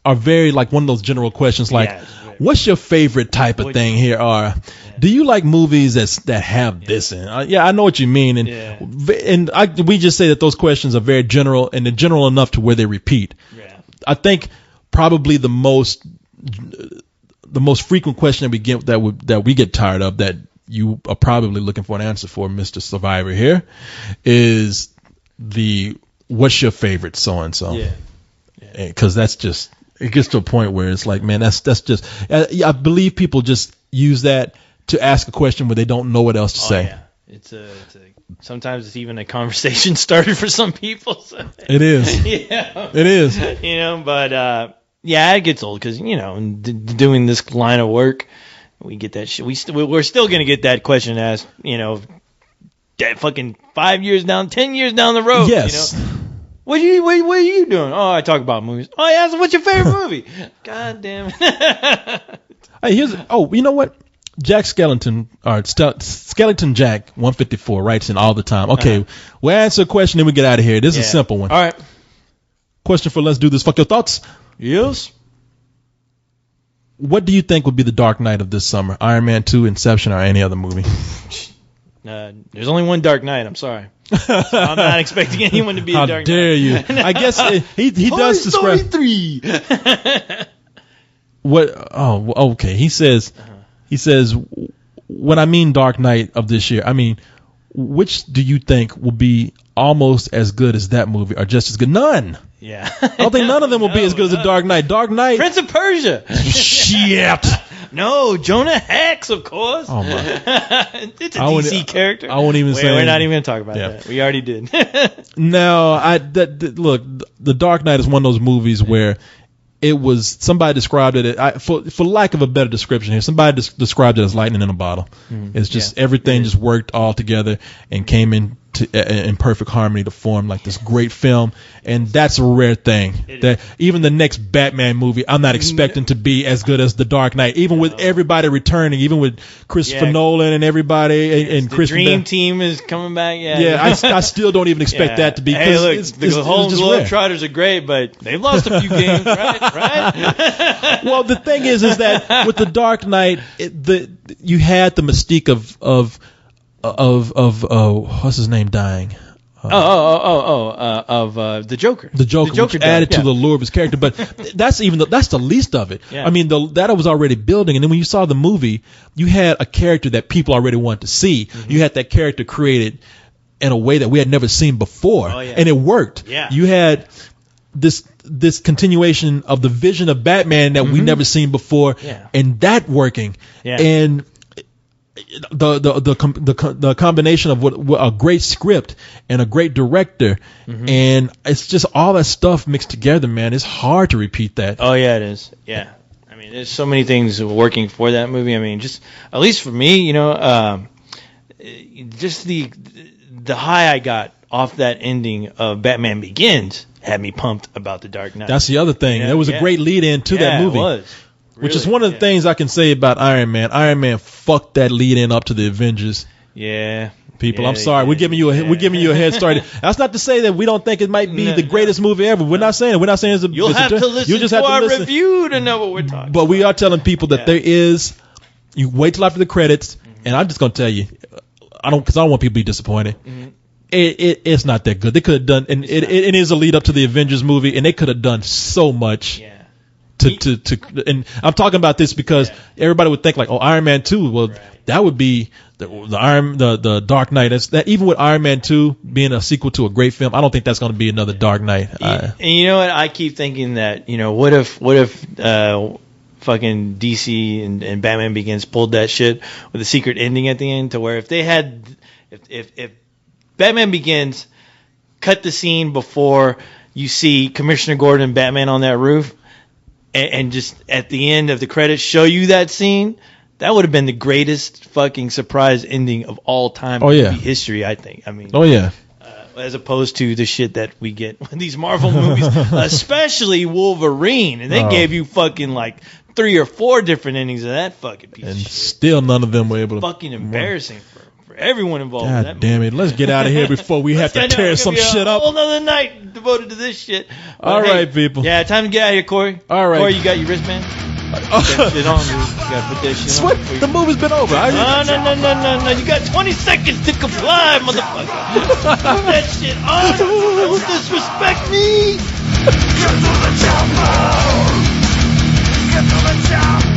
are very like one of those general questions like, what's your favorite type of thing here? Or do you like movies that have this in? I know what you mean. And we just say that those questions are very general and they're general enough to where they repeat. Yeah. I think probably the most frequent question that we get that we get tired of that you are probably looking for an answer for, Mr. Survivor here, is what's your favorite so and so? Yeah. Because that's just, it gets to a point where it's like, man, that's just, I believe people just use that to ask a question where they don't know what else to say. Yeah. Sometimes it's even a conversation starter for some people. So. It is. Yeah. It is. But it gets old because, doing this line of work, we get that shit. We're still going to get that question asked, that fucking 5 years down, 10 years down the road. Yes. What are you doing? Oh, I talk about movies. Oh, yeah, so what's your favorite movie? God damn it. Hey, you know what? Jack Skellington Jack 154 writes in all the time. Okay, we'll answer a question and we get out of here. This is a simple one. All right. Question for Let's Do This. Fuck Your Thoughts. Yes. What do you think would be the Dark Knight of this summer? Iron Man 2, Inception, or any other movie? There's only one Dark Knight. I'm sorry. So I'm not expecting anyone to be a Dark Knight. How dare you? I guess he does describe. Toy Story 3. What? Oh, okay. He says, when I mean Dark Knight of this year, I mean, which do you think will be almost as good as that movie or just as good? None. Yeah. I don't think none of them will be as good as the Dark Knight. Dark Knight. Prince of Persia. Shit. No, Jonah Hex, of course. Oh my! It's a DC character. I won't even say. We're not even going to talk about that. We already did. No, look, The Dark Knight is one of those movies where it was, somebody described it, for lack of a better description here, somebody described it as lightning in a bottle. It's just everything just worked all together and came in perfect harmony to form like this great film, and that's a rare thing. That even the next Batman movie, I'm not expecting to be as good as The Dark Knight, even with everybody returning, even with Christopher Nolan and everybody, and the Christian Dream Team is coming back. I still don't even expect that to be. Hey, look, the whole Globetrotters are great, but they've lost a few games, right? Well, the thing is that with The Dark Knight, you had the mystique of what's his name dying? Of the Joker. The Joker which added to the allure of his character, but that's the least of it. Yeah. I mean, that was already building, and then when you saw the movie, you had a character that people already wanted to see. Mm-hmm. You had that character created in a way that we had never seen before, and it worked. Yeah. You had this continuation of the vision of Batman that we never seen before, and that working, and the combination of what a great script and a great director, and it's just all that stuff mixed together, man. It's hard to repeat that. Oh yeah, it is. Yeah, I mean, there's so many things working for that movie. I mean, just at least for me, just the high I got off that ending of Batman Begins had me pumped about The Dark Knight. That's the other thing. There was a great lead in to that movie. It was. which is Really? one of the Yeah. things I can say about Iron Man. Iron Man fucked that lead in up to the Avengers. Yeah. People, Yeah, I'm sorry. yeah, We're giving you a head start. That's not to say that we don't think it might be No, the greatest movie ever. We're not saying it. We're not saying it's a. You'll it's have a, to listen you just to have our to listen. review to know what we're talking But we are telling people that Yeah. there is. You wait till after the credits, and I'm just gonna tell you, I don't want people to be disappointed. It's not that good. They could have done, and it is a lead up to the Avengers movie, and they could have done so much. Yeah. And I'm talking about this because everybody would think like, oh, Iron Man 2, well, that would be the Dark Knight. That even with Iron Man 2 being a sequel to a great film, I don't think that's going to be another Dark Knight. And you know what? I keep thinking that, what if fucking DC and Batman Begins pulled that shit with a secret ending at the end, to where if Batman Begins cut the scene before you see Commissioner Gordon and Batman on that roof, and just at the end of the credits show you that scene, that would have been the greatest fucking surprise ending of all time in movie history, I think. I mean, as opposed to the shit that we get with these Marvel movies, especially Wolverine, and they gave you fucking like 3 or 4 different endings of that fucking piece of shit. Still none of them were able to. Fucking embarrassing for everyone involved. God in that damn movie. it! Let's get out of here before we have to tear some shit up. A whole nother night devoted to this shit. But All right, people. Yeah, time to get out of here, Corey. All right. Corey, you got your wristband? That shit on, dude. You gotta put that shit What? on. The movie's been over. No. You got 20 seconds to comply, motherfucker. Put that shit on. Don't disrespect me. Get to the chopper! Get to the chopper!